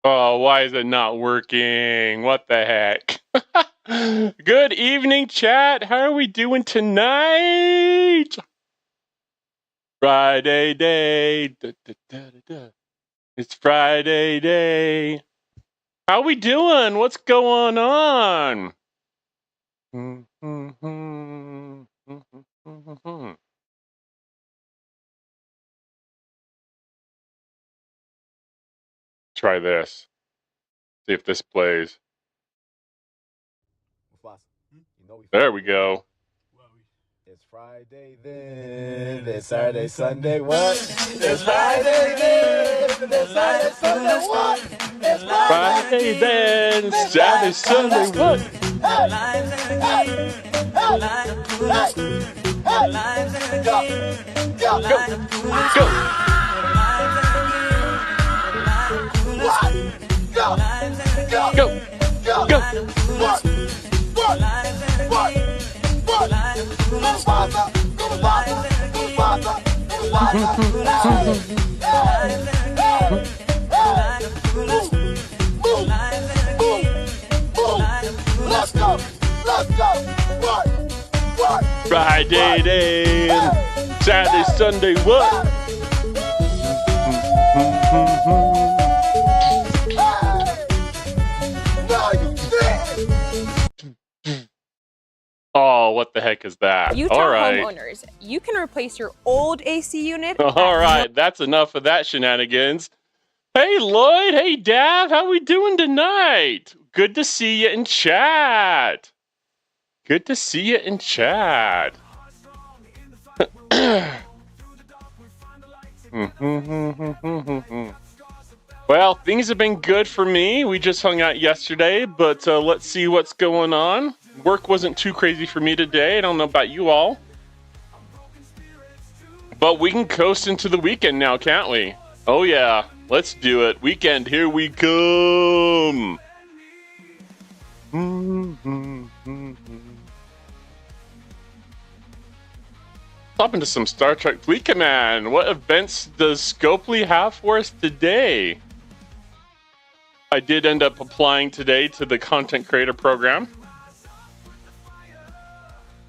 Oh, why is it not working? What the heck? Good evening, chat. How are we doing tonight? Friday day. Da, da, da, da, da. It's Friday day. How we doing? What's going on? Try this. See if this plays. There we go. It's Friday then, it's Saturday, Sunday, what? It's Friday then, it's Saturday, Sunday, what? It's Friday then, Saturday, Sunday, what? Go! Let's go! Friday day, Saturday, Sunday, what? Oh, what the heck is that? Utah All right. homeowners, you can replace your old AC unit. All right, that's enough of that shenanigans. Hey, Lloyd. Hey, Dav. How we doing tonight? Good to see you in chat. Good to see you in chat. Well, things have been good for me. We just hung out yesterday, but let's see what's going on. Work wasn't too crazy for me today. I don't know about you all. But we can coast into the weekend now, can't we? Oh, yeah. Let's do it. Weekend, here we come. Hop into some Star Trek Fleet Command. What events does Scopely have for us today? I did end up applying today to the content creator program.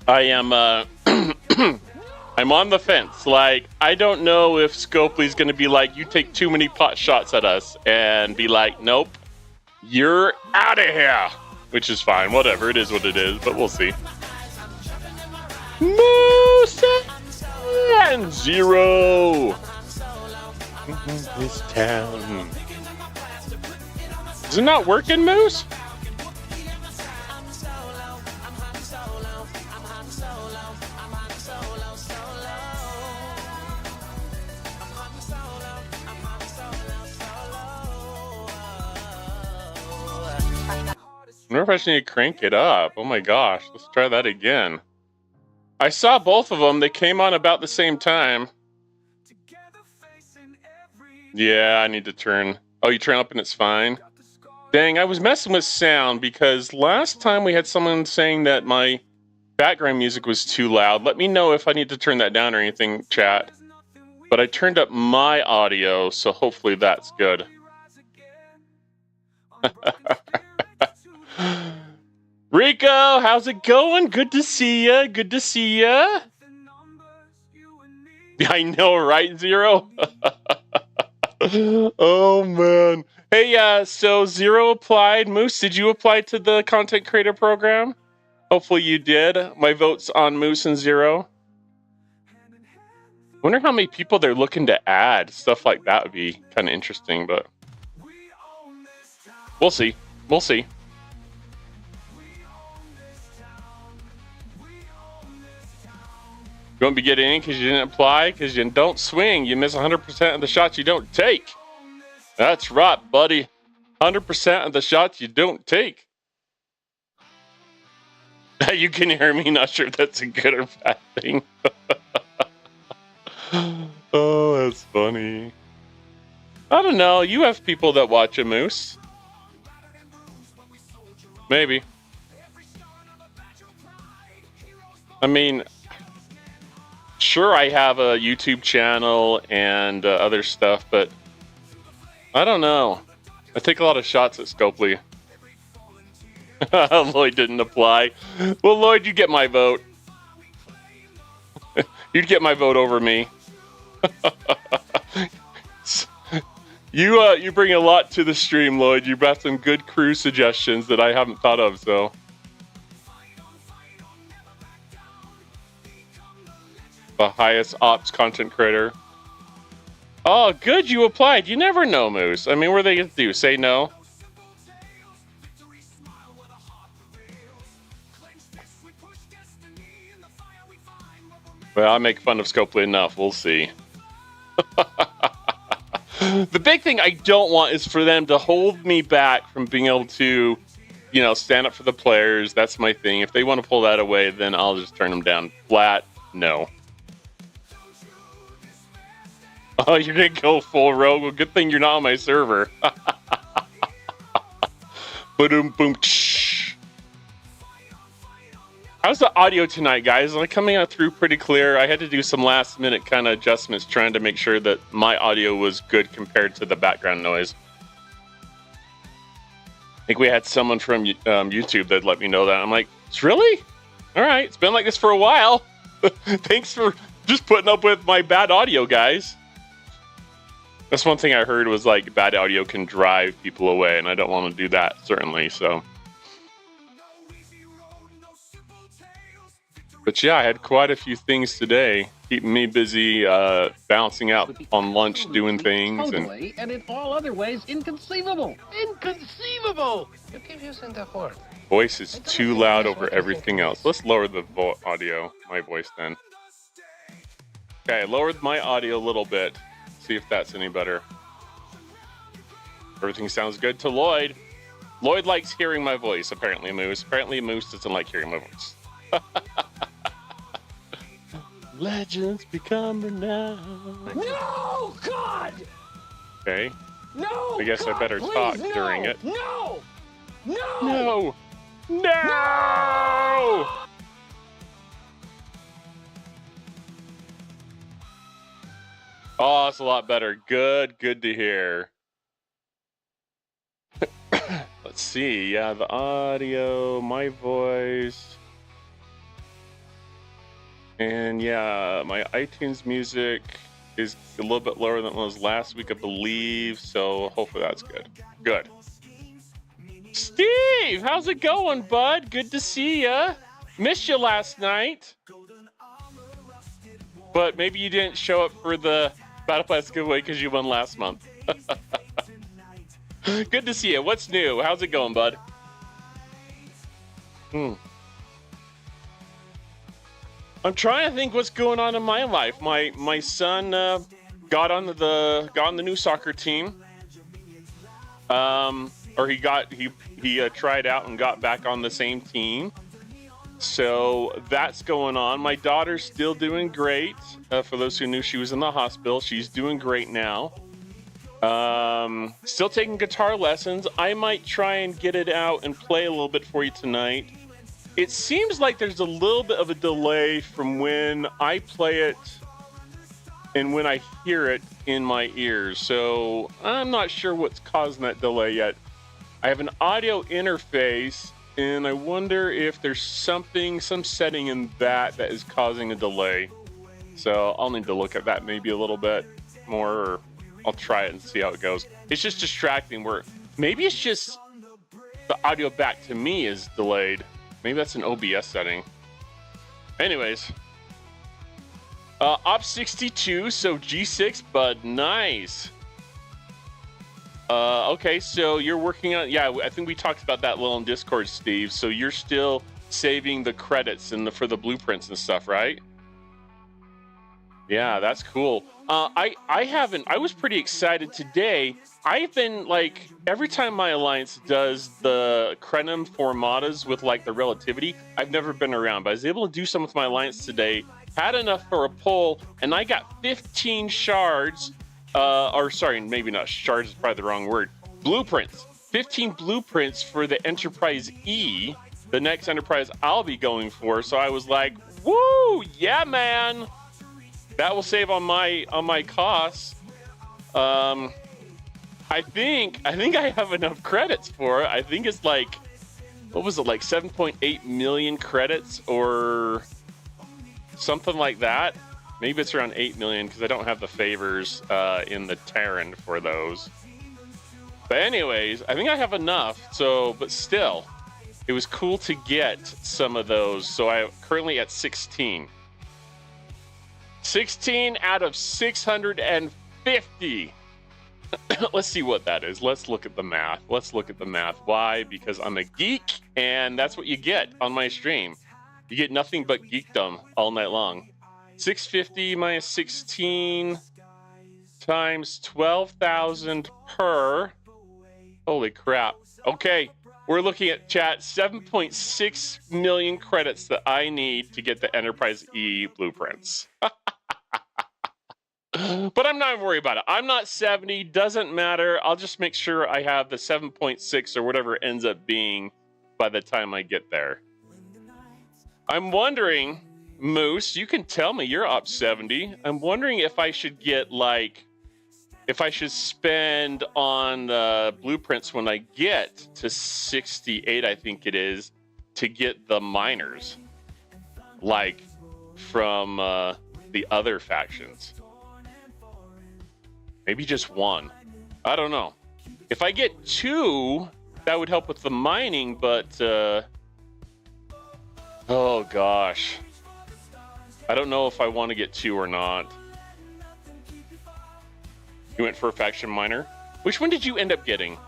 I am I'm on the fence. Like, I don't know if Scopely's going to be like, you take too many pot shots at us, and be like, nope, you're out of here. Which is fine. Whatever. It is what it is, but we'll see. Moose and Zero. This town. Is it not working, Moose? I wonder if I should need to crank it up. Oh my gosh, let's try that again. I saw both of them. They came on about the same time. Yeah, I need to turn. Oh, you turn up and it's fine? Dang, I was messing with sound because last time we had someone saying that my background music was too loud. Let me know if I need to turn that down or anything, chat. But I turned up my audio, so hopefully that's good. Rico, how's it going? Good to see ya. Good to see ya. I know, right, Zero? Oh, man. Hey, so Zero applied. Moose, did you apply to the content creator program? Hopefully you did. My vote's on Moose and Zero. Wonder how many people they're looking to add. Stuff like that would be kind of interesting, but we'll see. We'll see. You won't be getting in because you didn't apply, because you don't swing. You miss 100% of the shots you don't take. That's right, buddy. 100% of the shots you don't take. You can hear me. Not sure if that's a good or bad thing. Oh, that's funny. I don't know. You have people that watch a Moose. Maybe. I mean, sure, I have a YouTube channel and other stuff, but I don't know. I take a lot of shots at Scopely. Lloyd didn't apply. Well, Lloyd, you get my vote. You'd get my vote over me. You bring a lot to the stream, Lloyd. You brought some good crew suggestions that I haven't thought of, so. The highest ops content creator. Oh, good, you applied. You never know, Moose. I mean, what are they going to do? Say no? Well, I make fun of Scopely enough. We'll see. The big thing I don't want is for them to hold me back from being able to, you know, stand up for the players. That's my thing. If they want to pull that away, then I'll just turn them down flat. No. Oh, you're going to go full rogue? Well, good thing you're not on my server. Boom, boom, shh. How's the audio tonight, guys? Like coming out through pretty clear. I had to do some last minute kind of adjustments trying to make sure that my audio was good compared to the background noise. I think we had someone from YouTube that let me know that. I'm like, it's really? All right, it's been like this for a while. Thanks for just putting up with my bad audio, guys. That's one thing I heard was like bad audio can drive people away, and I don't want to do that, certainly, so. But yeah, I had quite a few things today, keeping me busy bouncing out on lunch, doing things. Totally, and in all other ways, inconceivable. Inconceivable! You keep using that word. Voice is too loud over everything else. Let's lower the audio, my voice then. Okay, I lowered my audio a little bit. See if that's any better. Everything sounds good to Lloyd. Lloyd likes hearing my voice, apparently, Moose. Apparently, Moose doesn't like hearing my voice. Legends become renowned. No, God! Okay. No! I guess God, I better please, talk no! during it. No! No! No! No! Oh, it's a lot better. Good to hear. Let's see. Yeah, the audio, my voice. And yeah, my iTunes music is a little bit lower than it was last week, I believe. So hopefully that's good. Good. Steve, how's it going, bud? Good to see ya. Missed you last night. But maybe you didn't show up for the Battle Pass giveaway because you won last month. Good to see you. What's new? How's it going, bud? I'm trying to think what's going on in my life. My son got on the new soccer team. Or he tried out and got back on the same team. So that's going on. My daughter's still doing great. For those who knew she was in the hospital, she's doing great now. Still taking guitar lessons. I might try and get it out and play a little bit for you tonight. It seems like there's a little bit of a delay from when I play it and when I hear it in my ears. So I'm not sure what's causing that delay yet. I have an audio interface, and I wonder if there's some setting in that is causing a delay. So I'll need to look at that maybe a little bit more, or I'll try it and see how it goes. It's just distracting where maybe it's just the audio back to me is delayed. Maybe that's an OBS setting. Anyways. Op 62, so G6, bud. Nice. Okay, so you're working on... Yeah, I think we talked about that little in Discord, Steve. So you're still saving the credits for the blueprints and stuff, right? Yeah, that's cool. I was pretty excited today. I've been like, every time my alliance does the Crenum Formatas with like the relativity, I've never been around, but I was able to do some with my alliance today, had enough for a pull, and I got 15 shards, or sorry, maybe not shards is probably the wrong word, blueprints. 15 blueprints for the Enterprise E, the next Enterprise I'll be going for. So I was like, woo, yeah, man. That will save on my costs. I think I have enough credits for it. I think it's like, what was it, like 7.8 million credits or something like that. Maybe it's around 8 million because I don't have the favors in the Terran for those. But anyways, I think I have enough. So, but still, it was cool to get some of those. So I'm currently at 16. 16 out of 650. Let's see what that is. Let's look at the math. Why? Because I'm a geek, and that's what you get on my stream. You get nothing but geekdom all night long. 650 minus 16 times 12,000 per. Holy crap. Okay, we're looking at chat 7.6 million credits that I need to get the Enterprise E blueprints. But I'm not worried about it. I'm not 70, doesn't matter. I'll just make sure I have the 7.6 or whatever it ends up being by the time I get there. I'm wondering, Moose, you can tell me you're up 70. I'm wondering if I should get like, if I should spend on the blueprints when I get to 68, I think it is, to get the miners, like from the other factions. Maybe just one. I don't know. If I get 2, that would help with the mining, but oh gosh. I don't know if I want to get 2 or not. You went for a faction miner? Which one did you end up getting?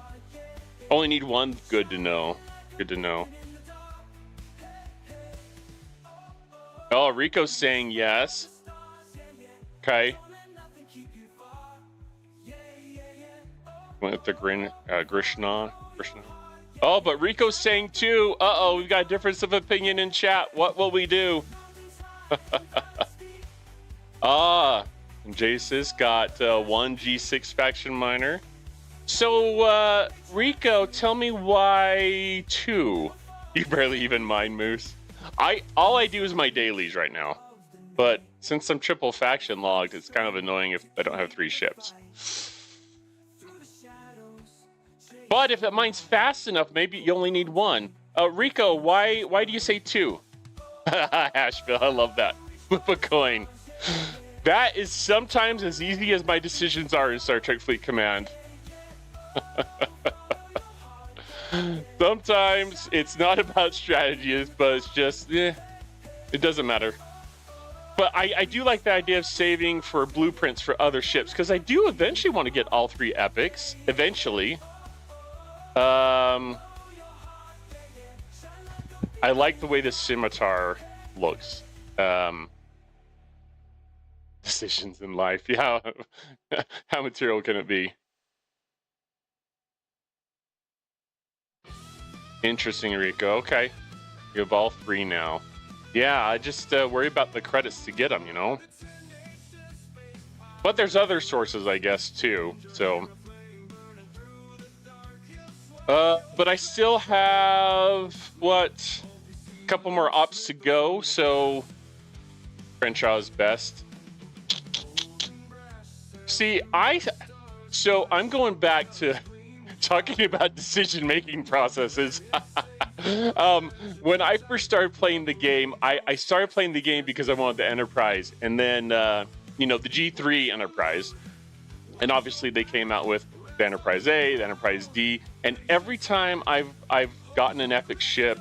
Only need 1? Good to know. Good to know. Oh, Rico's saying yes. Okay. Went with the Grishna. Oh, but Rico's saying 2. Uh-oh, we've got a difference of opinion in chat. What will we do? And Jace's got 1 G6 faction miner. So, Rico, tell me why 2? You barely even mine, Moose. All I do is my dailies right now. But since I'm triple faction logged, it's kind of annoying if I don't have 3 ships. But if it mines fast enough, maybe you only need 1. Rico, why do you say 2? Asheville, I love that. Flip a coin. That is sometimes as easy as my decisions are in Star Trek Fleet Command. Sometimes it's not about strategies, but it's just, it doesn't matter. But I do like the idea of saving for blueprints for other ships, because I do eventually want to get all 3 epics, eventually. I like the way the scimitar looks. Decisions in life. Yeah. How material can it be? Interesting, Rico. Okay. You have all 3 now. Yeah, I just worry about the credits to get them, you know? But there's other sources, I guess, too. So... but I still have, what, a couple more ops to go, so Crenshaw's best. See, so I'm going back to talking about decision-making processes. When I first started playing the game, I started playing the game because I wanted the Enterprise, and then, you know, the G3 Enterprise, and obviously they came out with the Enterprise A, the Enterprise D, and every time I've gotten an epic ship,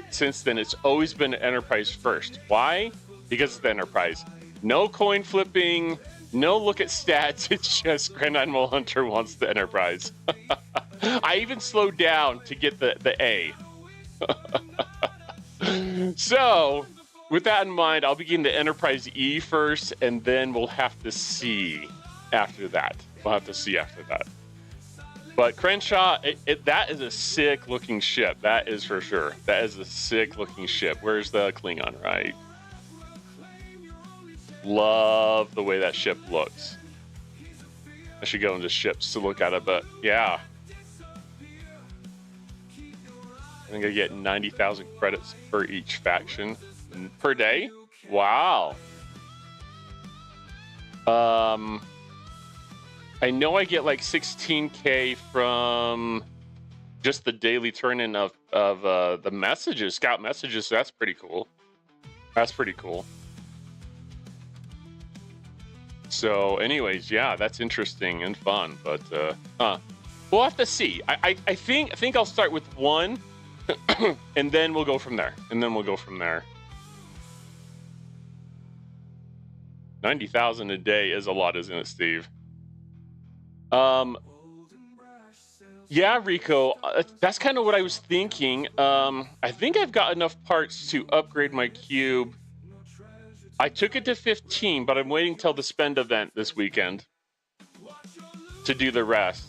since then it's always been Enterprise first. Why? Because it's the Enterprise. No coin flipping, no look at stats. It's just Grand Admiral Hunter wants the Enterprise. I even slowed down to get the A. So, with that in mind, I'll begin the Enterprise E first, and then we'll have to see after that. But Crenshaw, that is a sick-looking ship. That is for sure. That is a sick-looking ship. Where's the Klingon, right? Love the way that ship looks. I should go into ships to look at it, but yeah. I think I get 90,000 credits for each faction per day. Wow. I know I get like 16K from just the daily turn-in of the messages, scout messages. So that's pretty cool. That's pretty cool. So anyways, yeah, that's interesting and fun, but we'll have to see. I think I'll start with one and then we'll go from there. 90,000 a day is a lot, isn't it, Steve? Yeah, Rico, that's kind of what I was thinking. I think I've got enough parts to upgrade my cube. I took it to 15, but I'm waiting till the spend event this weekend to do the rest.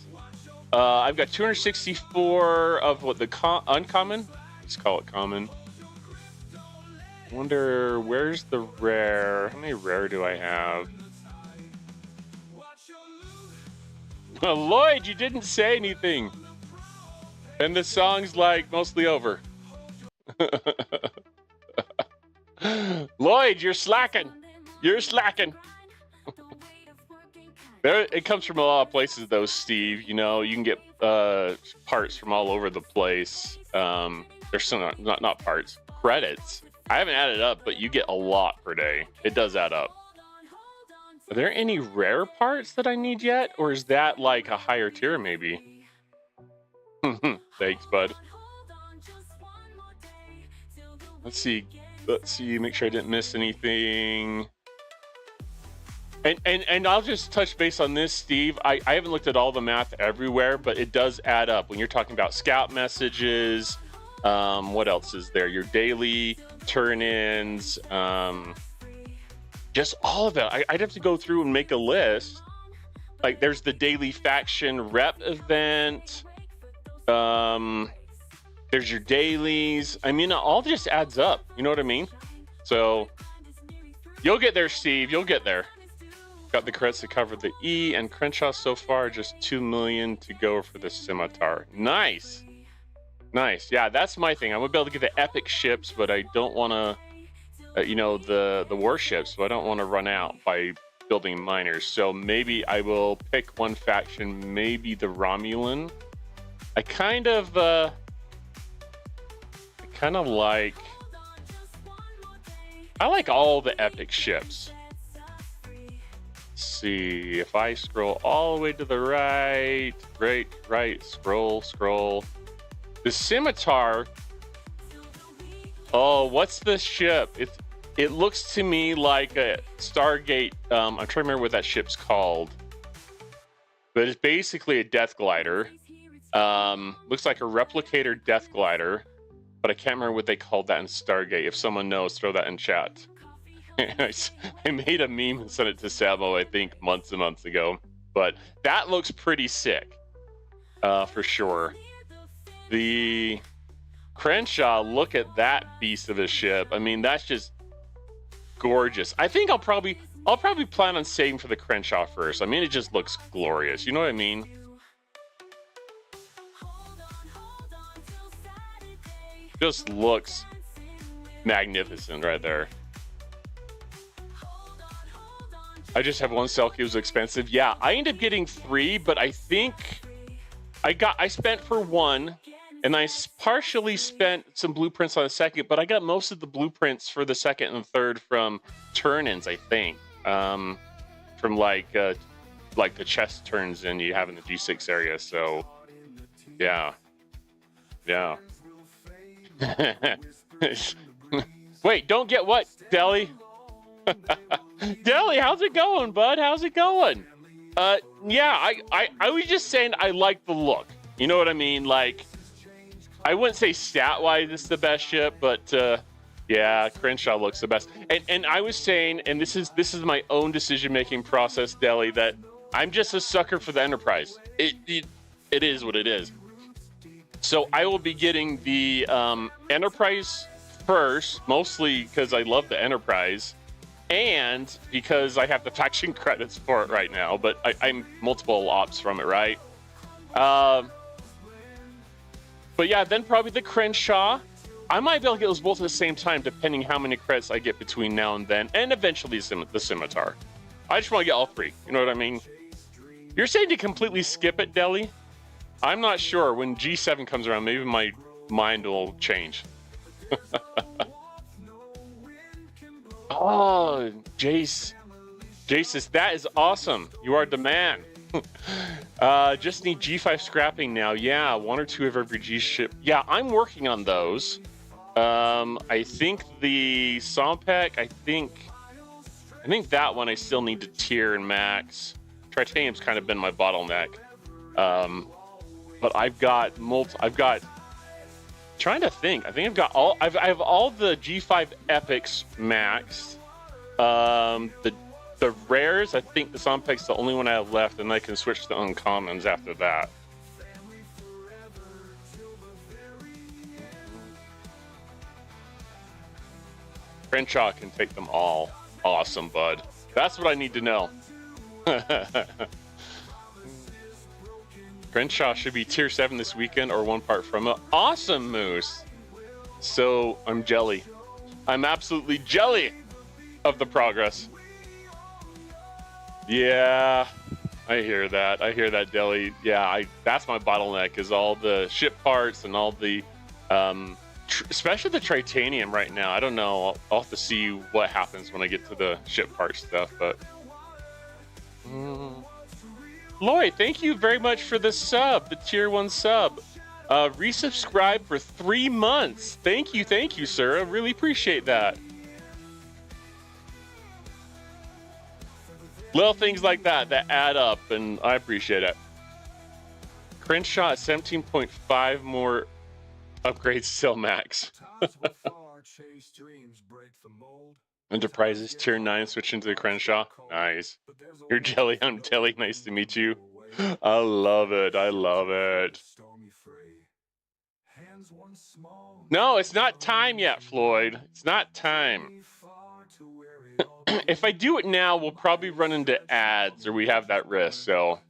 I've got 264 of what the uncommon. Let's call it common. Wonder where's the rare? How many rare do I have? Lloyd, you didn't say anything. And the song's like mostly over. Lloyd, you're slacking. You're slacking. There, it comes from a lot of places though, Steve. You know, you can get parts from all over the place. There's some not parts, credits. I haven't added up, but you get a lot per day. It does add up. Are there any rare parts that I need yet? Or is that like a higher tier maybe? Thanks, bud. Let's see, make sure I didn't miss anything. And I'll just touch base on this, Steve. I haven't looked at all the math everywhere, but it does add up. When you're talking about scout messages, what else is there? Your daily turn-ins, just all of it. I'd have to go through and make a list. Like there's the daily faction rep event. There's your dailies. I mean, it all just adds up. You know what I mean? So you'll get there, Steve. You'll get there. Got the credits to cover the E and Crenshaw so far. Just 2 million to go for the Scimitar. Nice. Nice. Yeah, that's my thing. I'm gonna be able to get the epic ships, but I don't want to, you know, the warships. So I don't want to run out by building miners. So maybe I will pick one faction. Maybe the Romulan. I kind of like. I like all the epic ships. Let's see if I scroll all the way to the right, scroll. The Scimitar. Oh, what's this ship? It looks to me like a Stargate. I'm trying to remember what that ship's called, but it's basically a death glider. Looks like a replicator death glider, but I can't remember what they called that in Stargate. If someone knows, throw that in chat. I made a meme and sent it to Samo, I think, months and months ago. But that looks pretty sick, for sure. The Crenshaw, look at that beast of a ship. I mean, that's just gorgeous. I think I'll probably plan on saving for the Crenshaw first. I mean, it just looks glorious. You know what I mean? Just looks magnificent right there. I just have one Selkie. It was expensive. Yeah, I ended up getting 3, but I think I spent for 1, and I partially spent some blueprints on the second, but I got most of the blueprints for the second and third from turn-ins, I think. From like the chest turns in you have in the G6 area. So, yeah. Wait, don't get what, Deli? Deli, how's it going, bud? How's it going? Yeah, I was just saying I like the look. You know what I mean? Like, I wouldn't say stat-wise it's the best ship, but yeah, Crenshaw looks the best. And I was saying, and this is my own decision-making process, Deli, that I'm just a sucker for the Enterprise. It is what it is. So I will be getting the Enterprise first, mostly because I love the Enterprise, and because I have the faction credits for it right now, but I'm multiple ops from it, right? But yeah, then probably the Crenshaw. I might be able to get those both at the same time, depending how many credits I get between now and then, and eventually the Scimitar. I just want to get all 3. You know what I mean? You're saying to completely skip it, Deli? I'm not sure. When G7 comes around, maybe my mind will change. Oh, Jace. Jace, that is awesome. You are the man. Just need G5 scrapping now. Yeah, 1 or 2 of every G ship. Yeah, I'm working on those. I think the Sompek, I think that one I still need to tier and max. Tritanium's kind of been my bottleneck. But I've got trying to think. I think I've got all I have all the G5 epics maxed. The rares, I think the Sompek's the only one I have left, and I can switch to uncommons after that. Crenshaw can take them all. Awesome, bud. That's what I need to know. Crenshaw should be tier 7 this weekend or 1 part from it. Awesome, Moose. So I'm jelly. I'm absolutely jelly of the progress. Yeah, I hear that. I hear that, Deli. Yeah, that's my bottleneck is all the ship parts and all the, especially the Tritanium right now. I don't know. I'll have to see what happens when I get to the ship part stuff, but... Lloyd, thank you very much for the sub, the tier 1 sub. Resubscribe for 3 months. Thank you, sir. I really appreciate that. Little things like that add up, and I appreciate it. Crenshaw at 17.5 more upgrades still max. Enterprises tier 9 switching to the Crenshaw. Nice. You're jelly, I'm jelly. Nice to meet you. I love it. I love it. No, it's not time yet, Floyd. It's not time. If I do it now, we'll probably run into ads, or we have that risk. So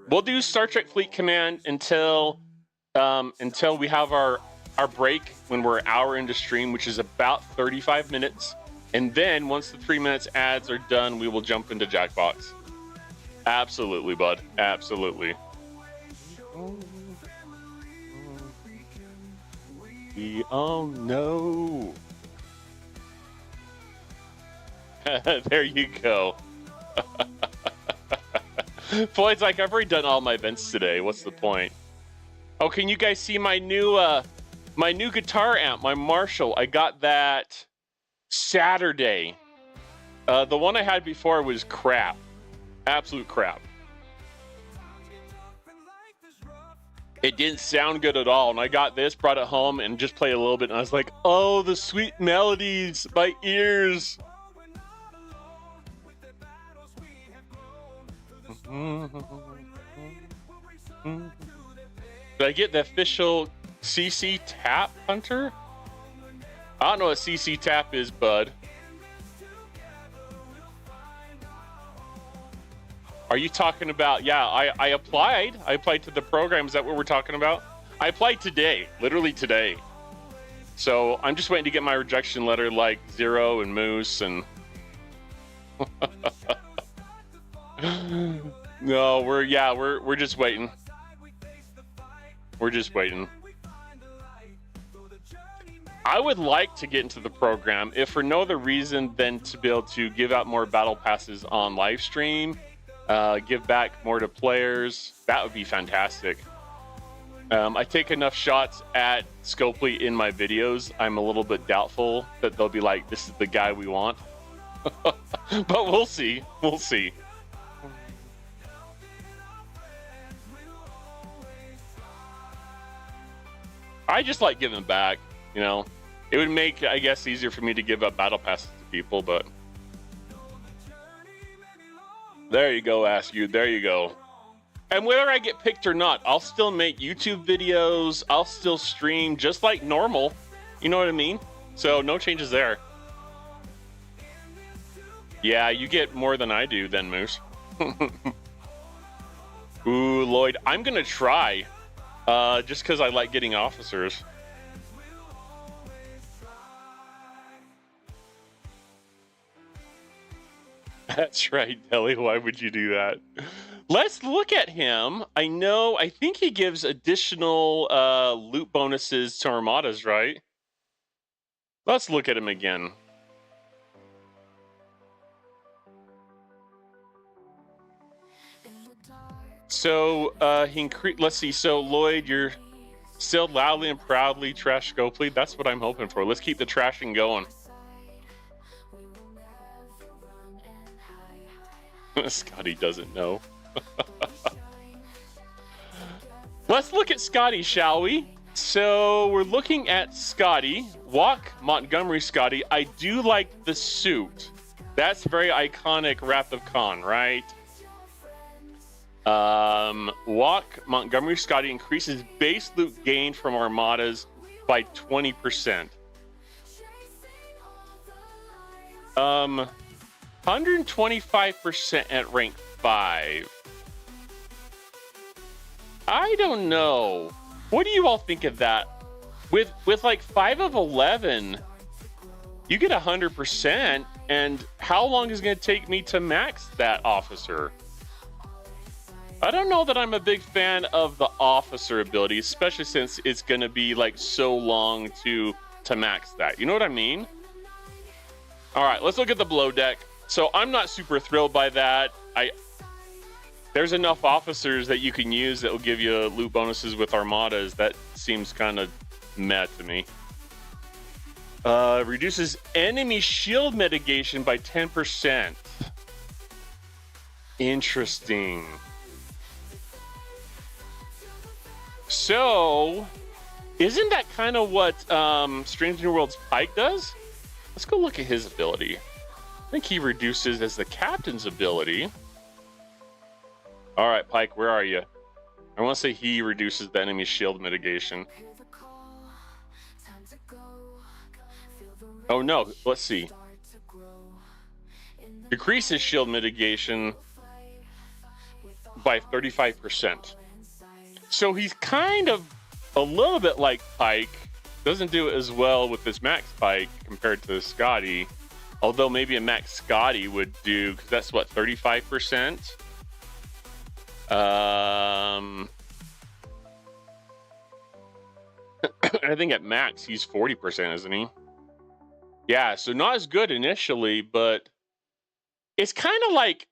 we'll do Star Trek Fleet Command until we have our break when we're an hour into stream, which is about 35 minutes. And then once the 3 minutes ads are done, we will jump into Jackbox. Absolutely, bud. Absolutely. We all know. There you go. Floyd's like, I've already done all my events today. What's the point? Oh, can you guys see my new guitar amp, my Marshall? I got that Saturday. The one I had before was crap. Absolute crap. It didn't sound good at all. And I got this, brought it home, and just played a little bit. And I was like, oh, the sweet melodies, my ears. Did I get the official CC Tap Hunter? I don't know what CC Tap is, bud. Are you talking about... Yeah, I applied. I applied to the program. Is that what we're talking about? I applied today. Literally today. So I'm just waiting to get my rejection letter like Zero and Moose and... No, we're just waiting. We're just waiting. I would like to get into the program, if for no other reason than to be able to give out more battle passes on live stream, give back more to players. That would be fantastic. I take enough shots at Scopely in my videos. I'm a little bit doubtful that they'll be like, this is the guy we want. But we'll see. We'll see. I just like giving back, you know. It would make, I guess, easier for me to give up battle passes to people, but... There you go, Ask You. There you go. And whether I get picked or not, I'll still make YouTube videos. I'll still stream just like normal. You know what I mean? So, no changes there. Yeah, you get more than I do then, Moose. Ooh, Lloyd. I'm going to try. Just because I like getting officers. That's right, Ellie. Why would you do that? Let's look at him. I think he gives additional loot bonuses to armadas, right? Let's look at him again. So he increased. Let's see. So Lloyd, you're still loudly and proudly trash go plead. That's what I'm hoping for. Let's keep the trashing going. Scotty doesn't know. Let's look at Scotty, shall we? So we're looking at Scotty. Walk Montgomery Scotty. I do like the suit. That's very iconic Wrath of Khan, right? Walk Montgomery Scotty increases base loot gain from armadas by 20%. 125% at rank 5. I don't know. What do you all think of that? With like 5 of 11, you get 100%, and how long is it going to take me to max that officer? I don't know that I'm a big fan of the officer ability, especially since it's going to be like so long to max that. You know what I mean? All right, let's look at the below deck. So I'm not super thrilled by that. There's enough officers that you can use that will give you loot bonuses with armadas. That seems kind of meh to me. Reduces enemy shield mitigation by 10%. Interesting. So, isn't that kind of what Strange New Worlds Pike does? Let's go look at his ability. I think he reduces as the captain's ability. All right, Pike, where are you? I want to say he reduces the enemy shield mitigation. Oh no, let's see. Decreases shield mitigation by 35%. So he's kind of a little bit like Pike. Doesn't do it as well with this Max Pike compared to Scotty. Although maybe a Max Scotty would do, because that's what, 35%? I think at max he's 40%, isn't he? Yeah, so not as good initially, but it's kind of like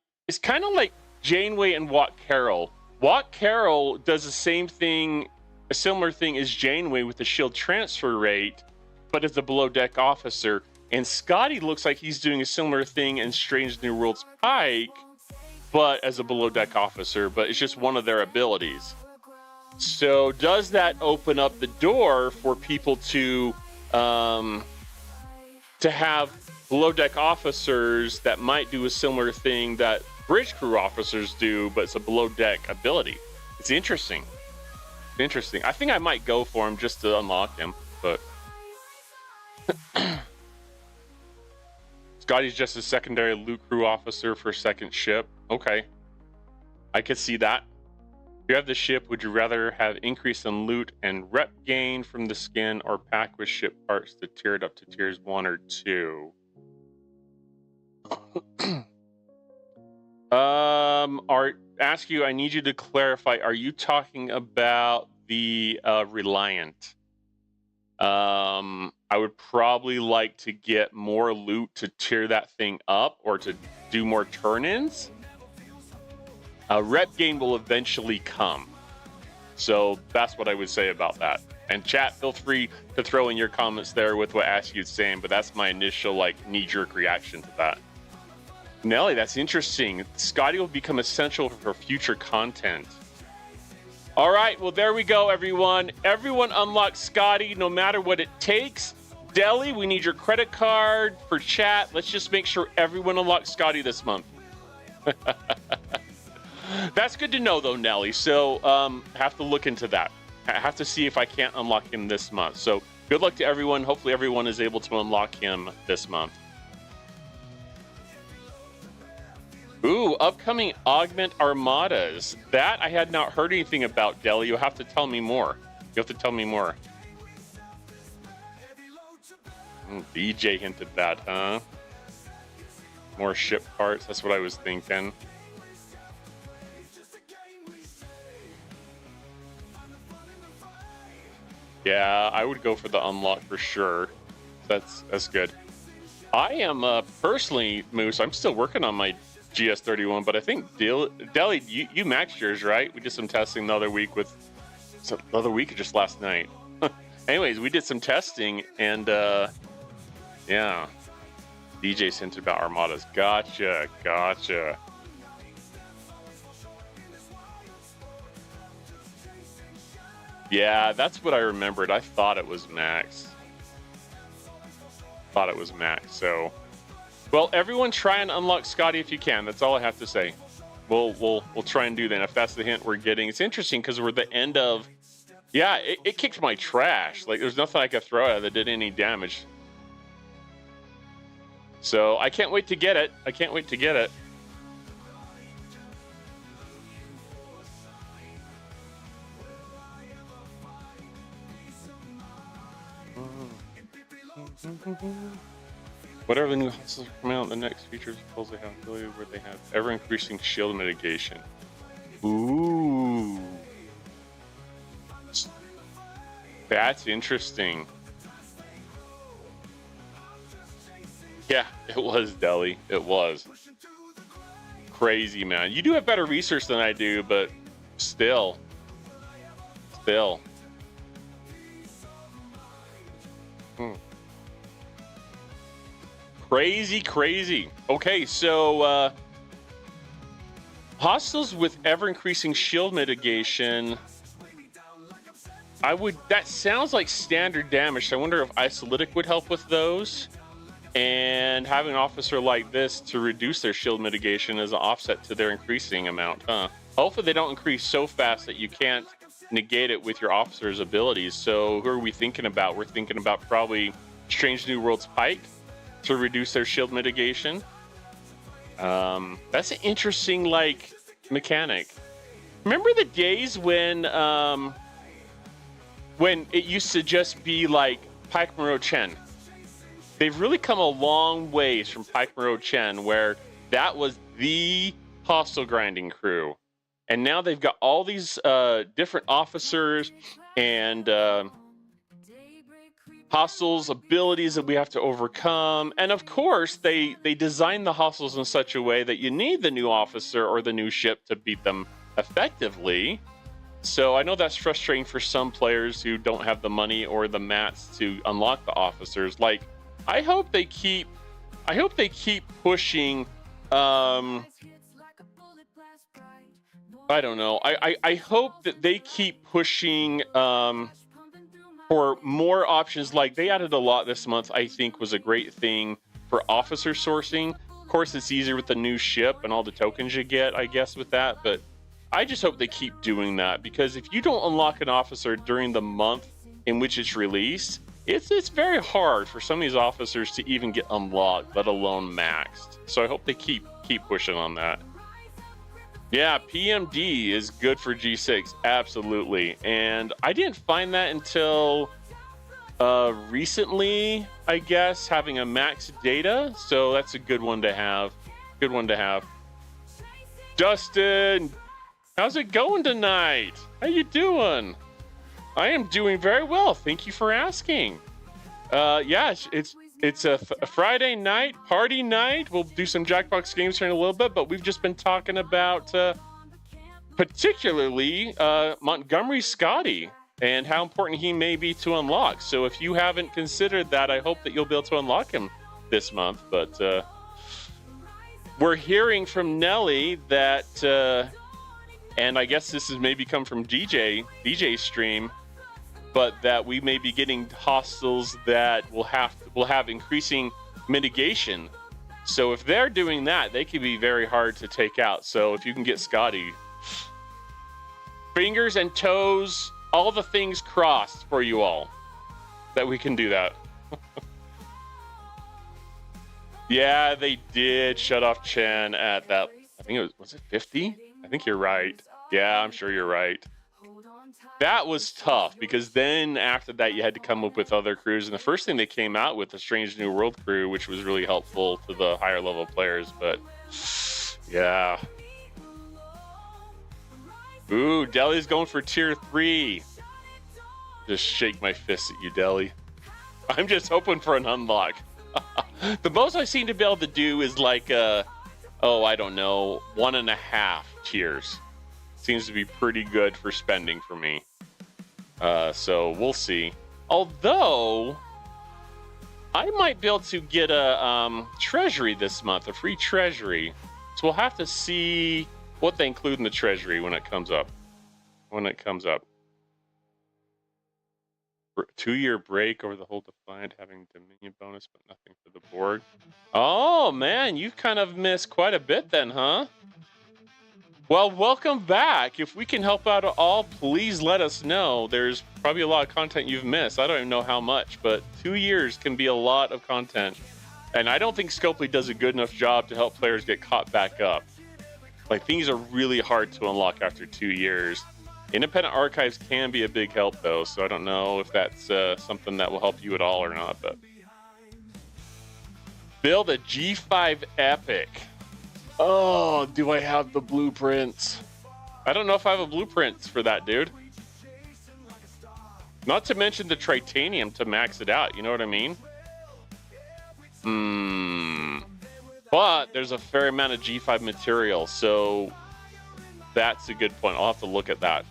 Janeway and Watt Carroll. Watt Carroll does the same thing, a similar thing as Janeway with the shield transfer rate, but as a below deck officer. And Scotty looks like he's doing a similar thing in Strange New Worlds Pike, but as a below deck officer, but it's just one of their abilities. So does that open up the door for people to have below deck officers that might do a similar thing that bridge crew officers do, but it's a below deck ability? It's interesting. Interesting. I think I might go for him just to unlock him, but Scotty's just a secondary loot crew officer for second ship. Okay. I could see that. If you have the ship, would you rather have increase in loot and rep gain from the skin, or pack with ship parts to tier it up to tiers 1 or 2? Ask you, I need you to clarify, are you talking about the Reliant? I would probably like to get more loot to tier that thing up, or to do more turn-ins. Rep gain will eventually come. So that's what I would say about that. And chat, feel free to throw in your comments there with what Askew's saying, but that's my initial knee-jerk reaction to that. Nelly, that's interesting. Scotty will become essential for future content. All right, well, there we go, everyone. Everyone unlock Scotty, no matter what it takes. Deli, we need your credit card for chat. Let's just make sure everyone unlocks Scotty this month. That's good to know, though, Nelly. So have to look into that. I have to see if I can't unlock him this month. So good luck to everyone. Hopefully everyone is able to unlock him this month. Ooh, upcoming augment armadas. That I had not heard anything about, Deli. You'll have to tell me more. You have to tell me more. DJ hinted that, huh? More ship parts. That's what I was thinking. Yeah, I would go for the unlock for sure. That's good. I am personally, Moose, I'm still working on my GS31, but I think Deli, you maxed yours, right? We did some testing the other week or just last night. Anyways, we did some testing, and yeah, DJ sent about armadas. Gotcha. Yeah, that's what I remembered. I thought it was max. So, well, everyone try and unlock Scotty if you can. That's all I have to say. We'll try and do that if that's the hint we're getting. It's interesting because we're the end of. Yeah, it kicked my trash. Like there's nothing I could throw at it that did any damage. So I can't wait to get it. Whatever the new hustles come out, the next features supposedly have ability where they have ever-increasing shield mitigation. Ooh. That's interesting. Yeah, it was, Deli. It was. Crazy, man. You do have better research than I do, but still. Crazy. Okay, so hostiles with ever-increasing shield mitigation. That sounds like standard damage. So I wonder if Isolytic would help with those. And having an officer like this to reduce their shield mitigation as an offset to their increasing amount, huh? Hopefully they don't increase so fast that you can't negate it with your officer's abilities. So who are we thinking about? We're thinking about probably Strange New Worlds Pike to reduce their shield mitigation. That's an interesting, mechanic. Remember the days when it used to just be Pike Moro Chen? They've really come a long ways from Pike Moro Chen, where that was the hostile grinding crew. And now they've got all these different officers and hostiles abilities that we have to overcome. And of course, they design the hostiles in such a way that you need the new officer or the new ship to beat them effectively. So I know that's frustrating for some players who don't have the money or the mats to unlock the officers. I hope they keep pushing. I don't know. I hope that they keep pushing for more options. Like they added a lot this month. I think was a great thing for officer sourcing. Of course, it's easier with the new ship and all the tokens you get, I guess, with that. But I just hope they keep doing that, because if you don't unlock an officer during the month in which it's released, it's very hard for some of these officers to even get unlocked, let alone maxed. So I hope they keep pushing on that. Yeah, PMD is good for G6, absolutely. And I didn't find that until recently, I guess, having a max data. So that's a good one to have. Justin, how's it going tonight? How you doing? I am doing very well. Thank you for asking. Yeah, it's a Friday night, party night. We'll do some Jackbox games here in a little bit, but we've just been talking about particularly Montgomery Scotty and how important he may be to unlock. So if you haven't considered that, I hope that you'll be able to unlock him this month. But we're hearing from Nelly that, and I guess this has maybe come from DJ's stream, but that we may be getting hostiles that will have increasing mitigation. So if they're doing that, they could be very hard to take out. So if you can get Scotty, fingers and toes, all the things crossed for you all, that we can do that. Yeah, they did shut off Chen at that. I think was it 50? I think you're right. Yeah, I'm sure you're right. That was tough, because then after that you had to come up with other crews, and the first thing they came out with, the Strange New World crew, which was really helpful to the higher level players. But yeah. Ooh, Deli's going for tier 3. just shake my fist at you, Deli. I'm just hoping for an unlock. The most I seem to be able to do is like, I don't know, 1.5 tiers. Seems to be pretty good for spending for me. So we'll see. Although, I might be able to get a treasury this month, a free treasury. So we'll have to see what they include in the treasury when it comes up. 2-year break over the whole Defiant, having Dominion bonus, but nothing for the board. Oh, man, you've kind of missed quite a bit then, huh? Well, welcome back. If we can help out at all, please let us know. There's probably a lot of content you've missed. I don't even know how much, but 2 years can be a lot of content. And I don't think Scopely does a good enough job to help players get caught back up. Like, things are really hard to unlock after 2 years. Independent archives can be a big help, though, so I don't know if that's something that will help you at all or not. But build a G5 Epic. Oh, do I have the blueprints? I don't know if I have a blueprint for that, dude. Not to mention the titanium to max it out, you know what I mean? But there's a fair amount of G5 material, so that's a good point. I'll have to look at that.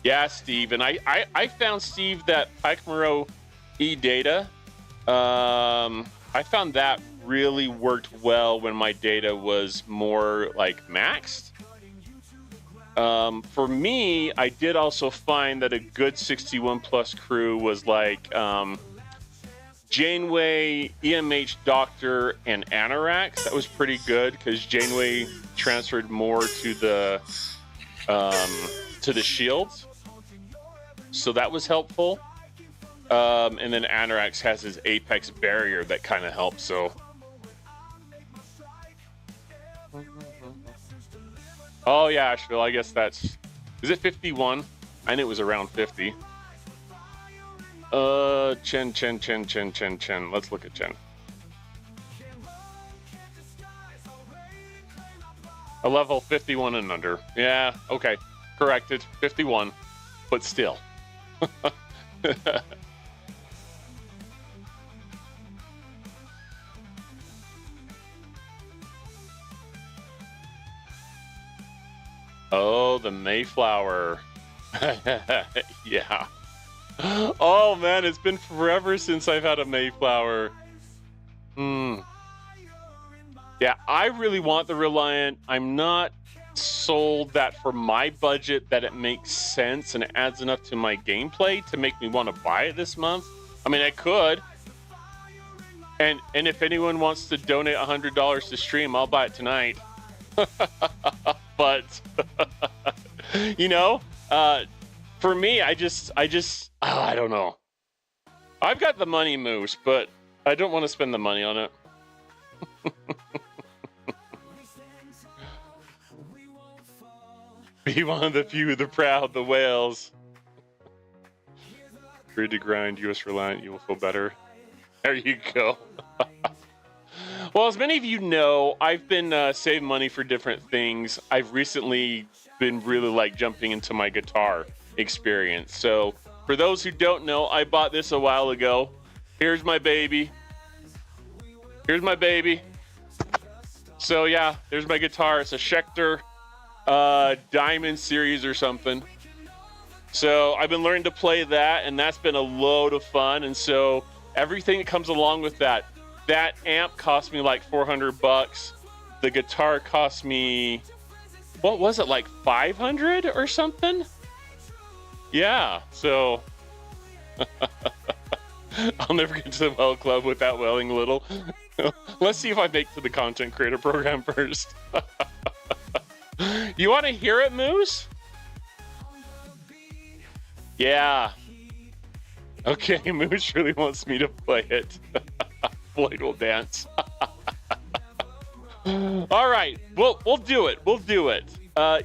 Yeah, Steve, and I found, Steve, that Pike Moreau E-Data, I found that really worked well when my data was more like maxed. For me, I did also find that a good 61 plus crew was like Janeway, EMH Doctor, and Anorax. That was pretty good because Janeway transferred more to the shields, so that was helpful. And then Anorax has his Apex barrier that kind of helps. So, oh yeah, Asheville. I guess is it 51? I knew it was around 50. Chen. Let's look at Chen. A level 51 and under. Yeah, okay. Corrected. 51. But still. Oh, the Mayflower. Yeah. Oh man, it's been forever since I've had a Mayflower. Yeah, I really want the Reliant. I'm not sold that for my budget that it makes sense and it adds enough to my gameplay to make me want to buy it this month. I mean, I could. And if anyone wants to donate $100 to stream, I'll buy it tonight. But you know, for me, I don't know. I've got the money, Moose, but I don't want to spend the money on it. Be one of the few, the proud, the whales. Free to grind, US Reliant, you will feel better. There you go. Well, as many of you know, I've been saving money for different things. I've recently been really jumping into my guitar experience. So for those who don't know, I bought this a while ago. Here's my baby. So yeah, there's my guitar. It's a Schecter Diamond series or something. So I've been learning to play that, and that's been a load of fun. And so everything that comes along with that amp cost me like $400. The guitar cost me, what was it, like 500 or something? Yeah, so I'll never get to the Well Club without welling a little. Let's see if I make to the content creator program first. You want to hear it, Moose? Yeah. Okay, Moose really wants me to play it. Floyd will dance. All right, we'll do it.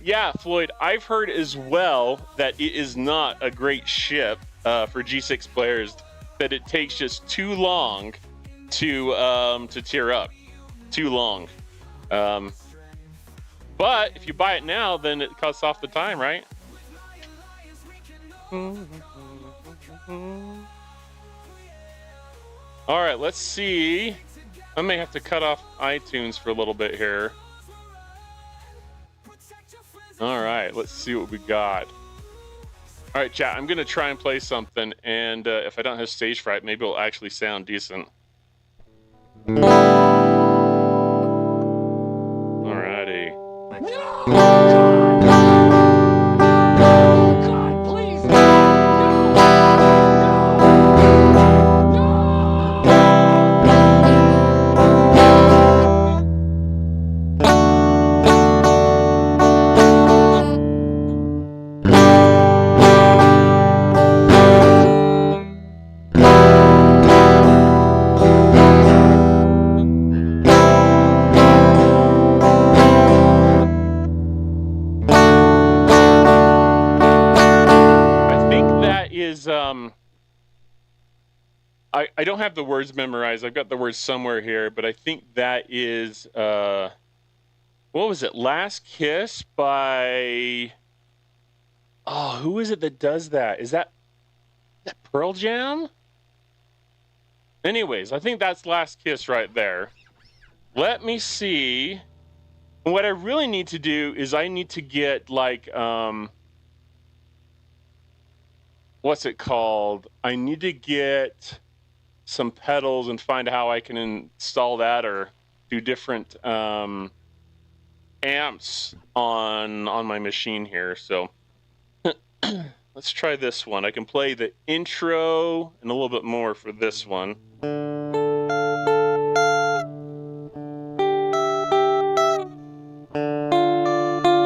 Yeah, Floyd, I've heard as well that it is not a great ship for G6 players, that it takes just too long to tier up. Too long. But if you buy it now, then it cuts off the time, right? All right, let's see. I may have to cut off iTunes for a little bit here. All right, let's see what we got. All right, chat, I'm going to try and play something, and if I don't have stage fright, maybe it'll actually sound decent. Alrighty. God, please, I don't have the words memorized. I've got the words somewhere here, but I think that is what was it? Last Kiss by who is it that does that? Is that Pearl Jam? Anyways, I think that's Last Kiss right there. Let me see. What I really need to do is I need to get like what's it called? I need to get some pedals and find how I can install that or do different amps on my machine here. So let's try this one. I can play the intro and a little bit more for this one.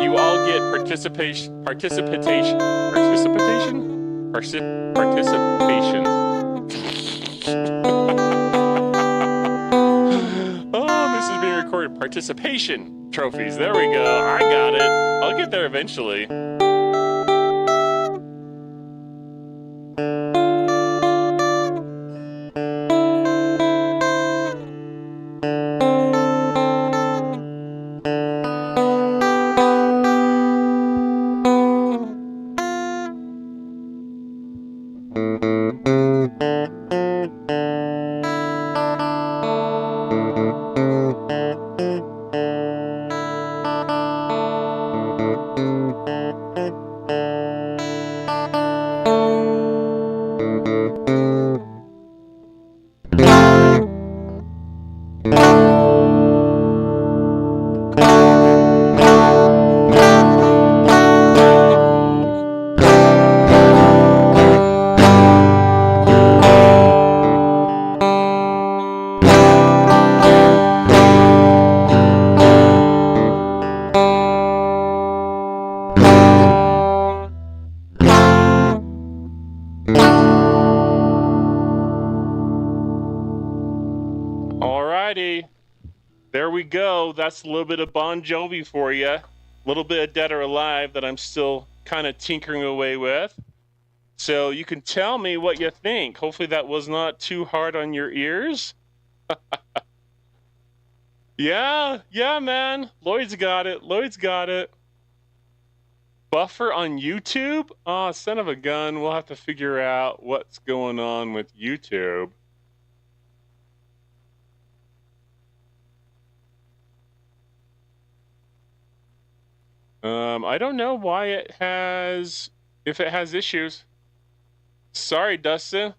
You all get participation. Oh, this is being recorded. Participation trophies. There we go. I got it. I'll get there eventually. There we go. That's a little bit of Bon Jovi for you. A little bit of Dead or Alive that I'm still kind of tinkering away with. So you can tell me what you think. Hopefully that was not too hard on your ears. Yeah, man. Lloyd's got it. Buffer on YouTube? Oh, son of a gun. We'll have to figure out what's going on with YouTube. I don't know why it has, if it has issues. Sorry, Dustin.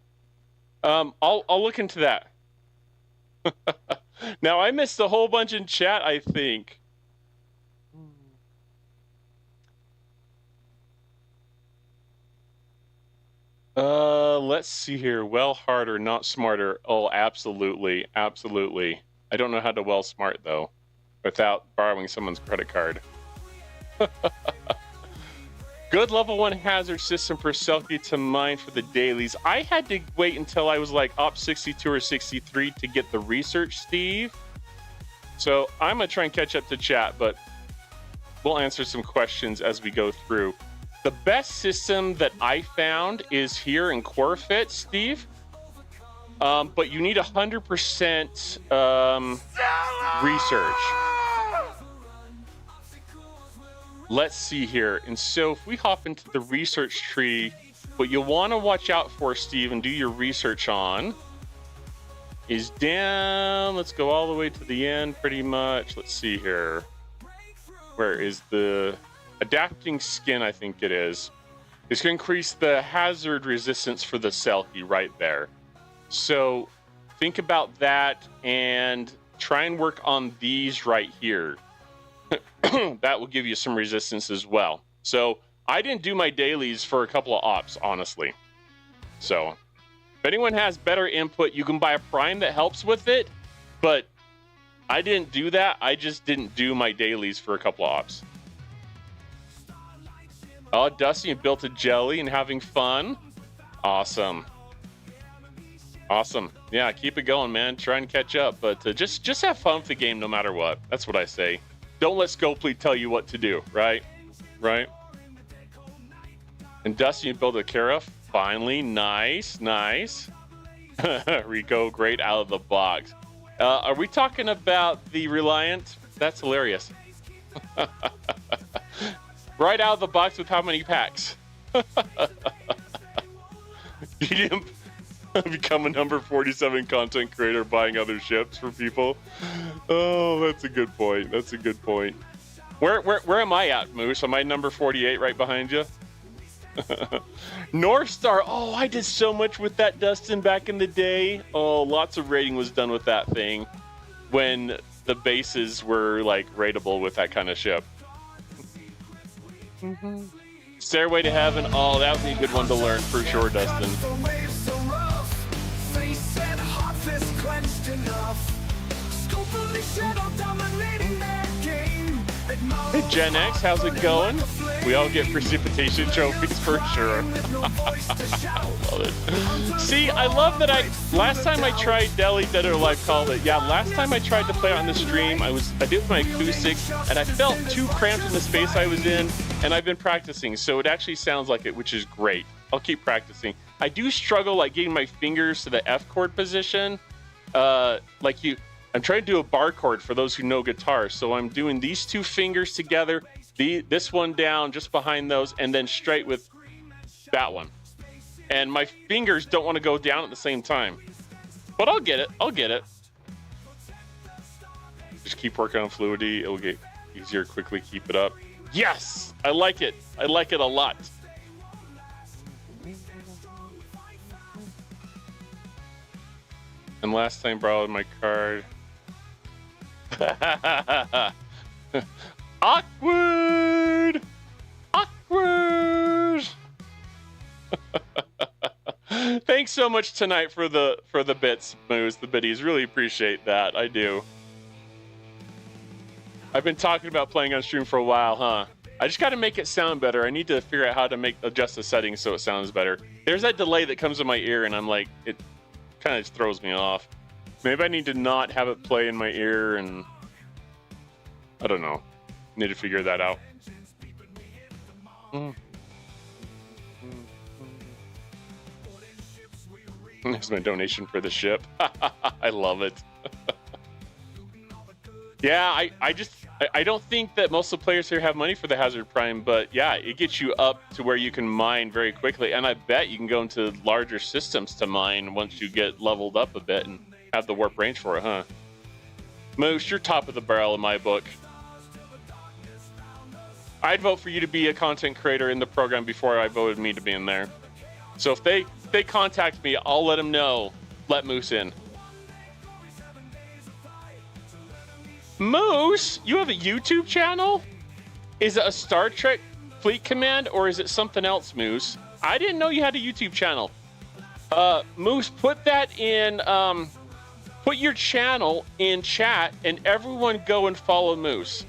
I'll look into that. Now, I missed a whole bunch in chat, I think. Let's see here. Well harder, not smarter. Oh, absolutely. Absolutely. I don't know how to well smart, though, without borrowing someone's credit card. Good level 1 hazard system for Selkie to mine for the dailies. I had to wait until I was like up 62 or 63 to get the research, Steve. So I'm going to try and catch up to chat, but we'll answer some questions as we go through. The best system that I found is here in Corefit, Steve. But you need 100% research. Let's see here. And so if we hop into the research tree, What you want to watch out for, Steve, and do your research on is down. Let's go all the way to the end, pretty much. Let's see here. Where is the adapting skin? I think it is. It's going to increase the hazard resistance for the selkie right there. So think about that and try and work on these right here. That will give you some resistance as well. So I didn't do my dailies for a couple of ops, honestly. So if anyone has better input, you can buy a prime that helps with it. But I didn't do that. I just didn't do my dailies for a couple of ops. Oh, Dusty built a jelly and having fun. Awesome. Awesome. Yeah, keep it going, man. Try and catch up. But just have fun with the game no matter what. That's what I say. Don't let Scopely tell you what to do, right? Right? And Dusty built a Kara. Finally. Nice. Nice. Rico, great out of the box. Are we talking about the Reliant? That's hilarious. Right out of the box with how many packs? You didn't become a number 47 content creator buying other ships for people. Oh, that's a good point. That's a good point. Where am I at, Moose? Am I number 48 right behind you? North Star. Oh, I did so much with that, Dustin, back in the day. Oh, lots of raiding was done with that thing when the bases were like raidable with that kind of ship. Stairway to Heaven. Oh, that would be a good one to learn for sure, Dustin. Hey, Gen X, how's it going? We all get precipitation trophies for sure. I love it. See, I love that last time I tried Deli, Dead or Alive called it. Yeah, last time I tried to play on the stream, I did with my acoustics, and I felt too cramped in the space I was in, and I've been practicing, so it actually sounds like it, which is great. I'll keep practicing. I do struggle like getting my fingers to the F chord position. I'm trying to do a bar chord for those who know guitar. So I'm doing these two fingers together, this one down just behind those, and then straight with that one. And my fingers don't want to go down at the same time. But I'll get it. I'll get it. Just keep working on fluidity. It'll get easier. Quickly keep it up. Yes! I like it. I like it a lot. And last time borrowed my card. Awkward! Awkward! Thanks so much tonight for the bits, Moose, the biddies. Really appreciate that. I do. I've been talking about playing on stream for a while, huh? I just got to make it sound better. I need to figure out how to adjust the settings so it sounds better. There's that delay that comes in my ear, and I'm like, it kind of throws me off. Maybe I need to not have it play in my ear, and I don't know. Need to figure that out. Here's my donation for the ship. I love it. Yeah, I don't think that most of the players here have money for the Hazard Prime, but yeah, it gets you up to where you can mine very quickly, and I bet you can go into larger systems to mine once you get leveled up a bit and have the warp range for it, huh? Moose, you're top of the barrel in my book. I'd vote for you to be a content creator in the program before I voted me to be in there. So if they contact me, I'll let them know. Let Moose in. Moose, you have a YouTube channel? Is it a Star Trek Fleet Command or is it something else, Moose? I didn't know you had a YouTube channel. Moose, put that in, put your channel in chat and everyone go and follow Moose.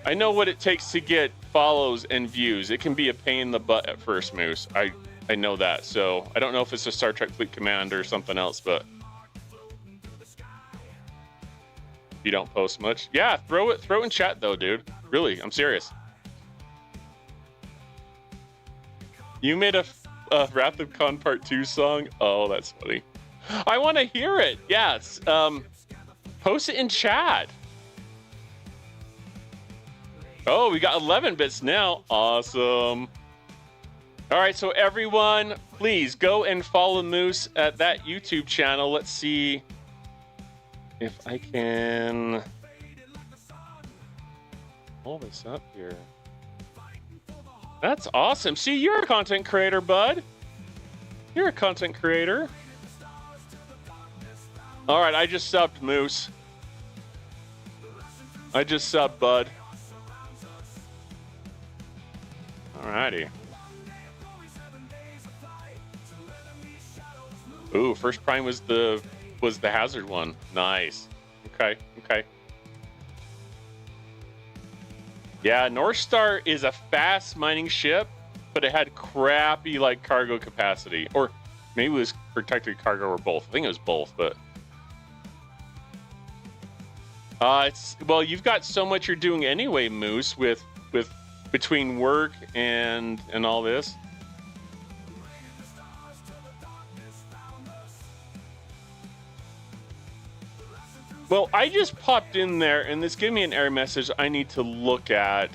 I know what it takes to get follows and views. It can be a pain in the butt at first, Moose. I know that. So I don't know if it's a Star Trek Fleet Command or something else, but you don't post much. Yeah, throw it in chat though, dude. Really, I'm serious. You made a Wrath of Khan Part 2 song? Oh, that's funny. I want to hear it. Yes. Post it in chat. Oh, we got 11 bits now. Awesome. All right, so everyone, please go and follow Moose at that YouTube channel. Let's see if I can pull this up here. That's awesome. See, you're a content creator, bud. You're a content creator. All right, I just subbed, Moose. I just subbed, bud. Alrighty. Ooh, first prime was the hazard one. Nice. Okay, okay. Yeah, North Star is a fast mining ship, but it had crappy like cargo capacity, or maybe it was protected cargo or both. I think it was both, but it's well, you've got so much you're doing anyway, Moose, with between work and all this. Well, I just popped in there, and this gave me an error message I need to look at.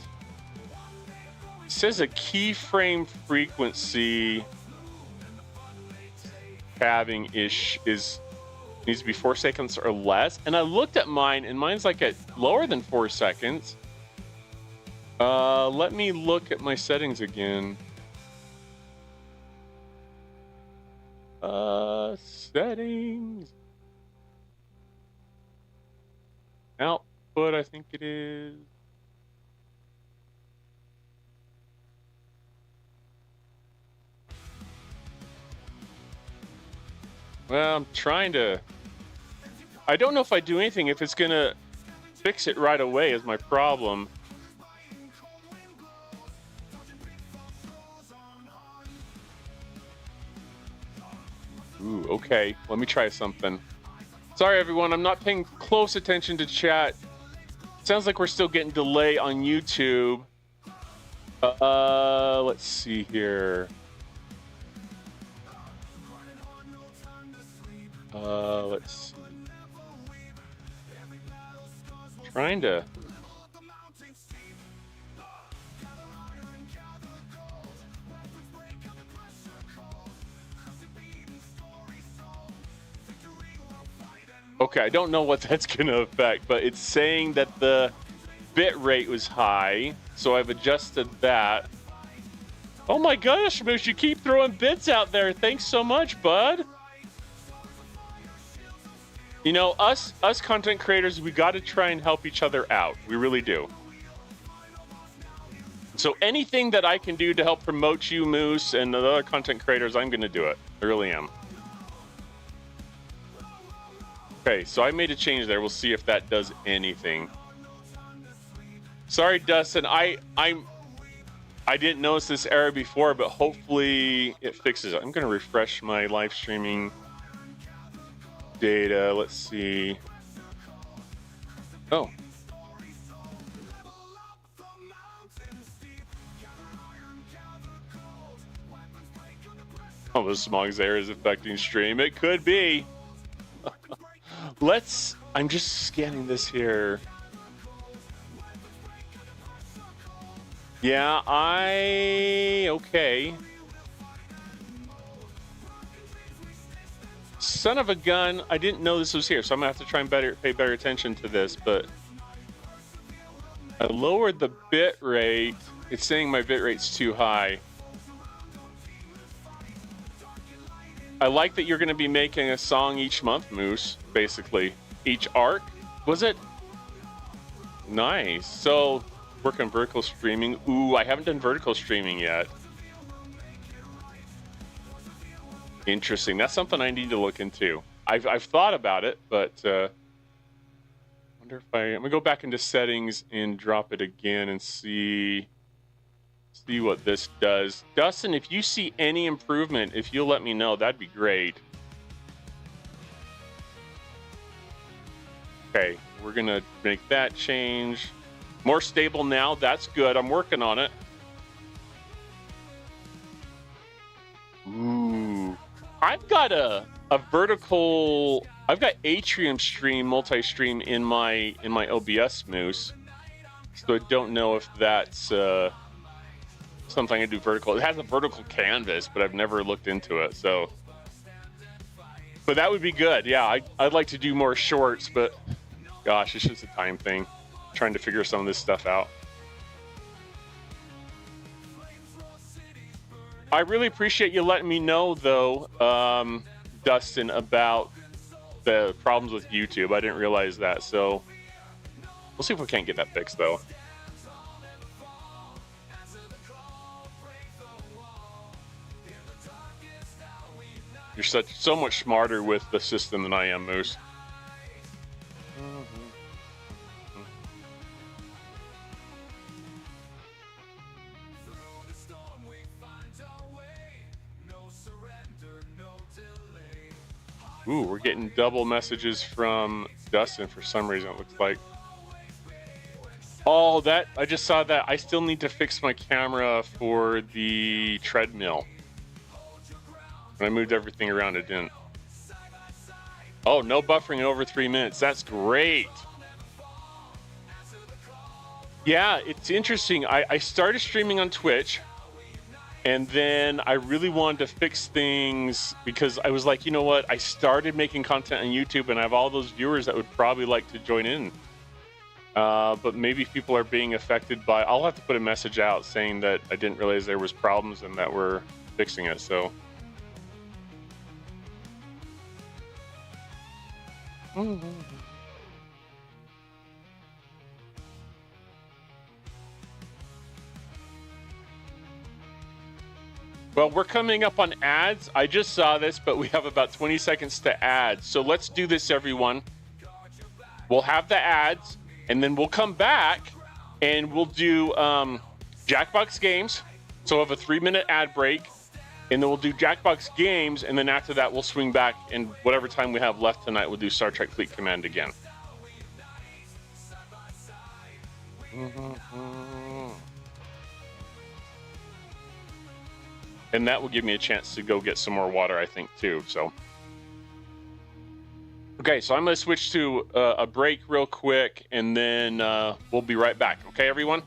It says a keyframe frequency having needs to be 4 seconds or less. And I looked at mine, and mine's like at lower than 4 seconds. Let me look at my settings again. Settings. Output, I think it is. Well, I'm trying to... I don't know if I do anything, if it's gonna fix it right away is my problem. Ooh, okay. Let me try something. Sorry, everyone. I'm not paying close attention to chat. Sounds like we're still getting delay on YouTube. Let's see here. Let's see. Trying to... Okay, I don't know what that's going to affect, but it's saying that the bit rate was high, so I've adjusted that. Oh my gosh, Moose, you keep throwing bits out there. Thanks so much, bud. You know, us content creators, we got to try and help each other out. We really do. So anything that I can do to help promote you, Moose, and the other content creators, I'm going to do it. I really am. Okay, so I made a change there. We'll see if that does anything. Sorry, Dustin. I didn't notice this error before, but hopefully it fixes it. I'm going to refresh my live streaming data. Let's see. Oh. Oh, the smog's error is affecting stream. It could be. I'm just scanning this here. Yeah, okay. Son of a gun, I didn't know this was here, so I'm gonna have to try and pay better attention to this, but I lowered the bit rate. It's saying my bit rate's too high. I like that you're going to be making a song each month, Moose, basically. Each arc? Was it? Nice. So, work on vertical streaming. Ooh, I haven't done vertical streaming yet. Interesting. That's something I need to look into. I've thought about it, but wonder if I'm going to go back into settings and drop it again and see what this does. Dustin, if you see any improvement, if you'll let me know, that'd be great. Okay, we're gonna make that change. More stable now, that's good. I'm working on it. Ooh. I've got a vertical, I've got Atrium stream, multi-stream in my OBS, Moose. So I don't know if that's something I do vertical. It has a vertical canvas, but I've never looked into it. So, but that would be good. Yeah, I'd like to do more shorts, but gosh, it's just a time thing. Trying to figure some of this stuff out. I really appreciate you letting me know, though, Dustin, about the problems with YouTube. I didn't realize that, so we'll see if we can't get that fixed, though. You're so much smarter with the system than I am, Moose. Ooh, we're getting double messages from Dustin for some reason, it looks like. Oh, that, I just saw that. I still need to fix my camera for the treadmill. When I moved everything around, it didn't. Oh, no buffering in over 3 minutes. That's great. Yeah, it's interesting. I started streaming on Twitch, and then I really wanted to fix things because I was like, you know what? I started making content on YouTube, and I have all those viewers that would probably like to join in. But maybe people are being affected by... I'll have to put a message out saying that I didn't realize there was problems and that we're fixing it, so... Well, we're coming up on ads. I just saw this, but we have about 20 seconds to add. So let's do this, everyone. We'll have the ads, and then we'll come back, and we'll do Jackbox Games. So we'll have a 3-minute ad break, and then we'll do Jackbox Games, and then after that, we'll swing back, and whatever time we have left tonight, we'll do Star Trek Fleet Command again. And that will give me a chance to go get some more water, I think, too. So, okay, so I'm going to switch to a break real quick, and then we'll be right back. Okay, everyone?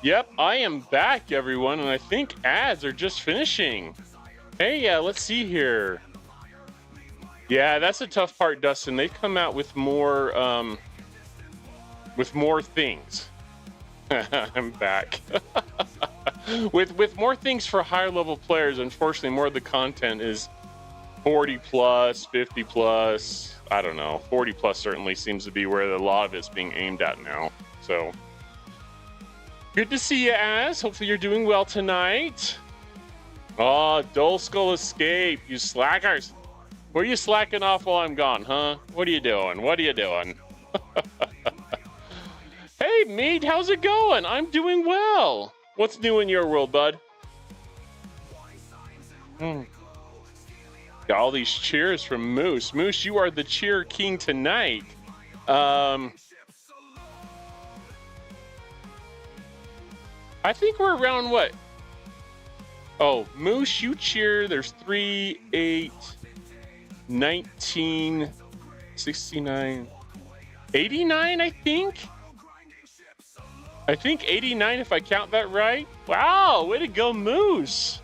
Yep, I am back, everyone, and I think ads are just finishing. Hey, let's see here. Yeah, that's a tough part, Dustin. They come out with more things. I'm back. with more things for higher level players. Unfortunately, more of the content is 40 plus, 50 plus. I don't know. 40 plus certainly seems to be where a lot of it's being aimed at now. So. Good to see you, Az. Hopefully you're doing well tonight. Oh, Dull Skull Escape, you slackers. Where are you slacking off while I'm gone, huh? What are you doing? What are you doing? Hey, Mead, how's it going? I'm doing well. What's new in your world, bud? Got all these cheers from Moose. Moose, you are the cheer king tonight. I think we're around what? Oh, Moose, you cheer. There's 3, 8, 19, 69, 89, I think. I think 89 if I count that right. Wow, way to go, Moose.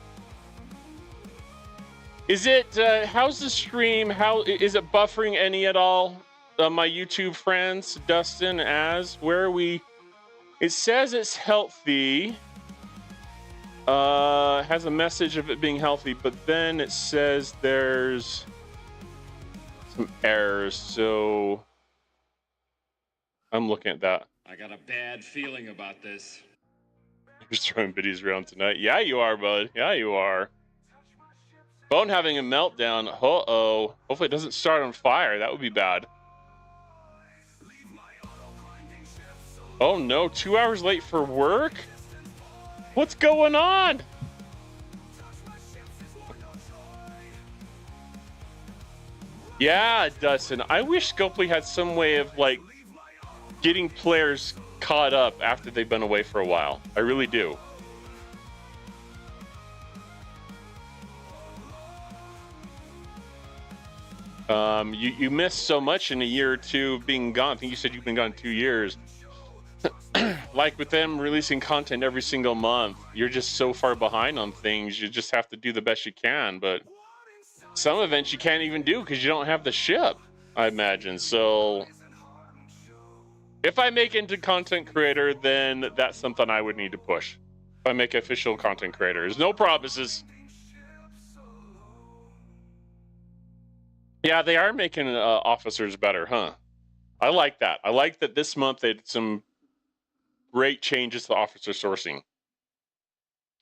Is it, how's the stream? How is it buffering any at all? My YouTube friends, Dustin, Az, where are we? It says it's healthy. Has a message of it being healthy, but then it says there's some errors. So I'm looking at that. I got a bad feeling about this. You're just throwing biddies around tonight. Yeah, you are, bud. Yeah, you are. Phone having a meltdown. Uh-oh. Hopefully it doesn't start on fire. That would be bad. Oh no, 2 hours late for work? What's going on? Yeah, Dustin, I wish Scopely had some way of like getting players caught up after they've been away for a while. I really do. You missed so much in a year or two of being gone. I think you said you've been gone 2 years. Like with them releasing content every single month, you're just so far behind on things. You just have to do the best you can. But some events you can't even do because you don't have the ship, I imagine. So if I make it into content creator, then that's something I would need to push. If I make official content creators, no promises. Yeah, they are making officers better, huh? I like that. I like that this month they did some great changes to officer sourcing.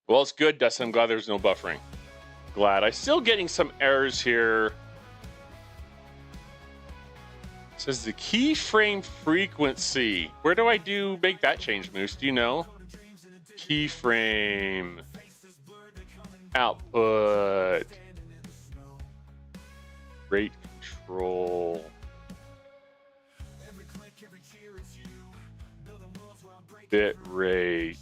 Well, it's good, Dustin. I'm glad there's no buffering. Glad. I'm still getting some errors here. It says the keyframe frequency. Where do I make that change, Moose? Do you know? Keyframe. Output. Rate control. Bit rate.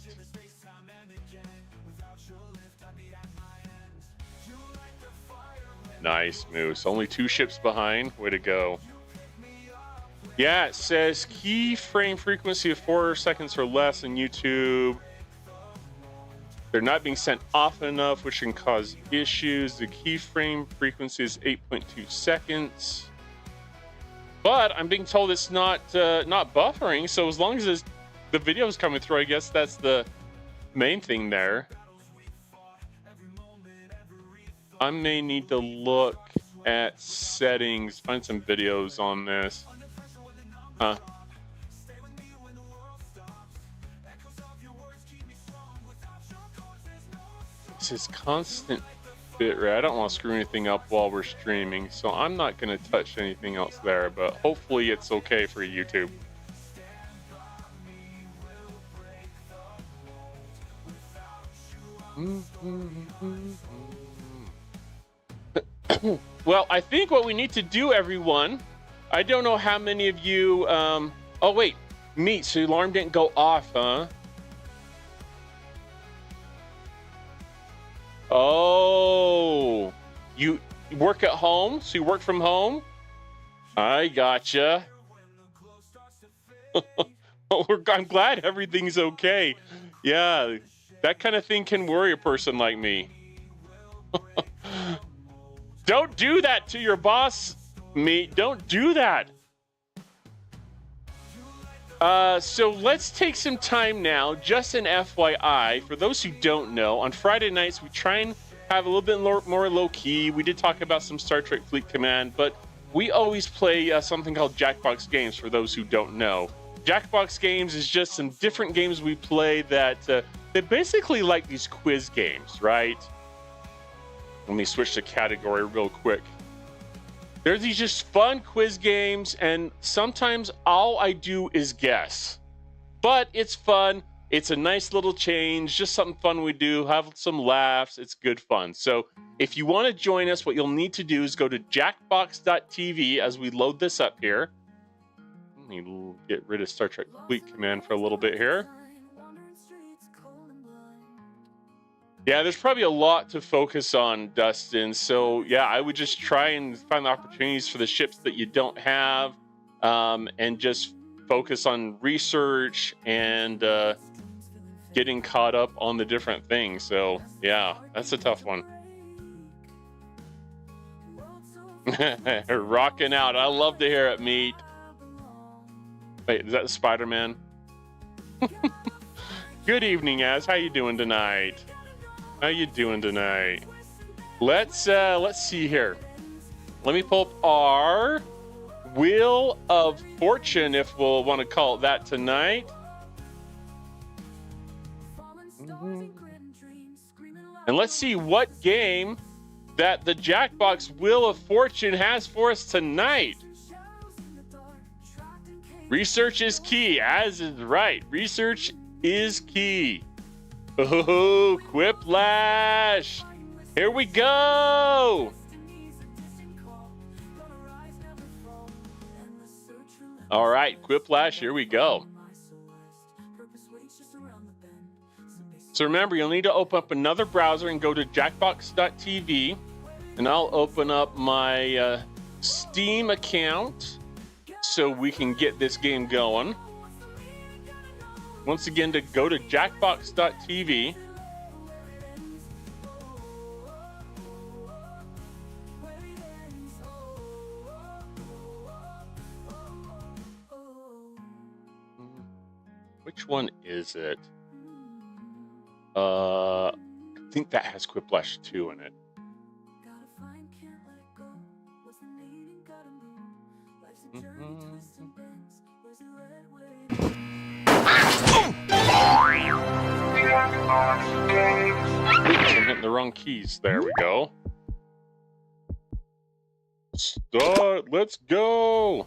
Nice, Moose. Only 2 ships behind. Way to go. Yeah, it says keyframe frequency of 4 seconds or less in YouTube. They're not being sent often enough, which can cause issues. The keyframe frequency is 8.2 seconds. But I'm being told it's not buffering, so as long as the video is coming through, I guess that's the main thing there. I may need to look at settings, find some videos on this. Huh? This is constant bit rate. I don't want to screw anything up while we're streaming, so I'm not going to touch anything else there, but hopefully it's okay for YouTube. Well, I think what we need to do, everyone, I don't know how many of you, oh wait, Meat, so the alarm didn't go off, huh? Oh, you work at home? So you work from home? I gotcha. I'm glad everything's okay. Yeah, that kind of thing can worry a person like me. Don't do that to your boss, mate. Don't do that. So let's take some time now. Just an FYI, for those who don't know, on Friday nights we try and have a little bit more low-key. We did talk about some Star Trek Fleet Command, but we always play something called Jackbox Games, for those who don't know. Jackbox Games is just some different games we play that they basically like these quiz games, right? Let me switch the category real quick. There's these just fun quiz games, and sometimes all I do is guess. But it's fun. It's a nice little change, just something fun we do, have some laughs. It's good fun. So if you want to join us, what you'll need to do is go to jackbox.tv as we load this up here. Let me get rid of Star Trek Fleet Command for a little bit here. Yeah, there's probably a lot to focus on, Dustin. So yeah, I would just try and find the opportunities for the ships that you don't have, and just focus on research and getting caught up on the different things. So yeah, that's a tough one. Rocking out. I love to hear it, meet. Wait, is that Spider-Man? Good evening, Az. How you doing tonight? How you doing tonight? Let's see here. Let me pull up our Wheel of Fortune, if we'll want to call it that tonight. And let's see what game that the Jackbox Wheel of Fortune has for us tonight. Research is key, as is right. Research is key. Oh, Quiplash! Here we go! All right, Quiplash, here we go. So remember, you'll need to open up another browser and go to jackbox.tv, and I'll open up my Steam account so we can get this game going. Once again, to go to jackbox.tv. Which one is it? I think that has Quiplash 2 in it. I'm hitting the wrong keys. There we go. Start. Let's go.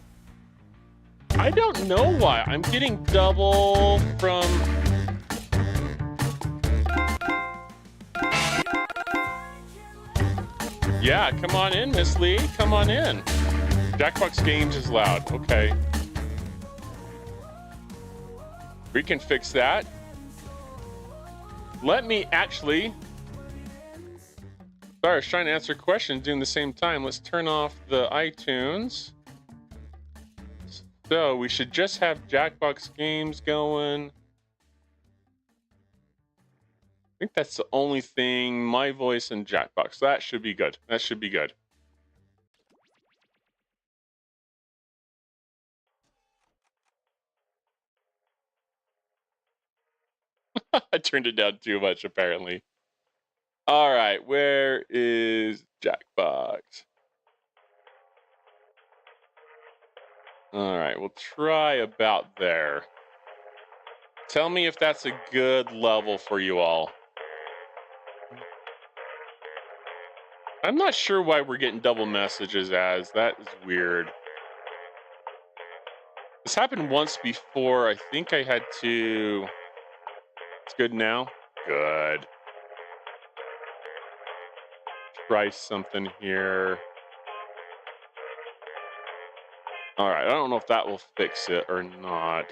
I don't know why. I'm getting double from... Yeah, come on in, Miss Lee. Come on in. Jackbox Games is loud. Okay. We can fix that. Let me actually... Sorry, I was trying to answer questions doing the same time. Let's turn off the iTunes. So we should just have Jackbox Games going. I think that's the only thing. My voice and Jackbox. That should be good. That should be good. I turned it down too much, apparently. All right, where is Jackbox? All right, we'll try about there. Tell me if that's a good level for you all. I'm not sure why we're getting double messages, as that is weird. This happened once before. I think I had to... It's good now? Good. Try something here. All right, I don't know if that will fix it or not.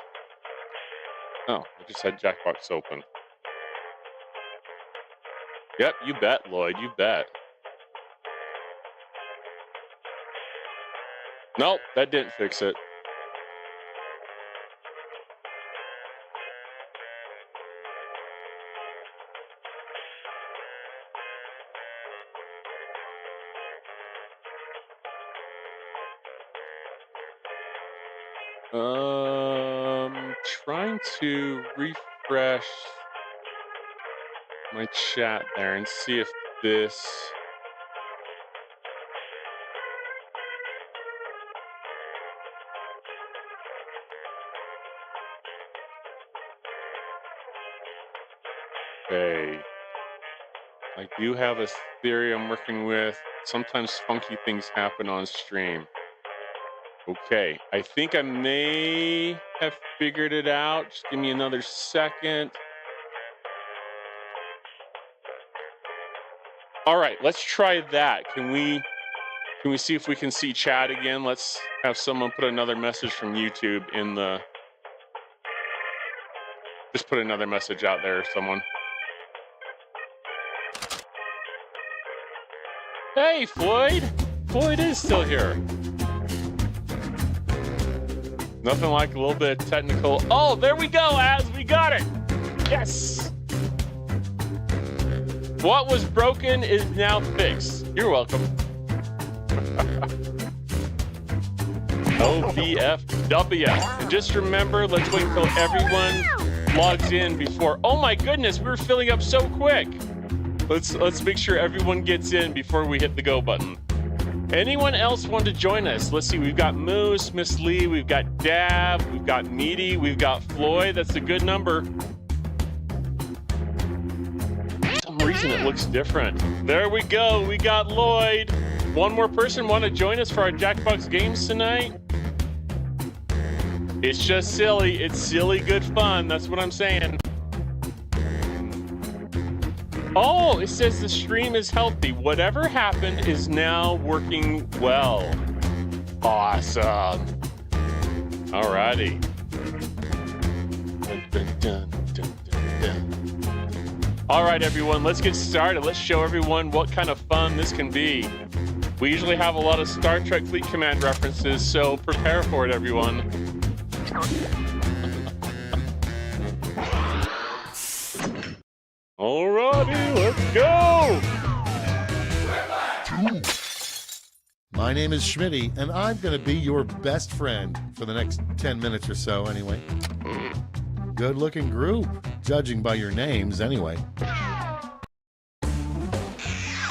Oh, I just had Jackbox open. Yep, you bet, Lloyd, you bet. Nope, that didn't fix it. Trying to refresh my chat there and see if this. Okay. I do have a theory I'm working with. Sometimes funky things happen on stream. Okay, I think I may have figured it out. Just give me another second. All right, let's try that. Can we see if we can see chat again? Let's have someone put another message from YouTube in the. Just put another message out there, someone. Hey, Floyd! Floyd is still here. Nothing like a little bit of technical. Oh, there we go, Az. We got it. Yes. What was broken is now fixed. You're welcome. OBFW. And just remember, let's wait until everyone logs in before. Oh my goodness, we were filling up so quick. Let's make sure everyone gets in before we hit the go button. Anyone else want to join us? Let's see, we've got Moose, Miss Lee, we've got Dab, we've got Meaty, we've got Floyd. That's a good number. For some reason it looks different. There we go, we got Lloyd. One more person want to join us for our Jackbox games tonight? It's just silly. It's silly good fun. That's what I'm saying. Oh, it says the stream is healthy. Whatever happened is now working well. Awesome. Alrighty. Dun, dun, dun, dun, dun, dun. All right, everyone, let's get started. Let's show everyone what kind of fun this can be. We usually have a lot of Star Trek Fleet Command references, so prepare for it, everyone. Alrighty, let's go! My name is Schmitty, and I'm going to be your best friend for the next 10 minutes or so, anyway. Good-looking group, judging by your names, anyway.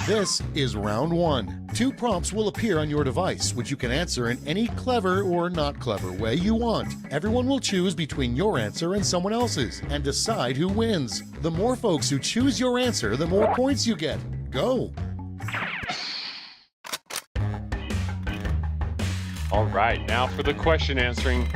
This is round one. 2 prompts will appear on your device, which you can answer in any clever or not clever way you want. Everyone will choose between your answer and someone else's and decide who wins. The more folks who choose your answer, the more points you get. Go! All right, now for the question answering.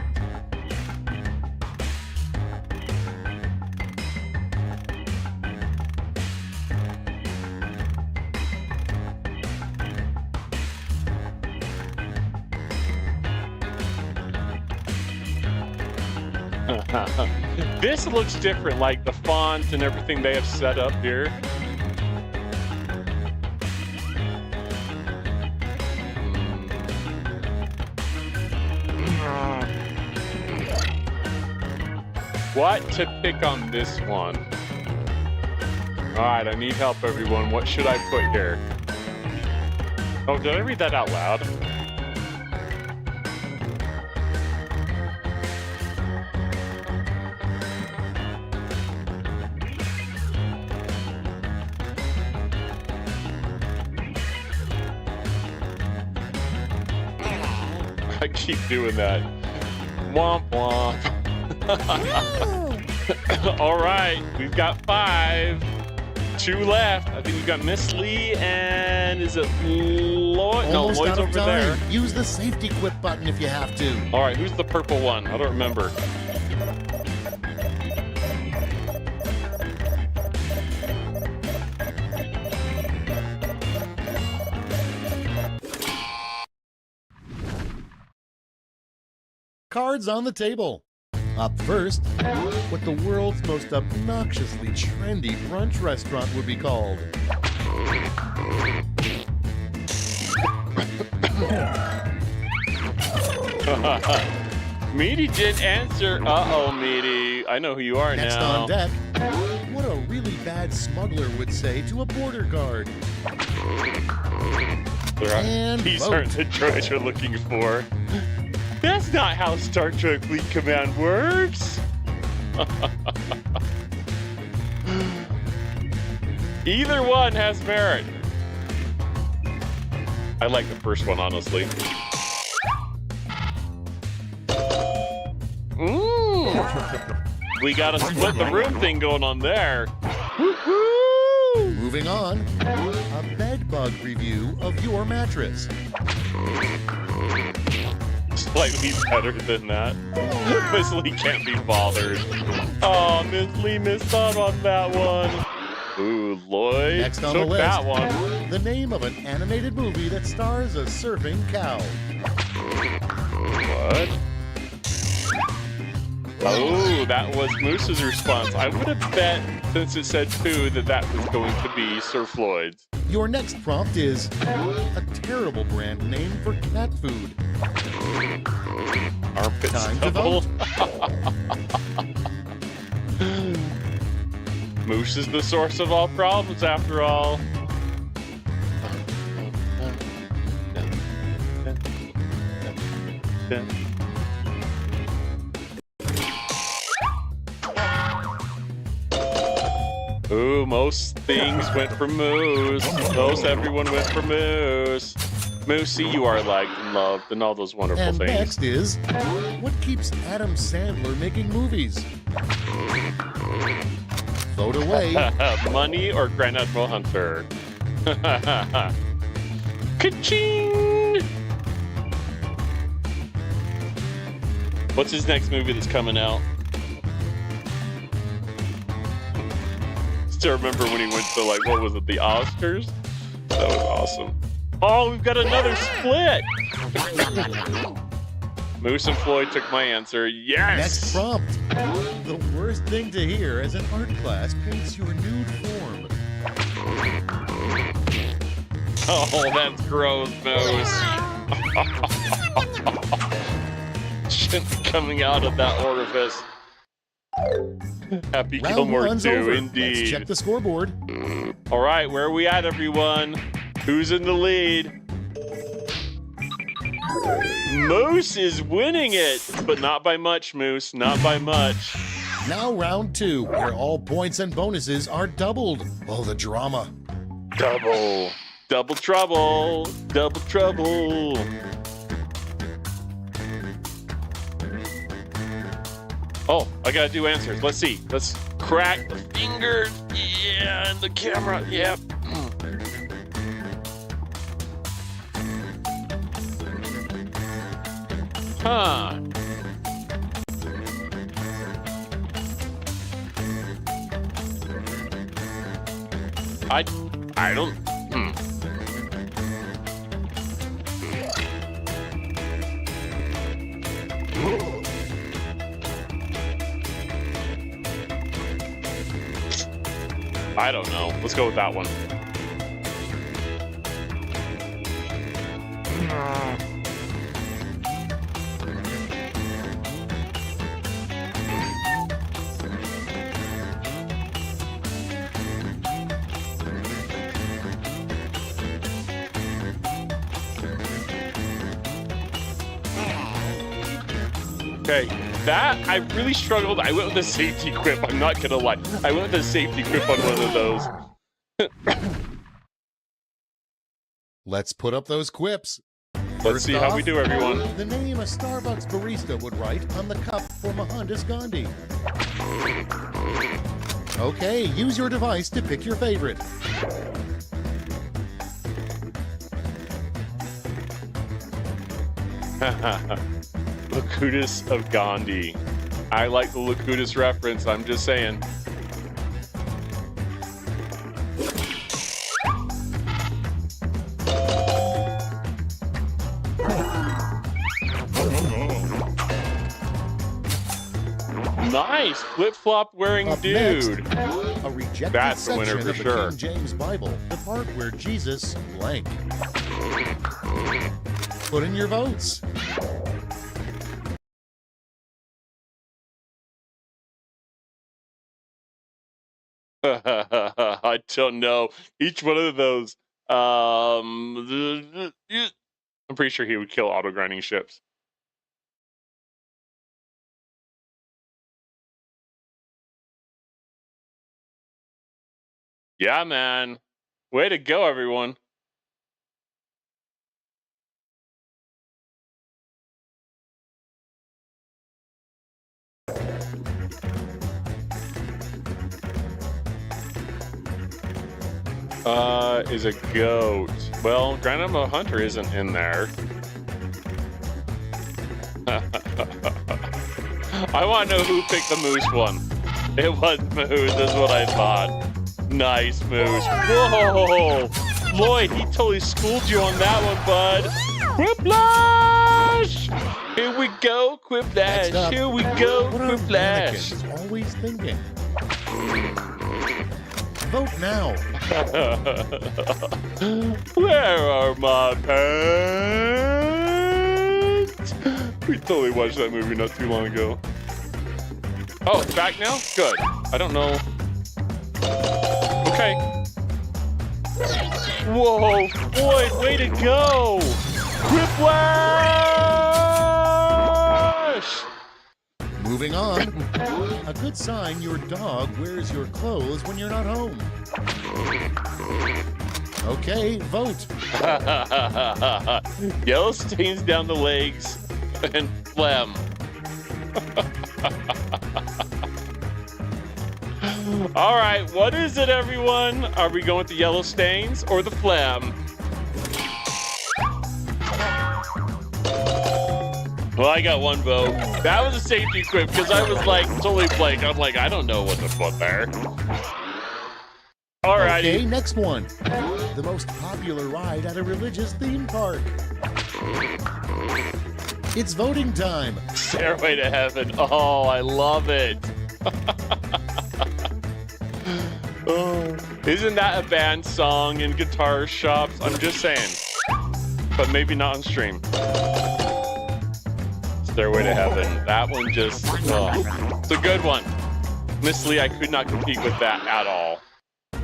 This looks different, like the font and everything they have set up here. What to pick on this one? All right, I need help, everyone. What should I put here? Oh, did I read that out loud? I keep doing that. Womp womp. All right, we've got 5. 2 left. I think we've got Miss Lee and is it Lloyd? No, Almost Lloyd's out of over time. there. Use the safety quit button if you have to. All right, who's the purple one? I don't remember. Cards on the table. Up first, what the world's most obnoxiously trendy brunch restaurant would be called. Meaty did answer. Uh-oh, Meaty. I know who you are Next now. on deck, what a really bad smuggler would say to a border guard. And These vote. aren't the droids you're looking for. That's not how Star Trek Fleet Command works. Either one has merit. I like the first one, honestly. We got a split the room thing going on there. Woo-hoo! Moving on, a bed bug review of your mattress. Slightly better than that. Miss Lee can't be bothered. Oh, Miss Lee missed out on that one. Ooh, Lloyd Next on the took list, that one. the name of an animated movie that stars a surfing cow. What? Oh, that was Moose's response. I would have bet, since it said poo, that was going to be Sir Floyd's. Your next prompt is a terrible brand name for cat food. Armpit Time to stubble. vote. Moose is the source of all problems, after all. Ooh, most things went for Moose. Most everyone went for Moose. Moosey, you are liked and loved and all those wonderful And things. next is, what keeps Adam Sandler making movies? Vote away. Money or Grand Admiral Hunter? Ka-ching! What's his next movie that's coming out? Still remember when he went to, like, what was it, the Oscars? That was awesome. Oh, we've got another split! Moose and Floyd took my answer. Yes! Next prompt. The worst thing to hear as an art class paints your nude form. Oh, that's gross, Moose. Shouldn't be coming out of that orifice. Happy Round Gilmore one's 2, over. indeed. Let's check the scoreboard. All right, where are we at, everyone? Who's in the lead? Moose is winning it, but not by much, Moose. Not by much. Now round two, where all points and bonuses are doubled. Oh, the drama. Double. Double trouble. Double trouble. Oh, I gotta do answers. Let's see. Let's crack the fingers. Yeah, and the camera. Yep. Huh. I don't. I don't know. Let's go with that one. Okay, that I really struggled. I went with a safety quip. I'm not gonna lie. I went with a safety quip on one of those. Let's put up those quips. Let's First see how off, we do, everyone. The name a Starbucks barista would write on the cup for Mohandas Gandhi. Okay, use your device to pick your favorite. Locutus of Gandhi. I like the Locutus reference. I'm just saying. Nice flip-flop wearing Up dude. next, a rejected That's the winner section for of the sure. King James Bible, the part where Jesus blank. Put in your votes. I don't know. Each one of those. I'm pretty sure he would kill auto grinding ships. Yeah, man. Way to go, everyone. Is a goat. Well, Grand Admiral Hunter isn't in there. I want to know who picked the moose one. It was Moose, that's what I thought. Nice, Moose. Whoa! Lloyd, he totally schooled you on that one, bud. Quiplash! Here we go, Quiplash. Here we go, what are Quiplash. mannequins always thinking? Vote now. Where are my pants? We totally watched that movie not too long ago. Oh, it's back now? Good. I don't know. Okay. Whoa, Floyd, way to go! Whiplash! Moving on. A good sign your dog wears your clothes when you're not home. Okay, vote. Yellow stains down the legs and phlegm. All right, what is it, everyone? Are we going with the yellow stains or the phlegm? Well, I got one vote. That was a safety quip because I was like totally blank. I'm like, I don't know what to put there. All right. Okay, next one. The most popular ride at a religious theme park. It's voting time. Stairway to Heaven. Oh, I love it. Oh, isn't that a band song in guitar shops? I'm just saying, but maybe not on stream. Stairway to Heaven. That one just, it's a good one. Miss Lee, I could not compete with that at all.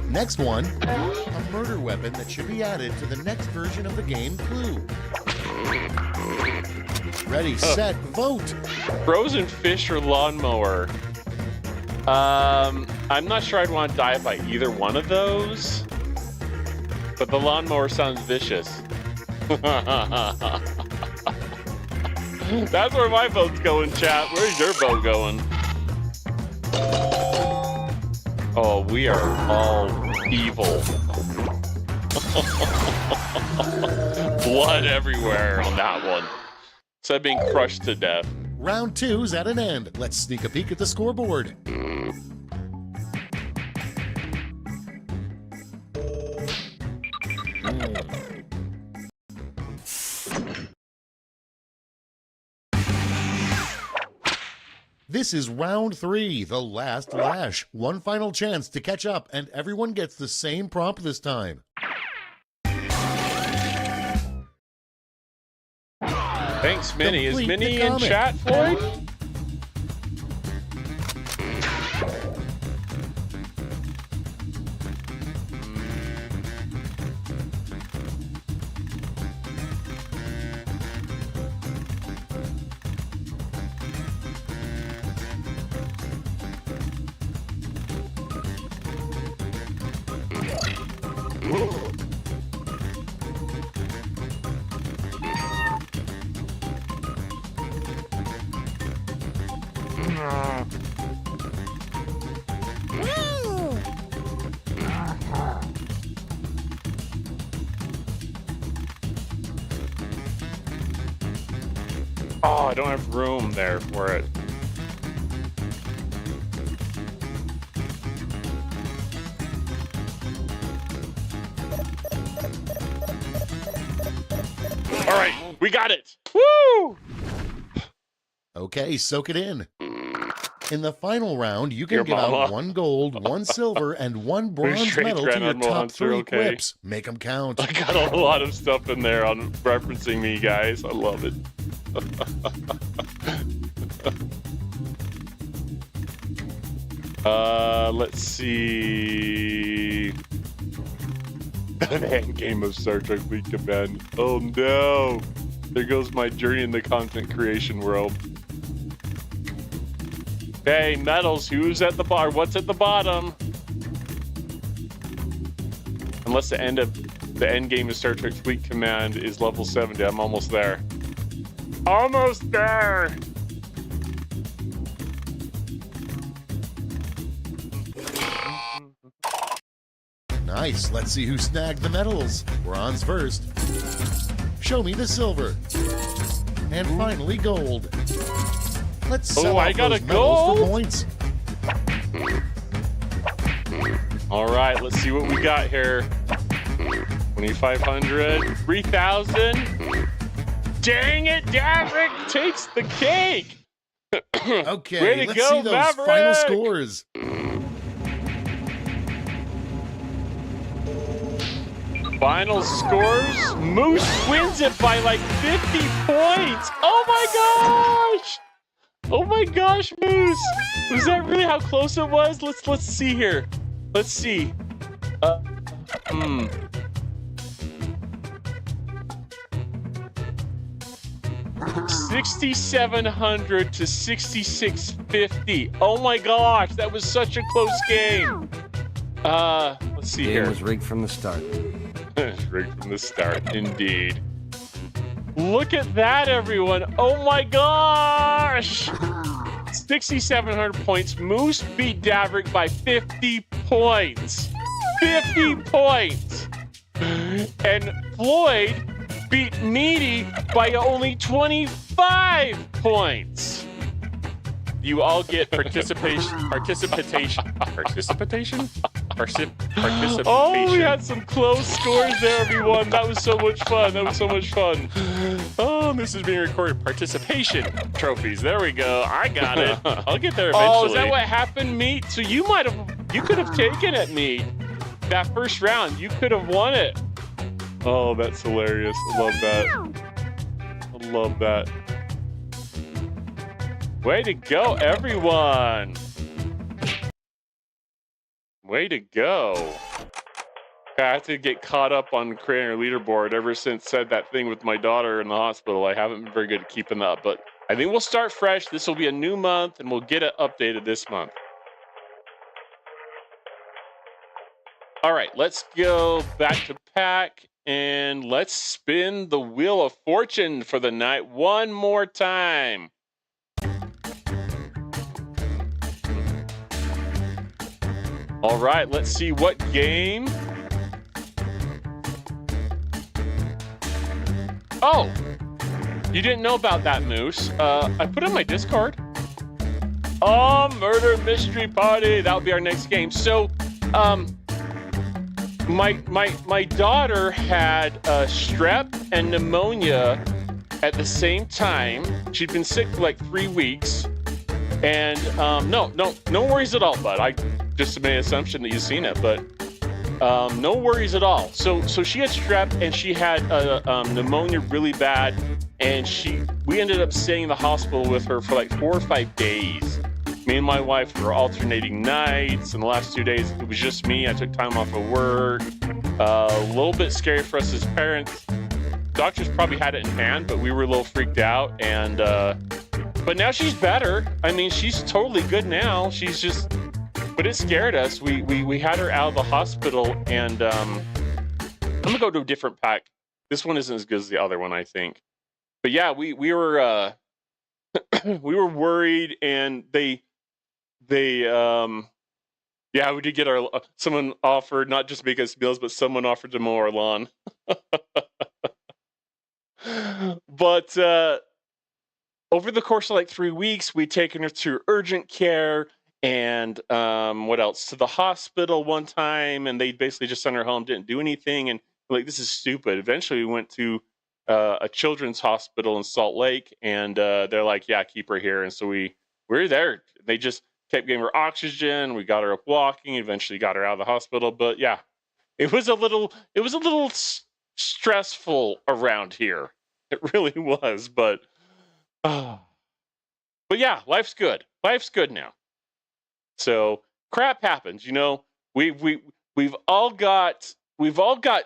Next one, a murder weapon that should be added to the next version of the game Clue. Ready, set, vote. Frozen fish or lawnmower? I'm not sure I'd want to die by either one of those, but the lawnmower sounds vicious. That's where my vote's going, chat. Where's your vote going? Oh, we are all evil. Blood everywhere on that one. Instead of being crushed to death. Round two's at an end. Let's sneak a peek at the scoreboard. This is round three, the last lash. One final chance to catch up, and everyone gets the same prompt this time. Thanks, Minnie. Is Complete Minnie the in comic. chat, Floyd? Oh, I don't have room there for it. All right, we got it. Woo! Okay, soak it in. In the final round, you can Your give mama. out 1 gold, 1 silver, and 1 bronze Straight medal to Grand your Admiral top Hunter, 3 okay. quips. Make them count. I got a lot of stuff in there on referencing me, guys. I love it. Let's see. An end game of Star Trek Fleet Command. Oh no! There goes my journey in the content creation world. Hey, medals, who's at the bar? What's at the bottom? Unless the end game of Star Trek Fleet Command is level 70. I'm almost there. Almost there! Nice. Let's see who snagged the medals. Bronze first. Show me the silver. And finally, gold. Let's sell I off got those a medals gold? for points. All right, let's see what we got here. 2,500, 3,000. Dang it, Daverick takes the cake. Okay, Way to let's go, see those Maverick! final scores. Final scores. Moose wins it by like 50 points. Oh my gosh! Oh my gosh, Moose! Was that really how close it was? Let's see here. Let's see. 6,700 to 6,650. Oh my gosh, that was such a close game. Let's see here. Game was rigged from the start. Rigged from the start, indeed. Look at that, everyone. Oh my gosh! 6,700 points. Moose beat Daverick by 50 points. 50 points! And Floyd beat Meaty by only 25 points. You all get participation. Oh, we had some close scores there, everyone. That was so much fun. Oh, this is being recorded. Participation trophies. There we go. I got it. I'll get there eventually. Oh, is that what happened, Meat? So you could have taken it, Meat. That first round, you could have won it. Oh, that's hilarious. I love that. Way to go, everyone. Way to go. I have to get caught up on creating a leaderboard. Ever since said that thing with my daughter in the hospital, I haven't been very good at keeping up. But I think we'll start fresh. This will be a new month, and we'll get it updated this month. All right, let's go back to pack, and let's spin the Wheel of Fortune for the night one more time. All right, let's see what game. Oh, you didn't know about that, Moose. I put it in my Discord. Oh, Murder Mystery Party. That'll be our next game. So, my daughter had strep and pneumonia at the same time. She'd been sick for like 3 weeks. And no worries at all, bud. I just made an assumption that you've seen it, but no worries at all. So she had strep and she had pneumonia really bad, and we ended up staying in the hospital with her for like 4 or 5 days. Me and my wife were alternating nights, and the last 2 days it was just me. I took time off of work. A little bit scary for us as parents. Doctors probably had it in hand, but we were a little freaked out, and but now she's better. I mean, she's totally good now. But it scared us. We had her out of the hospital, and I'm gonna go to a different pack. This one isn't as good as the other one, I think. But yeah, we were we were worried, and we did get our someone offered not just make us meals, but someone offered to mow our lawn. But over the course of like 3 weeks, we'd taken her to urgent care and what else? To the hospital one time, and they basically just sent her home, didn't do anything, and like, this is stupid. Eventually, we went to a children's hospital in Salt Lake, and they're like, yeah, keep her here. And so we were there. They just kept giving her oxygen. We got her up walking, eventually got her out of the hospital. But yeah, it was a little stressful around here. It really was, but yeah, life's good. Life's good now. So crap happens, you know. We've all got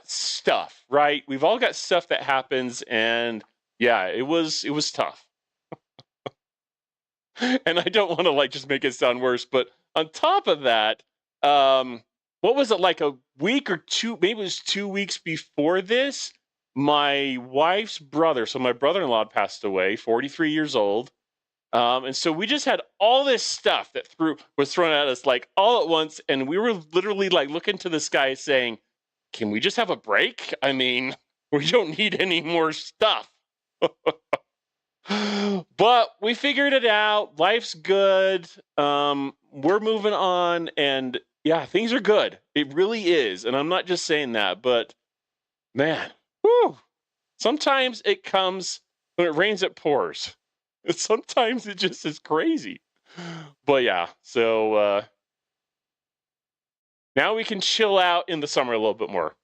stuff, right? We've all got stuff that happens, and yeah, it was tough. And I don't want to like just make it sound worse, but on top of that, what was it, like a week or two, maybe it was 2 weeks before this, my wife's brother, so my brother-in-law passed away, 43 years old. And so we just had all this stuff that was thrown at us like all at once, and we were literally like looking to the sky saying, can we just have a break? I mean, we don't need any more stuff. But we figured it out. Life's good. We're moving on, and yeah, things are good. It really is. And I'm not just saying that, but man, whew, sometimes it comes when it rains, it pours. Sometimes it just is crazy. But yeah, so now we can chill out in the summer a little bit more.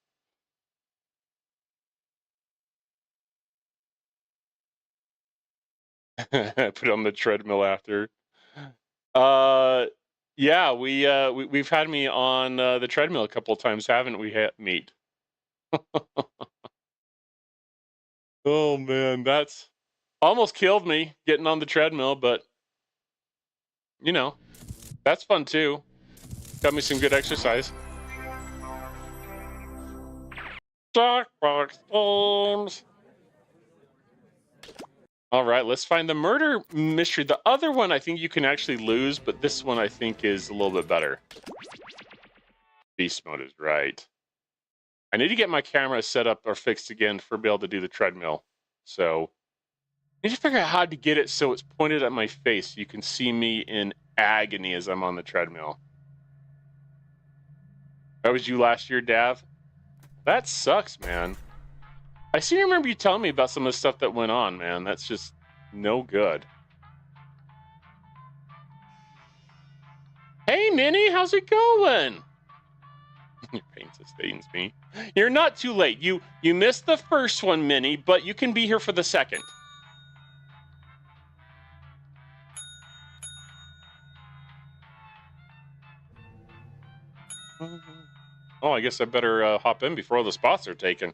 Put on the treadmill after. Yeah, we've had me on the treadmill a couple of times, haven't we, Meat? Oh man, that's almost killed me getting on the treadmill, but you know, that's fun too. Got me some good exercise. Jackbox games. All right, let's find the murder mystery. The other one I think you can actually lose, but this one I think is a little bit better. Beast mode is right. I need to get my camera set up or fixed again for be able to do the treadmill. So I need to figure out how to get it so it's pointed at my face so you can see me in agony as I'm on the treadmill. That was you last year, Dav? That sucks, man. I seem to remember you telling me about some of the stuff that went on, man. That's just no good. Hey, Minnie, how's it going? Your pain sustains me. You're not too late. You missed the first one, Minnie, but you can be here for the second. Oh, I guess I better hop in before all the spots are taken.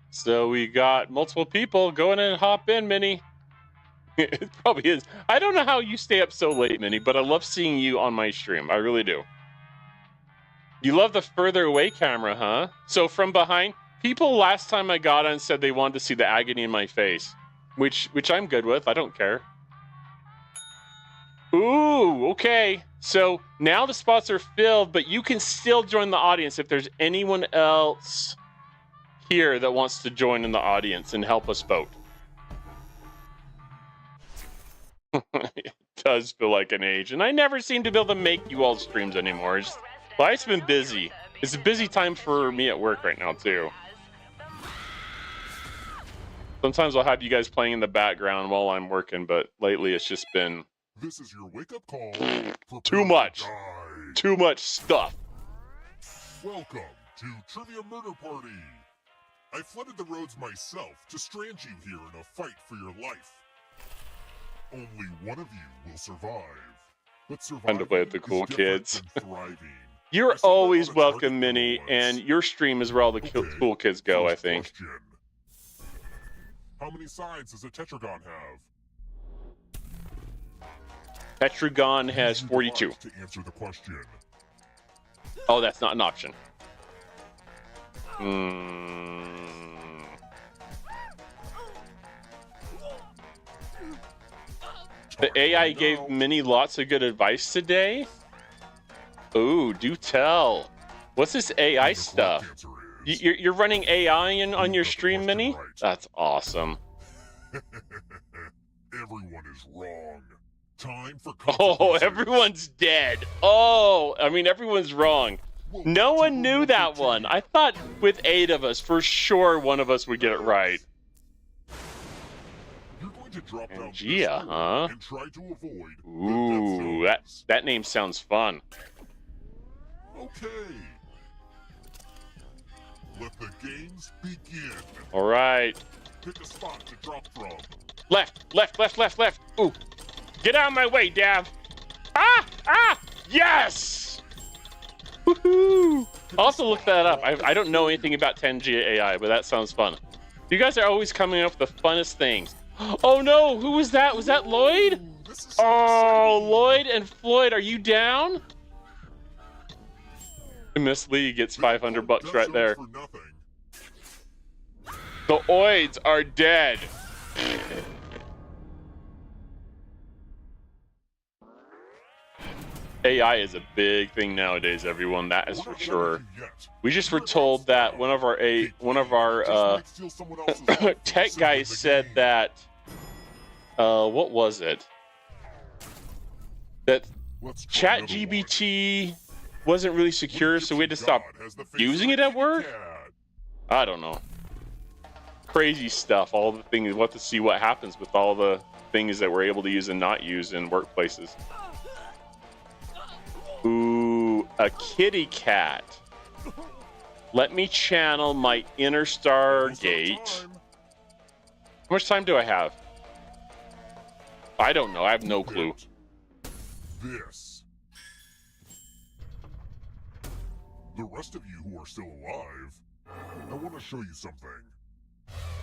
So we got multiple people. Go in and hop in, Minnie. It probably is. I don't know how you stay up so late, Minnie, but I love seeing you on my stream. I really do. You love the further away camera, huh? So from behind, people last time I got on said they wanted to see the agony in my face, which I'm good with. I don't care. Ooh, okay. So now the spots are filled, but you can still join the audience if there's anyone else here that wants to join in the audience and help us vote. It does feel like an age, and I never seem to be able to make you all streams anymore. Life's been busy. It's a busy time for me at work right now too. Sometimes I'll have you guys playing in the background while I'm working, but lately it's just been this is your wake-up call. Too much. Too much stuff. Welcome to Trivia Murder Party. I flooded the roads myself to strand you here in a fight for your life. Only one of you will survive. But Time to play with the cool kids. Thriving. You're always welcome, Minnie, and your stream is where all the cool kids go, I think. Question. How many sides does a tetragon have? Tetragon has 42. To answer the question. Oh, that's not an option. The AI gave Minnie lots of good advice today. Ooh, do tell. What's this AI stuff? You're running AI on your stream, Minnie? That's awesome. Everyone is wrong. Time for oh, everyone's dead. Oh, I mean, everyone's wrong. No one knew that one. I thought with 8 of us, for sure one of us would get it right. You're going to drop down Gia, huh? And try to avoid ooh, that name sounds fun. Okay. Let the games begin. All right. Pick a spot to drop from. Left, left, left, left, left. Ooh. Get out of my way, Dav. Ah! Yes! Woohoo! I'll also look that up. I don't know anything about 10G AI, but that sounds fun. You guys are always coming up with the funnest things. Oh no, who was that? Was that Lloyd? this is so Oh, exciting. Lloyd and Floyd, are you down? Miss Lee gets 500 bucks right there. For nothing. The Oids are dead. AI is a big thing nowadays, everyone. That is for sure. We just were told that one of our tech guys said that. What was it? That ChatGPT wasn't really secure, so we had to stop using it at work. I don't know. Crazy stuff. All the things. We'll have to see what happens with all the things that we're able to use and not use in workplaces. Ooh, a kitty cat. Let me channel my inner Stargate. How much time do I have? I don't know. I have no clue. This. The rest of you who are still alive, I want to show you something.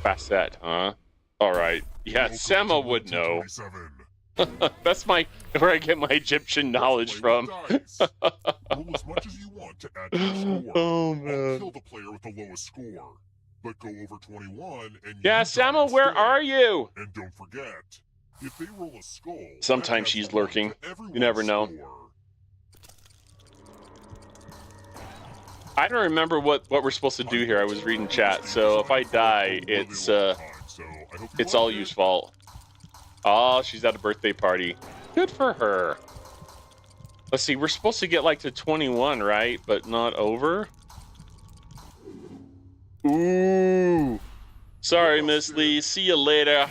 Facet, huh? Alright. Yeah, Sema would know. That's where I get my Egyptian knowledge from. Roll as much as you want to add to the score. Oh, man. I'll kill the player with the lowest score. But go over 21 and Yeah, Sema, where are you? And don't forget, if they roll a skull, sometimes she's lurking. You never know. I don't remember what we're supposed to do here. I was reading chat, so if I die, it's all you's fault. Oh, she's at a birthday party. Good for her. Let's see, we're supposed to get like to 21, right? But not over? Ooh. Sorry, Miss Lee. See you later.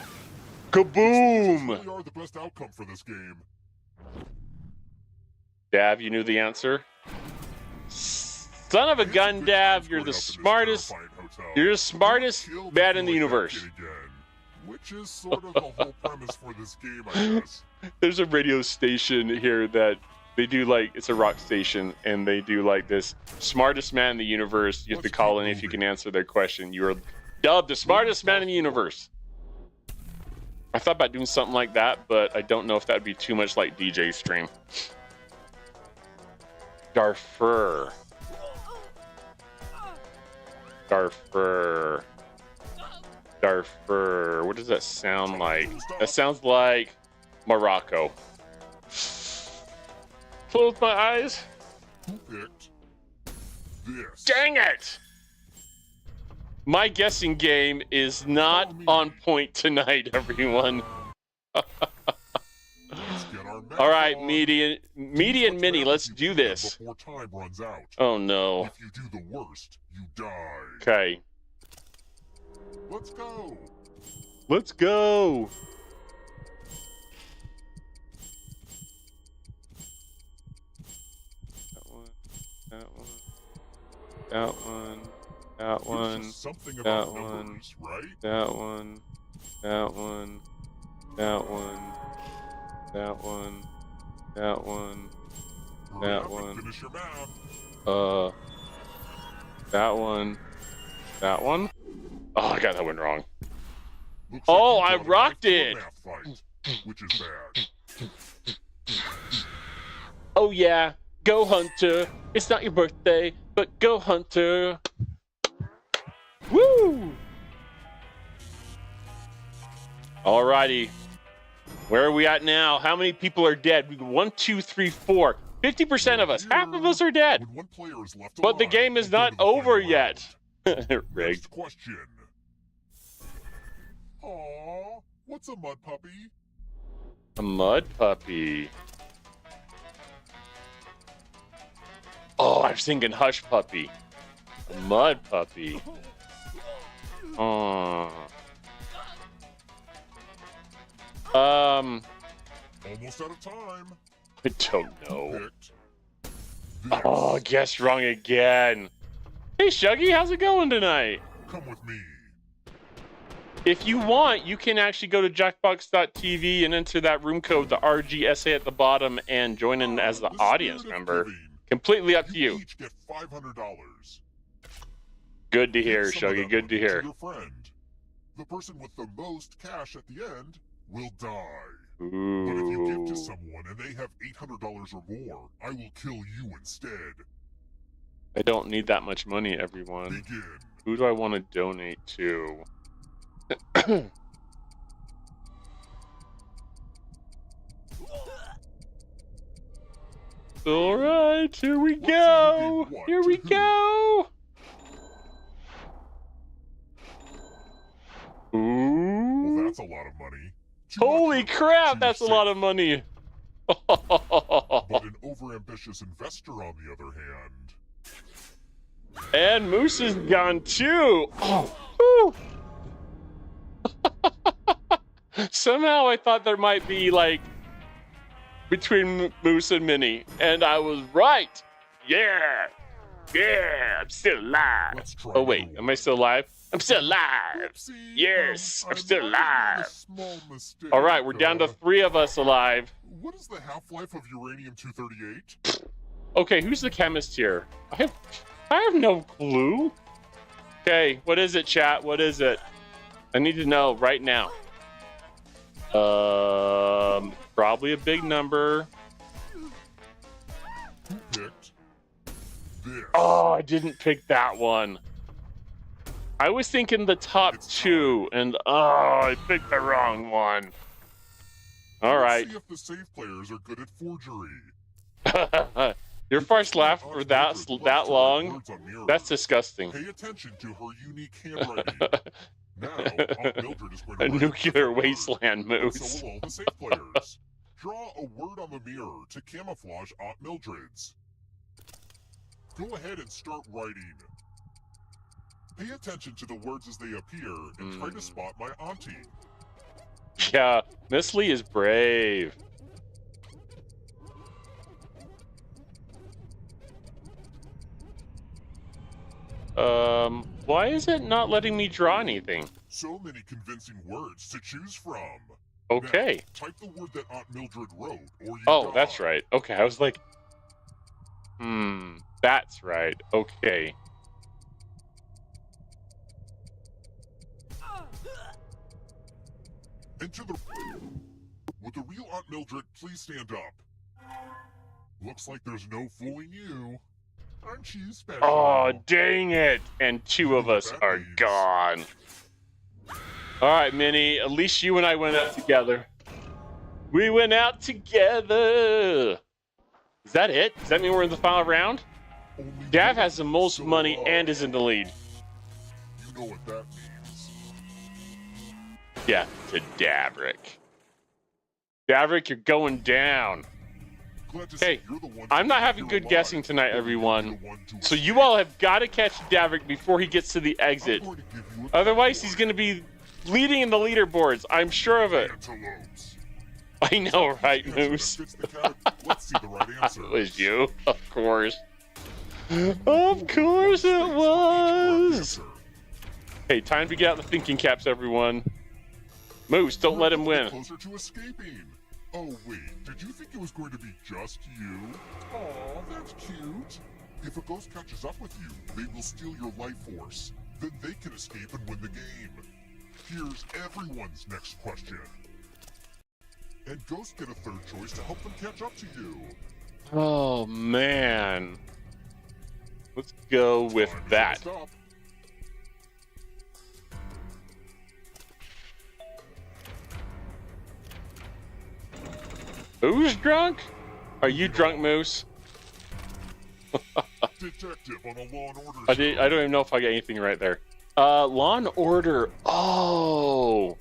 Kaboom! You are the best outcome for this game. Dav, you knew the answer? Son of a gun, Dav, you're the smartest. You're the smartest man in the universe. Which is sort of the whole premise for this game, I guess. There's a radio station here that they do like, it's a rock station, and they do like this smartest man in the universe. You have to call in if you can answer their question. You are dubbed the smartest man in the universe. I thought about doing something like that, but I don't know if that'd be too much like DJ stream. Darfur. Darfur. Darfur. What does that sound like? That sounds like Morocco. Close my eyes. Who picked this? Dang it! My guessing game is not on point tonight, everyone. All right, median mini, let's do this. Before time runs out. Oh no. If you do the worst, you die. Okay. Let's go. Let's go. That one. That one. Something That about one. numbers, right? That one. That one. That one. That one. That one. That one. Finish your math. That one. That one. Oh, I got that one wrong. Looks Oh, like I you got a rocked nice it. math fight, which is bad. Oh yeah, go Hunter. It's not your birthday, but go Hunter. Woo! Alrighty. Where are we at now? How many people are dead? We got 1, 2, 3, 4. 50% of us. Half of us are dead. When one player is left But the alive, game is we'll go not to the final over round. yet. Next Rigged. question. Aww, what's a mud puppy? A mud puppy. Oh, I was thinking hush puppy. A mud puppy. Oh. Almost out of time. I don't know. Picked this. Oh, guess wrong again. Hey, Shuggy, how's it going tonight? Come with me. If you want, you can actually go to jackbox.tv and enter that room code, the RGSA at the bottom, and join in as the The audience spirit of member. giving. Completely up to you. Each get $500. Good to hear, Give some of Shuggy. that Good to money hear. your friend. The person with the most cash at the end will die. But if you give to Ooh. someone and they have $800 or more, I will kill you instead. I don't need that much money, everyone. Begin. Who do I want to donate to? All right, here we go. Here we go. Ooh. Well, that's a lot of money. Holy crap, that's a lot of money. But an overambitious investor, on the other hand. And Moose is gone too. Oh, somehow I thought there might be like between Moose and Minnie, and I was right. Yeah, I'm still alive. Let's try Oh wait, another am I still alive? I'm still alive. Whoopsie. Yes, I'm still I might have made a alive. small mistake. All right, we're down to 3 of us alive. What is the half-life of uranium-238? Okay, who's the chemist here? I have no clue. Okay, what is it, chat? What is it? I need to know right now. Probably a big number. Who picked this? Oh, I didn't pick that one. I was thinking the top 2, and I picked the wrong one. All right. Let's see if the safe players are good at forgery. Your first laugh for that long? That's disgusting. Pay attention to her unique handwriting. Now, Aunt Mildred is going to A write nuclear picture, wasteland, and Moose. so will all the safe players. Draw a word on the mirror to camouflage Aunt Mildred's. Go ahead and start writing. Pay attention to the words as they appear and try to spot my auntie. Yeah, Miss Lee is brave. Why is it not letting me draw anything? So many convincing words to choose from. Okay. Now, type the word that Aunt Mildred wrote, or you Oh, die. that's right. Okay, I was like, that's right. Okay. Enter the... Would the real Aunt Mildred please stand up? Looks like there's no fooling you. Aren't you special? Oh, dang it. And 2 of us are gone. All right, Minnie, at least you and I went out together. We went out together. Is that it? Does that mean we're in the final round? Only Dav one has the most so money far. and is in the lead. You know what that means. Yeah, to Davrick. Davrick, you're going down. Glad to Hey, see you're the one I'm not to having be good alive. guessing tonight, You're everyone. the one to So escape. you all have got to catch Davrick before he gets to the exit. I'm going to give you a Otherwise, he's going to be leading in the leaderboards. I'm sure of it. Antelopes. I know, right, Answer that Moose? fits the category. Let's see the right answer. It was you, of course. Of course it was. Hey, time to get out the thinking caps, everyone. Moose, don't let him win. Closer to escaping. Oh wait, did you think it was going to be just you? Aw, that's cute. If a ghost catches up with you, they will steal your life force. Then they can escape and win the game. Here's everyone's next question. And ghosts get a third choice to help them catch up to you. Oh, man. Let's go with Time is that. almost up. Who's drunk? Are you drunk, Moose? Detective on a Law and Order I show. don't even know if I got anything right there. Law and Order. Oh.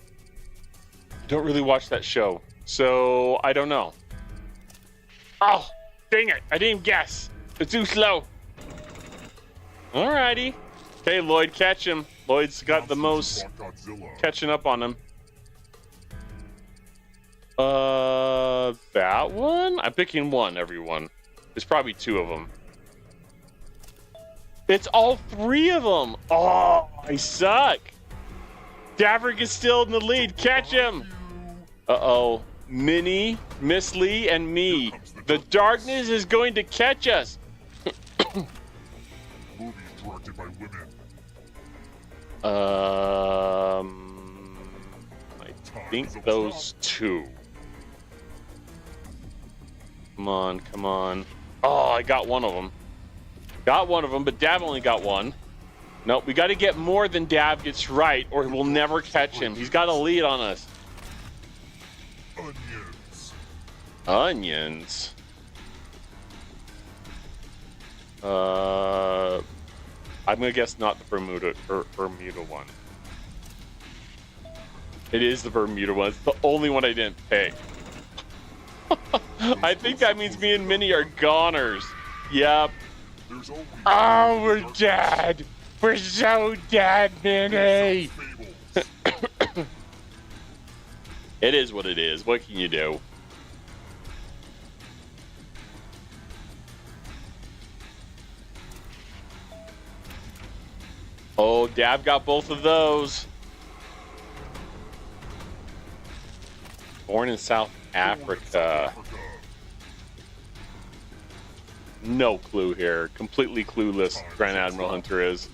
I don't really watch that show, so I don't know. Oh, dang it. I didn't guess. It's too slow. Alrighty. Okay, Lloyd, catch him. Lloyd's got the most Godzilla. catching up on him. That one? I'm picking one, everyone. There's probably 2 of them. It's all 3 of them. Oh, I suck. Davrick is still in the lead. Catch him. Uh-oh. Minnie, Miss Lee, and me. The darkness is going to catch us. Movies directed by women. I think those 2. Come on, come on. Oh, I got one of them. Got one of them, but Dav only got one. Nope, we got to get more than Dav gets right, or we'll never catch him. He's got a lead on us. Onions. Onions. I'm gonna guess not the Bermuda one. It is the Bermuda one. It's the only one I didn't pick. I think that means me and Minnie are goners. Yep. Oh, we're dead. We're so dead, Minnie. It is what it is. What can you do? Oh, Dab got both of those. Born in South Africa. No clue here. Completely clueless, Grand Admiral Hunter is.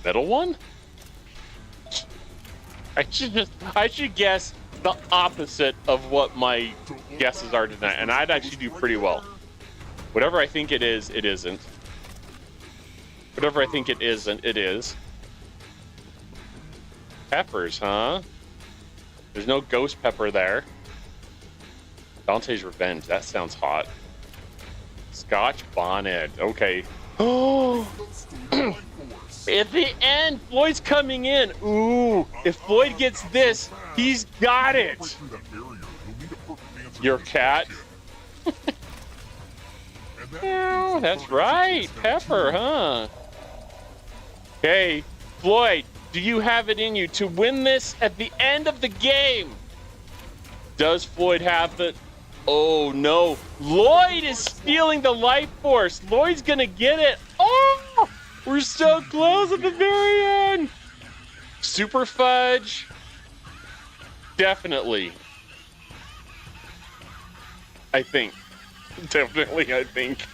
Middle one? I should guess the opposite of what my guesses are tonight, and I'd actually do pretty well. Whatever I think it is, it isn't. Whatever I think it isn't, it is. Peppers, huh? There's no ghost pepper there. Dante's Revenge, that sounds hot. Scotch bonnet, okay. Oh! At the end, Floyd's coming in. Ooh, if Floyd gets this, he's got it. Your cat? Yeah, that's right. Pepper, huh? Okay, Floyd, do you have it in you to win this at the end of the game? Does Floyd have the... Oh, no. Lloyd is stealing the life force. Lloyd's gonna get it. Oh! We're so close at the very end. Super fudge. Definitely. I think. Definitely, I think.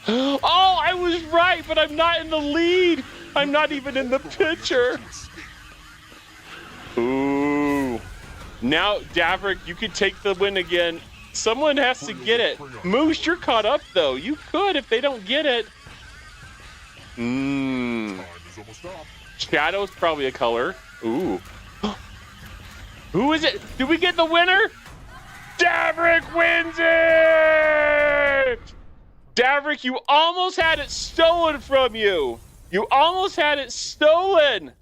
Oh, I was right, but I'm not in the lead. I'm not even in the picture. Ooh. Now, Daverick, you could take the win again. Someone has to get it. Moose, you're caught up, though. You could if they don't get it. Shadow's probably a color. Ooh. Who is it? Did we get the winner? Daverick wins it! Daverick, you almost had it stolen from you. You almost had it stolen.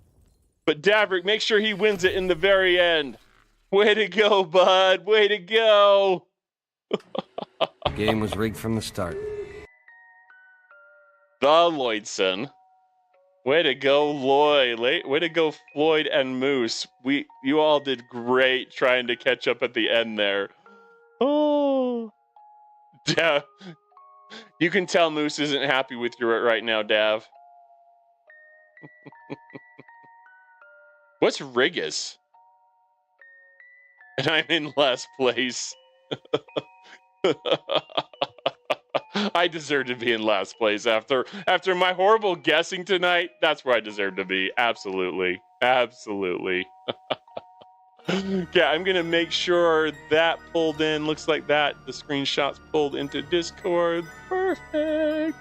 But Daverick, make sure he wins it in the very end. Way to go, bud. Way to go. The game was rigged from the start. The Lloydson. Way to go, Lloyd. Way to go, Floyd and Moose. You all did great trying to catch up at the end there. Oh. Dav. You can tell Moose isn't happy with you right now, Dav. What's Rigus? And I'm in last place. I deserve to be in last place after my horrible guessing tonight. That's where I deserve to be. Absolutely. Absolutely. Okay, I'm going to make sure that pulled in. Looks like that. The screenshot's pulled into Discord. Perfect.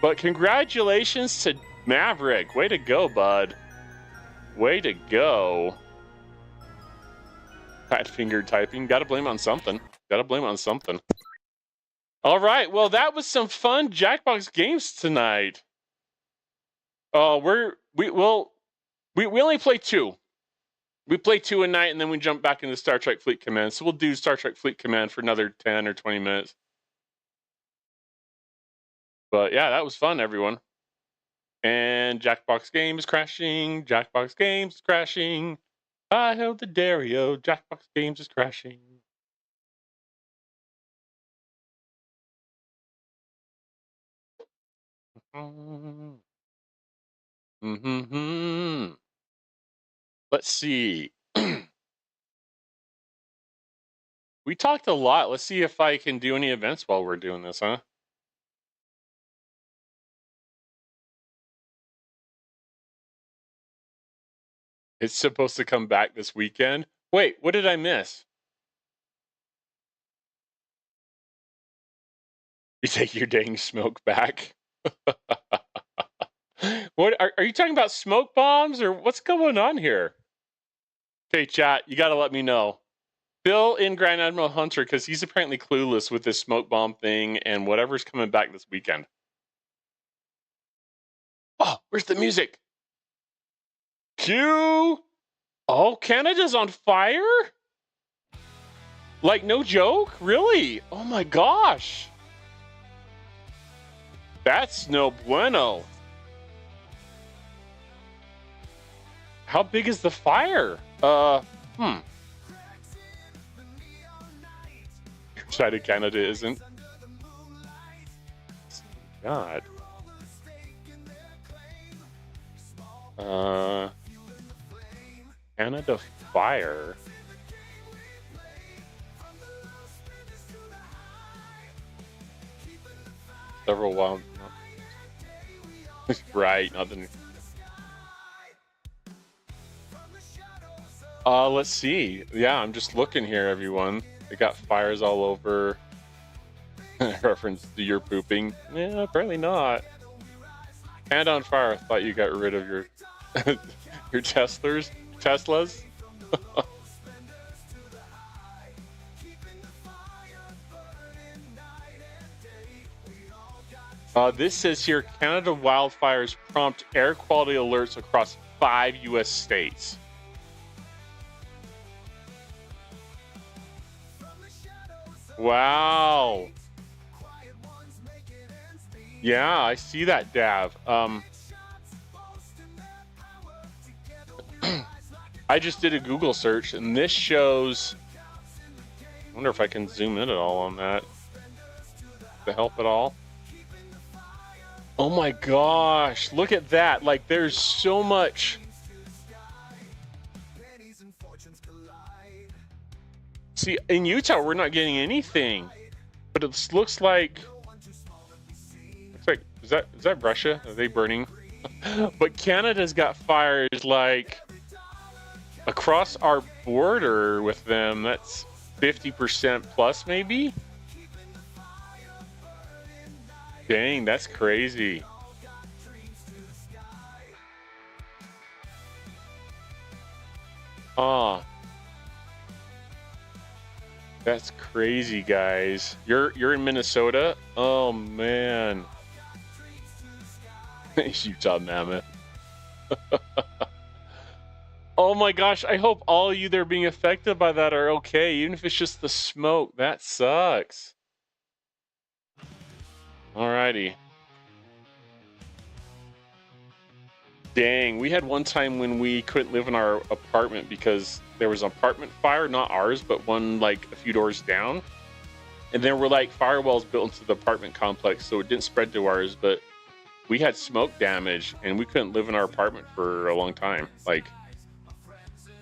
But congratulations to Maverick. Way to go, bud. Way to go. Fat finger typing. Got to blame on something. Got to blame on something. All right. Well, that was some fun Jackbox games tonight. We only play two. We play two a night, and then we jump back into Star Trek Fleet Command. So we'll do Star Trek Fleet Command for another 10 or 20 minutes. But yeah, that was fun, everyone. And Jackbox Games is crashing. Jackbox Games is crashing. I held the Dario. Jackbox Games is crashing. Mm-hmm. Let's see. We talked a lot. Let's see if I can do any events while we're doing this, huh? It's supposed to come back this weekend. Wait, what did I miss? You take your dang smoke back. What are you talking about? Smoke bombs or what's going on here? Okay, chat, you got to let me know. Fill in Grand Admiral Hunter because he's apparently clueless with this smoke bomb thing and whatever's coming back this weekend. Oh, where's the music? Cue. Oh, Canada's on fire? Like, no joke? Really? Oh my gosh. That's no bueno. How big is the fire? Excited Canada isn't. God. Canada fire. Several wild. Right, nothing. Let's see. Yeah, I'm just looking here, everyone. They got fires all over. Reference to your pooping. Yeah, apparently not. Hand on fire. I thought you got rid of your your Teslas. This says here, Canada wildfires prompt air quality alerts across 5 U.S. states. Wow. Yeah, I see that, Dav. I just did a Google search, and this shows... I wonder if I can zoom in at all on that to help at all. Oh my gosh, look at that. Like, there's so much. See, in Utah, we're not getting anything. But it looks like... Is that Russia? Are they burning? But Canada's got fires, like, across our border with them. That's 50% plus, maybe? Dang, that's crazy. That's crazy, guys. You're in Minnesota? Oh man. Utah mammoth. Oh my gosh, I hope all of you that are being affected by that are okay, even if it's just the smoke. That sucks. Alrighty. Dang, we had one time when we couldn't live in our apartment because there was an apartment fire, not ours, but one like a few doors down. And there were like firewalls built into the apartment complex, so it didn't spread to ours, but we had smoke damage and we couldn't live in our apartment for a long time. Like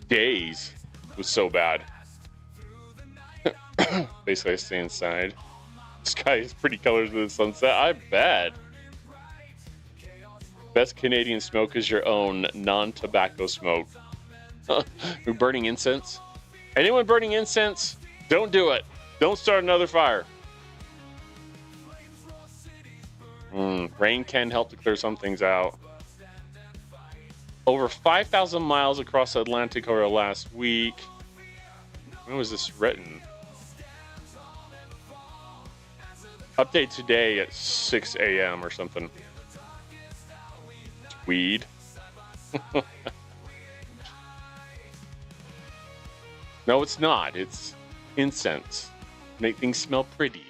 days. It was so bad. Basically I stay inside. Sky is pretty colors with the sunset. I bet. Best Canadian smoke is your own non-tobacco smoke. We're burning incense. Anyone burning incense? Don't do it. Don't start another fire. Rain can help to clear some things out. Over 5,000 miles across the Atlantic over the last week. When was this written? Update today at 6 a.m. or something. Weed. No, it's not. It's incense. Make things smell pretty.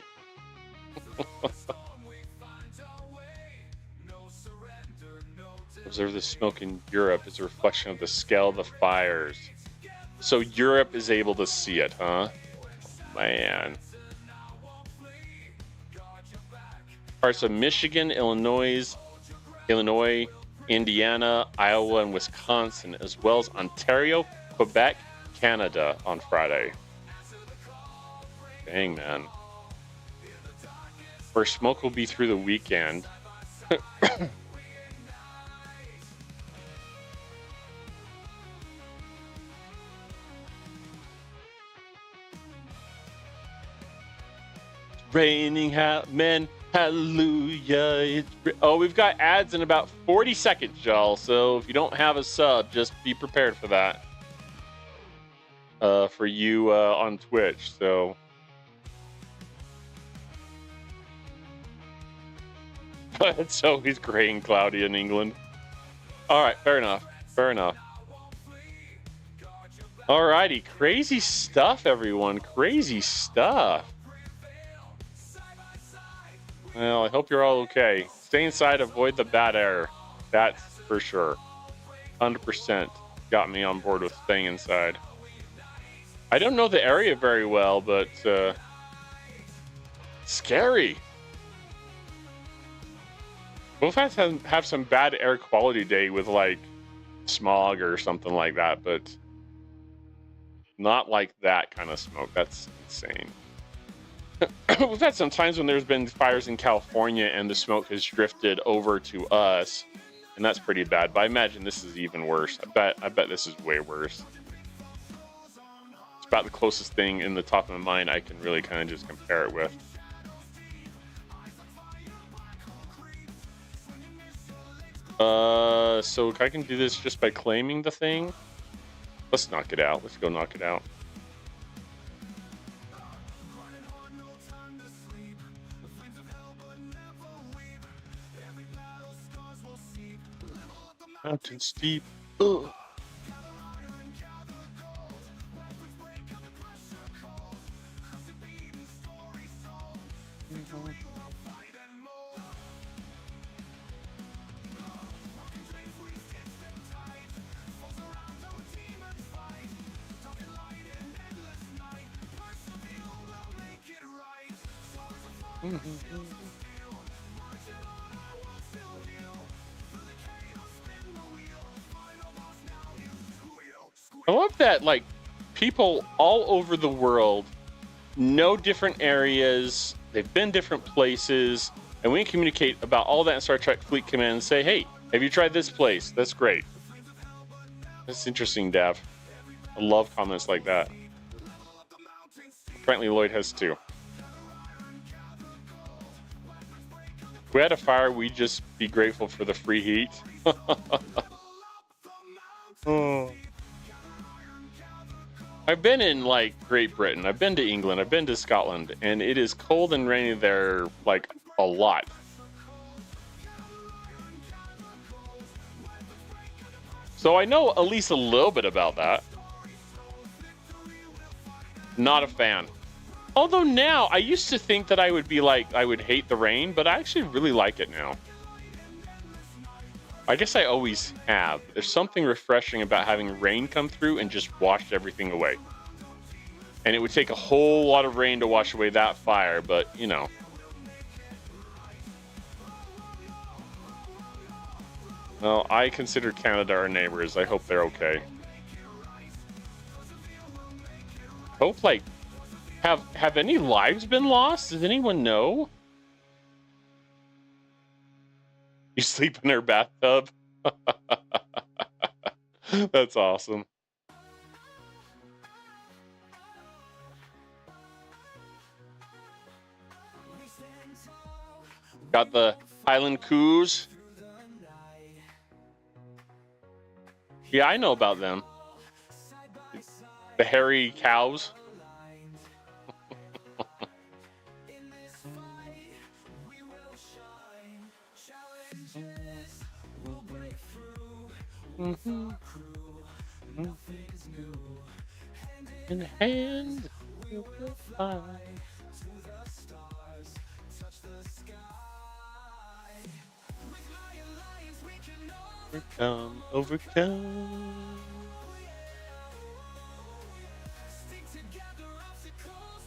Observe the smoke in Europe is a reflection of the scale of the fires. So Europe is able to see it, huh? Man. Parts of Michigan, Illinois, Indiana, Iowa, and Wisconsin, as well as Ontario, Quebec, Canada on Friday. Dang, man. First smoke will be through the weekend. Raining men Hallelujah. Oh, we've got ads in about 40 seconds, y'all. So if you don't have a sub, just be prepared for that. For you on Twitch. So it's always gray and cloudy in England. All right, fair enough. Fair enough. Alrighty, crazy stuff, everyone. Crazy stuff. Well, I hope you're all okay. Stay inside, avoid the bad air. That's for sure. 100% got me on board with staying inside. I don't know the area very well, but scary. We'll have some bad air quality day with like smog or something like that, but not like that kind of smoke. That's insane. We've had some times when there's been fires in California and the smoke has drifted over to us, and that's pretty bad. But I imagine this is even worse. I bet this is way worse. It's about the closest thing in the top of my mind I can really kind of just compare it with. So I can do this just by claiming the thing. Let's knock it out. Let's go knock it out. Mountain steep. Ugh. I love that, like, people all over the world know different areas, they've been different places, and we can communicate about all that in Star Trek Fleet Command and say, hey, have you tried this place? That's great. That's interesting, Dav. I love comments like that. Apparently Lloyd has too. If we had a fire, we'd just be grateful for the free heat. Oh. I've been in, like, Great Britain. I've been to England. I've been to Scotland. And it is cold and rainy there, like, a lot. So I know at least a little bit about that. Not a fan. Although now, I used to think that I would be like, I would hate the rain, but I actually really like it now. I guess I always have. There's something refreshing about having rain come through and just wash everything away. And it would take a whole lot of rain to wash away that fire, but, you know. Well, I consider Canada our neighbors. I hope they're okay. Hope, like, have any lives been lost? Does anyone know? You sleep in her bathtub? That's awesome. Got the Highland Coos. Yeah, I know about them. The hairy cows. In hand, we will fly to the stars, touch the sky. With my alliance, we can overcome. Stick together, obstacles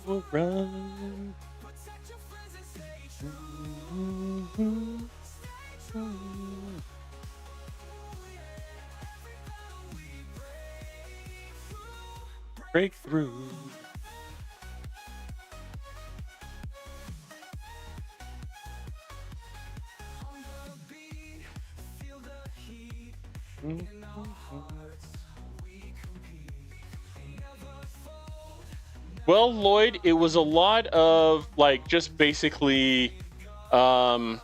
will run. Protect your friends and stay true. Stay true. Breakthrough. In our hearts, we compete. Never fold, Well, Lloyd, it was a lot of like just basically your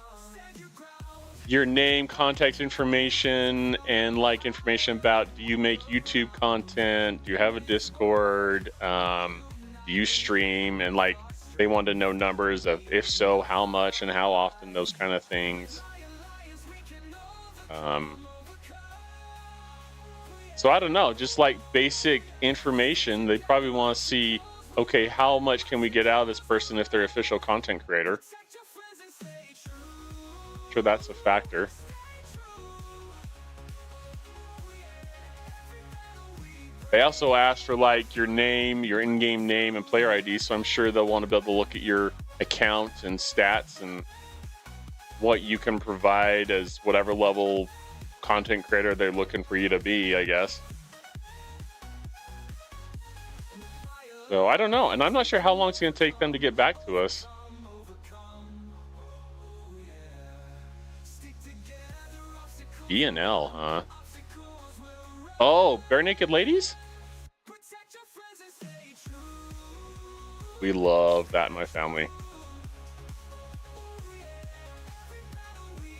name, contact information, and like information about, do you make YouTube content? Do you have a Discord? Do you stream? And like they wanted to know numbers of, if so, how much and how often, those kind of things. So I don't know, just like basic information. They probably want to see, okay, how much can we get out of this person if they're an official content creator? I'm sure that's a factor. They also ask for like your name, your in-game name, and player ID, so I'm sure they'll want to be able to look at your account and stats and what you can provide as whatever level content creator they're looking for you to be, I guess. So I don't know, and I'm not sure how long it's going to take them to get back to us. B&L, huh? Oh, Bare Naked Ladies? We love that in my family.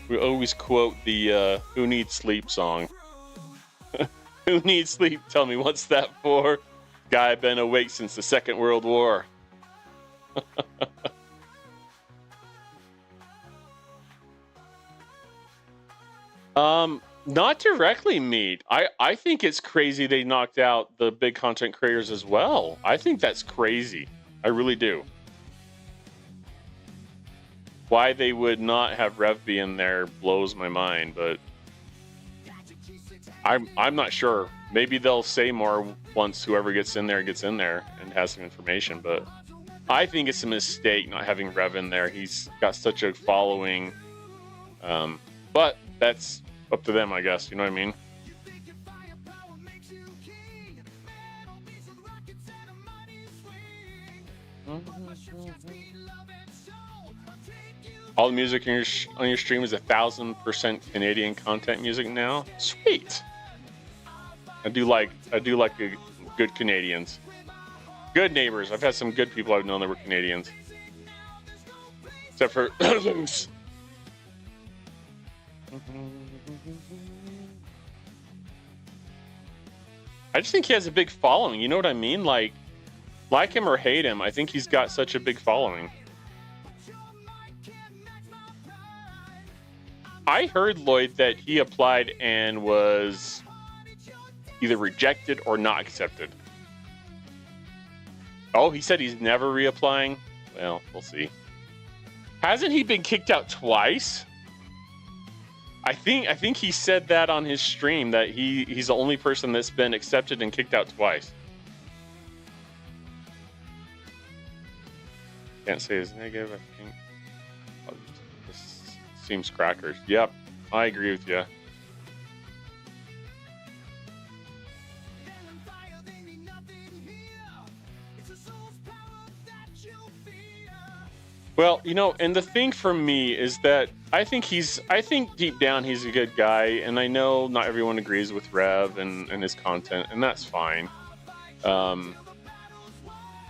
We always quote the Who Needs Sleep song. Who needs sleep? Tell me, what's that for? Guy been awake since the Second World War. Not directly, Meat. I think it's crazy they knocked out the big content creators as well. I think that's crazy. I really do. Why they would not have Rev be in there blows my mind, but I'm not sure. Maybe they'll say more once whoever gets in there and has some information, but I think it's a mistake not having Rev in there. He's got such a following. But that's up to them, I guess. You know what I mean? All the music on your stream is 1,000% Canadian content music now. Sweet. I do like a good Canadians. Good neighbors. I've had some good people I've known that were Canadians. Except for I just think he has a big following. You know what I mean? Like him or hate him, I think he's got such a big following. I heard, Lloyd, that he applied and was either rejected or not accepted. Oh, he said he's never reapplying? Well, we'll see. Hasn't he been kicked out twice? I think he said that on his stream, that he's the only person that's been accepted and kicked out twice. Can't say it's negative, I think. This seems crackers. Yep, I agree with you. Well, you know, and the thing for me is that I think deep down he's a good guy, and I know not everyone agrees with Rev and his content, and that's fine.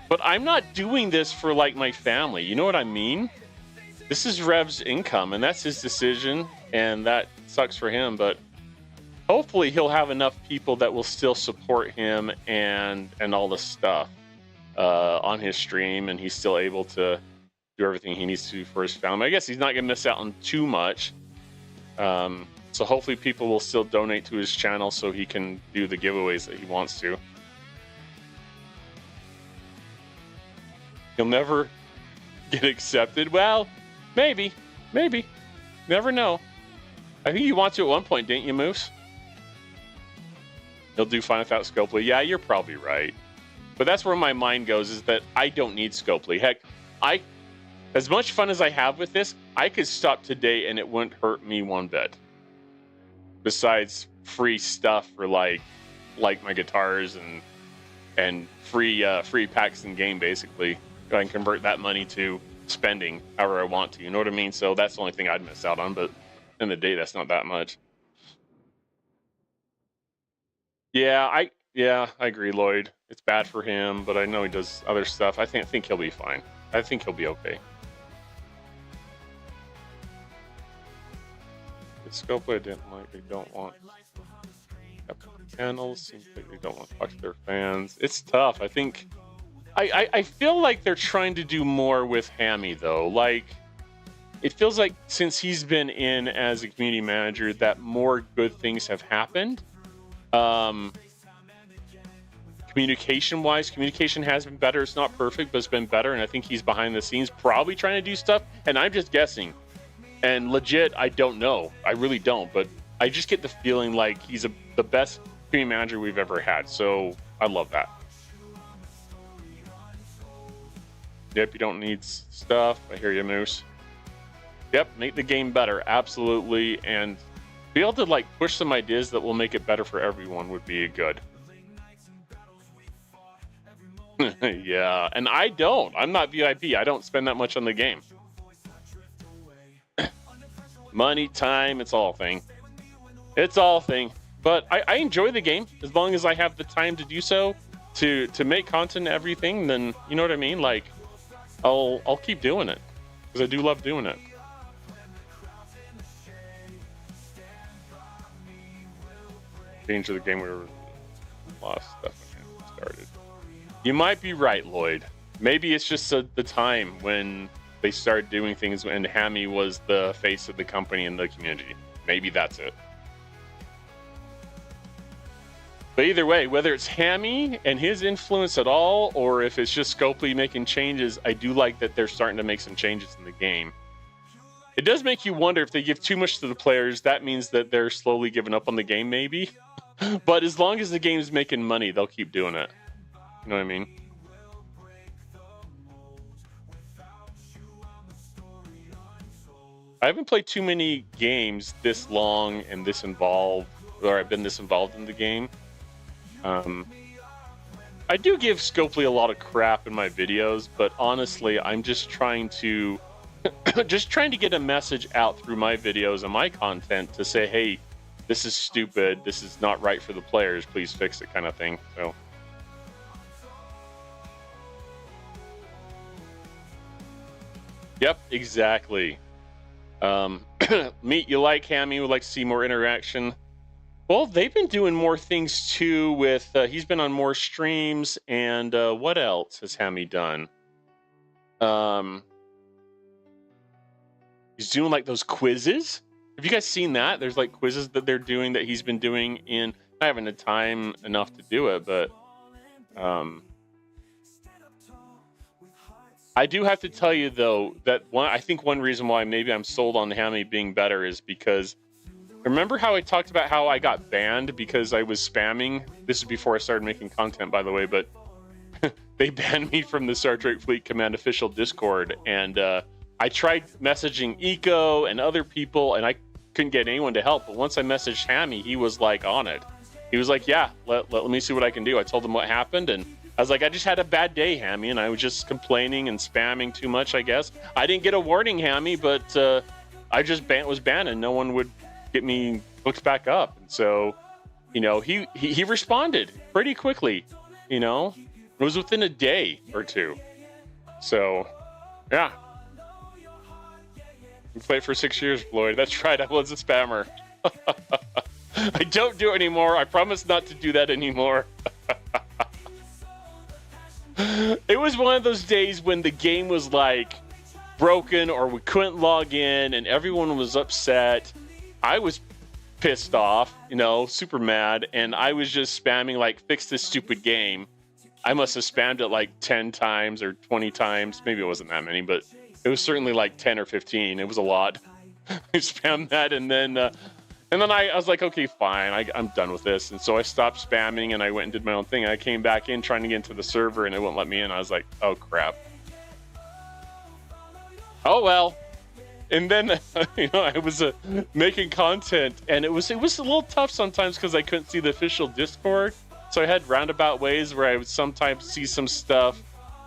But I'm not doing this for like my family. You know what I mean? This is Rev's income, and that's his decision, and that sucks for him. But hopefully, he'll have enough people that will still support him and all the stuff on his stream, and he's still able to do everything he needs to for his family. I guess he's not gonna miss out on too much. So hopefully, people will still donate to his channel so he can do the giveaways that he wants to. He'll never get accepted. Well, maybe. Never know. I think you want to at one point, didn't you, Moose? He'll do fine without Scopely. Yeah, you're probably right. But that's where my mind goes, is that I don't need Scopely. Heck, as much fun as I have with this, I could stop today and it wouldn't hurt me one bit. Besides free stuff for like my guitars and free packs in game, basically. I can convert that money to spending however I want to. You know what I mean? So that's the only thing I'd miss out on. But in the day, that's not that much. Yeah, Yeah, I agree, Lloyd. It's bad for him, but I know he does other stuff. I think he'll be fine. I think he'll be okay. The scope I didn't like. They don't want channels. Seems like they don't want to talk to their fans. It's tough. I think. I feel like they're trying to do more with Hammy though. Like, it feels like since he's been in as a community manager, that more good things have happened. Communication-wise, communication has been better. It's not perfect, but it's been better. And I think he's behind the scenes, probably trying to do stuff. And I'm just guessing. And legit, I don't know. I really don't. But I just get the feeling like he's the best community manager we've ever had. So I love that. Yep, you don't need stuff. I hear you, Moose. Yep, make the game better. Absolutely. And be able to like push some ideas that will make it better for everyone would be good. Yeah, and I don't. I'm not VIP. I don't spend that much on the game. Money, time, it's all a thing. It's all a thing. But I enjoy the game as long as I have the time to do so, to make content and everything. Then you know what I mean. Like, I'll keep doing it because I do love doing it. Change of the game, we were lost stuff when it started. You might be right, Lloyd. Maybe it's just the time when they started doing things and Hammy was the face of the company and the community. Maybe that's it. But either way, whether it's Hammy and his influence at all, or if it's just Scopely making changes, I do like that they're starting to make some changes in the game. It does make you wonder if they give too much to the players, that means that they're slowly giving up on the game, maybe. But as long as the game's making money, they'll keep doing it. You know what I mean? I haven't played too many games this long and this involved, or I've been this involved in the game. I do give Scopely a lot of crap in my videos, but honestly, I'm just trying to get a message out through my videos and my content to say, hey, this is stupid, this is not right for the players, please fix it, kind of thing. So yep, exactly. Meat, you like Hammy, would like to see more interaction. Well, they've been doing more things too with, he's been on more streams, and what else has Hammy done? He's doing like those quizzes. Have you guys seen that? There's like quizzes that they're doing that he's been doing in, I haven't had time enough to do it, but I do have to tell you though, that I think one reason why maybe I'm sold on Hammy being better is because remember how I talked about how I got banned because I was spamming? This is before I started making content, by the way, but they banned me from the Star Trek Fleet Command official Discord. And I tried messaging Eco and other people, and I couldn't get anyone to help. But once I messaged Hammy, he was like on it. He was like, yeah, let me see what I can do. I told him what happened, and I was like, I just had a bad day, Hammy, and I was just complaining and spamming too much, I guess. I didn't get a warning, Hammy, but I just was banned, and no one would get me hooked back up. And so, you know, he responded pretty quickly. You know, it was within a day or two. So, yeah. We played for 6 years, Lloyd. That's right. I was a spammer. I don't do it anymore. I promise not to do that anymore. It was one of those days when the game was like broken or we couldn't log in and everyone was upset. I was pissed off, you know, super mad, and I was just spamming like, fix this stupid game. I must have spammed it like 10 times or 20 times. Maybe it wasn't that many, but it was certainly like 10 or 15. It was a lot. I spammed that, and then I was like, okay, fine, I'm done with this. And so I stopped spamming and I went and did my own thing. I came back in trying to get into the server and it wouldn't let me in. I was like, oh crap. Oh well. And then, you know, I was making content, and it was a little tough sometimes because I couldn't see the official Discord. So I had roundabout ways where I would sometimes see some stuff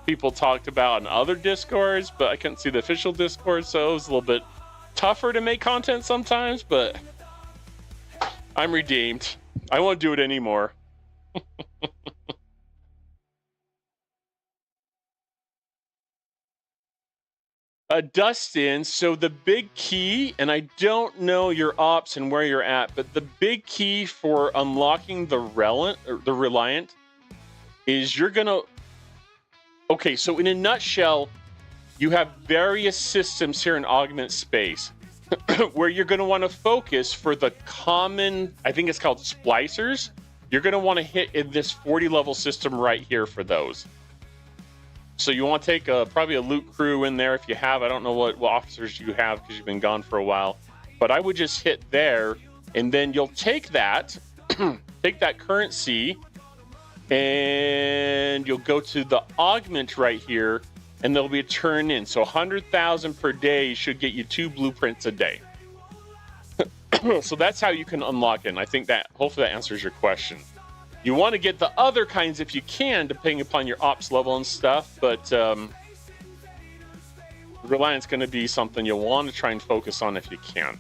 people talked about in other Discords, but I couldn't see the official Discord, so it was a little bit tougher to make content sometimes, but I'm redeemed. I won't do it anymore. Dustin, so the big key, and I don't know your ops and where you're at, but the big key for unlocking the Reliant is you're gonna... Okay, so in a nutshell, you have various systems here in Augment Space where you're going to want to focus for the common, I think it's called splicers. You're going to want to hit in this 40 level system right here for those. So you want to take probably a loot crew in there if you have. I don't know what officers you have because you've been gone for a while. But I would just hit there, and then you'll take that, take that currency, and you'll go to the augment right here, and there'll be a turn in. So 100,000 per day should get you 2 blueprints a day. So that's how you can unlock it. And I think that hopefully that answers your question. You want to get the other kinds if you can, depending upon your ops level and stuff, but Reliant's going to be something you'll want to try and focus on if you can.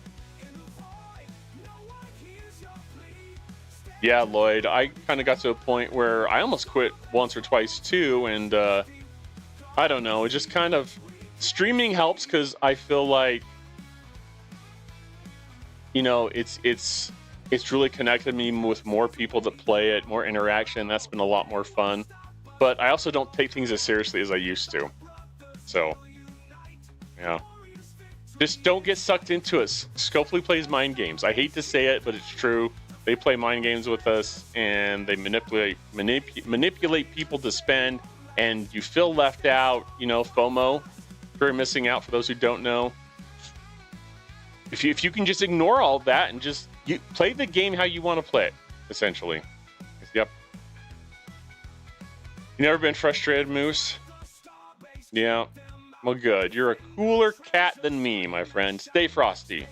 Yeah, Lloyd, I kind of got to a point where I almost quit once or twice too, and I don't know, it just kind of... Streaming helps because I feel like, you know, it's really connected me with more people that play it, more interaction. That's been a lot more fun. But I also don't take things as seriously as I used to. So, yeah. Just don't get sucked into it. Scopely plays mind games. I hate to say it, but it's true. They play mind games with us, and they manipulate people to spend, and you feel left out, you know, FOMO. Fear of missing out, for those who don't know. If you can just ignore all that and just play the game how you want to play it, essentially. Yep. You never been frustrated, Moose? Yeah. Well, good. You're a cooler cat than me, my friend. Stay frosty.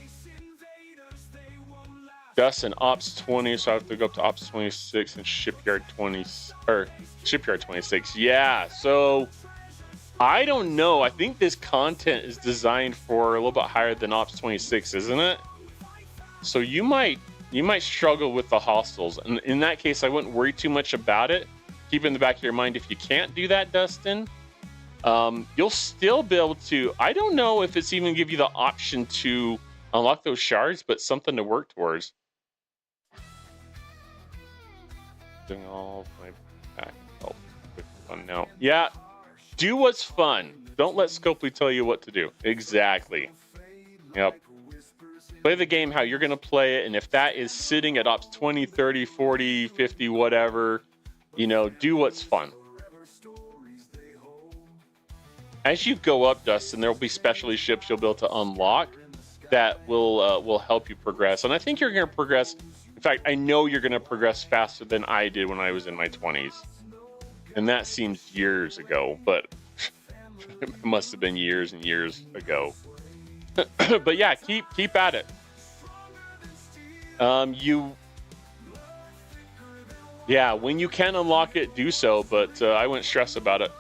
Dustin, Ops 20, so I have to go up to Ops 26 and Shipyard 20, or Shipyard 26. Yeah, so I don't know. I think this content is designed for a little bit higher than Ops 26, isn't it? So you might struggle with the hostels. And in that case, I wouldn't worry too much about it. Keep in the back of your mind, if you can't do that, Dustin, you'll still be able to... I don't know if it's even give you the option to unlock those shards, but something to work towards. Doing all my back help with fun now. Yeah, do what's fun. Don't let Scopely tell you what to do. Exactly. Yep. Play the game how you're going to play it, and if that is sitting at Ops 20, 30, 40, 50, whatever, you know, do what's fun. As you go up, Dustin, there will be specialty ships you'll be able to unlock that will help you progress. And I think you're going to progress. In fact, I know you're going to progress faster than I did when I was in my 20s. And that seems years ago, but it must have been years and years ago. But yeah, keep at it. Yeah, when you can unlock it, do so, but I wouldn't stress about it.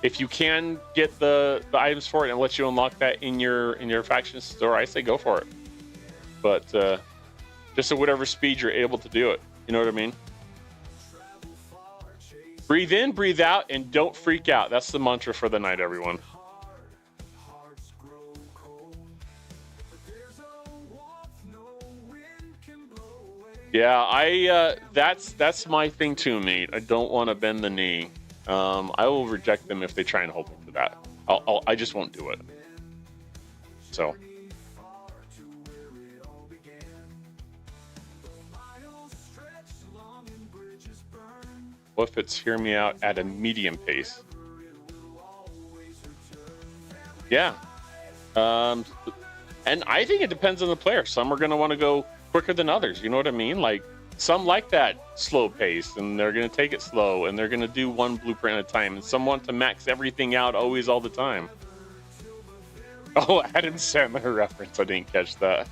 If you can get the items for it and let you unlock that in your faction store, I say go for it. But just at whatever speed you're able to do it. You know what I mean? Breathe in, breathe out, and don't freak out. That's the mantra for the night, everyone. Yeah, that's my thing too, mate. I don't want to bend the knee. I will reject them if they try and hold me to that. I just won't do it. So. What if it's hear me out at a medium pace? Yeah. And I think it depends on the player. Some are going to want to go quicker than others. You know what I mean? Like, some like that slow pace, and they're going to take it slow, and they're going to do one blueprint at a time. And some want to max everything out always, all the time. Oh, Adam Sandler reference. I didn't catch that.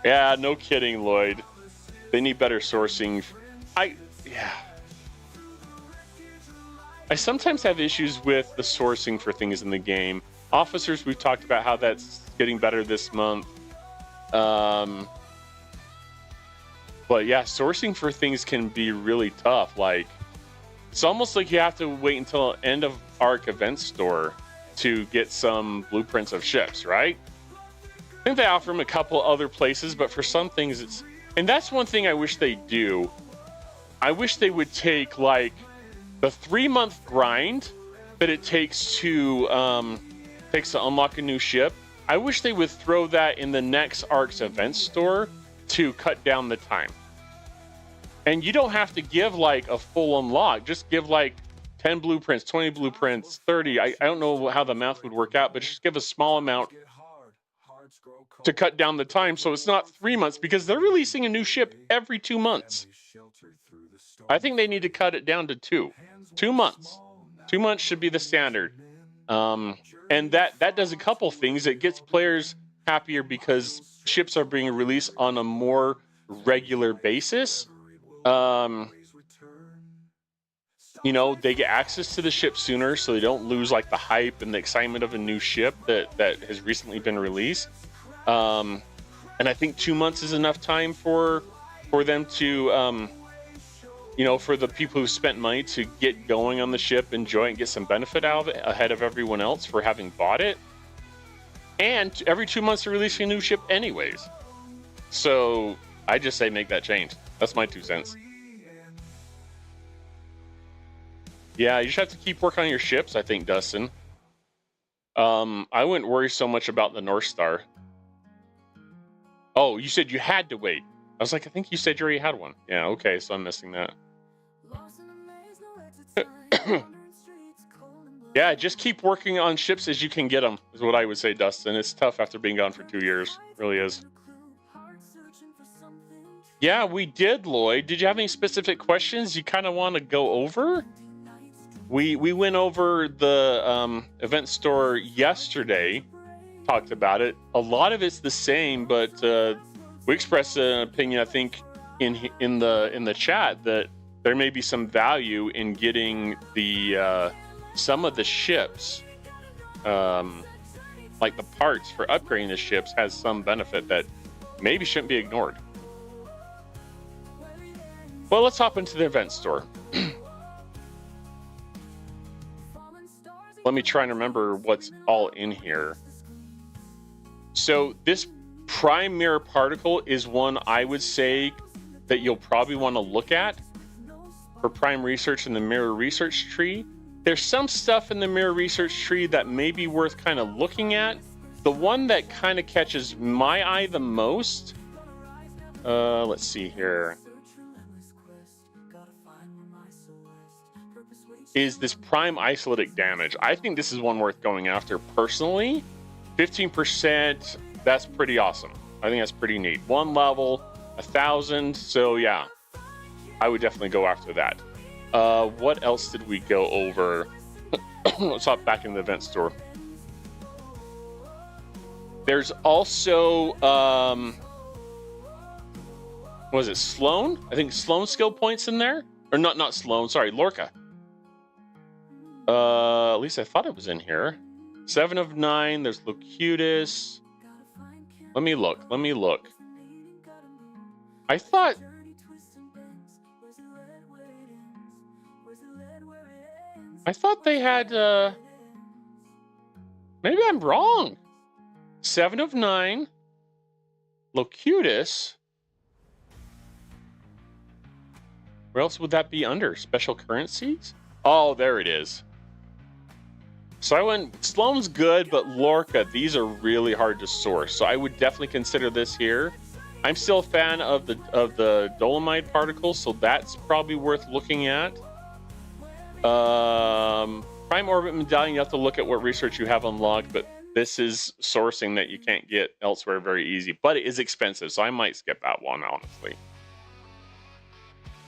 Yeah, no kidding, Lloyd. They need better sourcing. I sometimes have issues with the sourcing for things in the game. Officers, we've talked about how that's getting better this month. But yeah, sourcing for things can be really tough. Like, it's almost like you have to wait until end of arc event store to get some blueprints of ships, right? I think they offer them a couple other places, but for some things it's... And that's one thing I wish they do. I wish they would take, like, the 3-month grind that it takes to unlock a new ship. I wish they would throw that in the next arc's event store to cut down the time. And you don't have to give like a full unlock. Just give like 10 blueprints, 20 blueprints, 30. I don't know how the math would work out, but just give a small amount to cut down the time so it's not 3 months, because they're releasing a new ship every 2 months. I think they need to cut it down to 2 months. 2 months should be the standard. And that does a couple things. It gets players happier because ships are being released on a more regular basis. You know, they get access to the ship sooner, so they don't lose like the hype and the excitement of a new ship that has recently been released. And I think 2 months is enough time for them to, you know, for the people who spent money to get going on the ship, enjoy it, and get some benefit out of it ahead of everyone else for having bought it. And every 2 months they're releasing a new ship anyways. So I just say make that change. That's my 2 cents. Yeah, you just have to keep working on your ships, I think, Dustin. I wouldn't worry so much about the North Star. Oh, you said you had to wait. I was like, I think you said you already had one. Yeah, okay, so I'm missing that. Yeah, just keep working on ships as you can get them, is what I would say, Dustin. It's tough after being gone for 2 years. It really is. Yeah, we did, Lloyd. Did you have any specific questions you kind of want to go over? We went over the event store yesterday, talked about it. A lot of it's the same, but we expressed an opinion, I think, in the chat that there may be some value in getting the some of the ships, like the parts for upgrading the ships, has some benefit that maybe shouldn't be ignored. Well, let's hop into the event store. Let me try and remember what's all in here. So this prime mirror particle is one I would say that you'll probably want to look at for prime research in the mirror research tree. There's some stuff in the mirror research tree that may be worth kind of looking at. The one that kind of catches my eye the most, let's see here, is this prime isolytic damage. I think this is one worth going after personally. 15%, that's pretty awesome. I think that's pretty neat. 1 level, 1,000, so yeah, I would definitely go after that. What else did we go over? Let's hop back in the event store. There's also, was it Sloan? I think Sloan skill points in there? Or not Sloan, sorry, Lorca. At least I thought it was in here. 7 of 9, there's Locutus. Let me look. I thought... they had, maybe I'm wrong. 7 of 9, Locutus. Where else would that be under? Special currencies? Oh, there it is. So I went, Sloan's good, but Lorca, these are really hard to source. So I would definitely consider this here. I'm still a fan of the Dolomite particles, so that's probably worth looking at. Prime Orbit Medallion, you have to look at what research you have unlocked, but this is sourcing that you can't get elsewhere very easy. But it is expensive, so I might skip that one, honestly.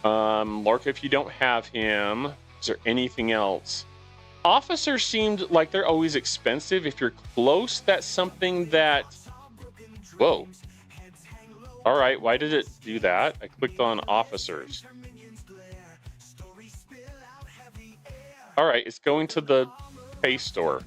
Lorca, if you don't have him, is there anything else? Officers seemed like they're always expensive. If you're close, that's something that... Whoa. All right, why did it do that? I clicked on officers. All right, it's going to the pay store.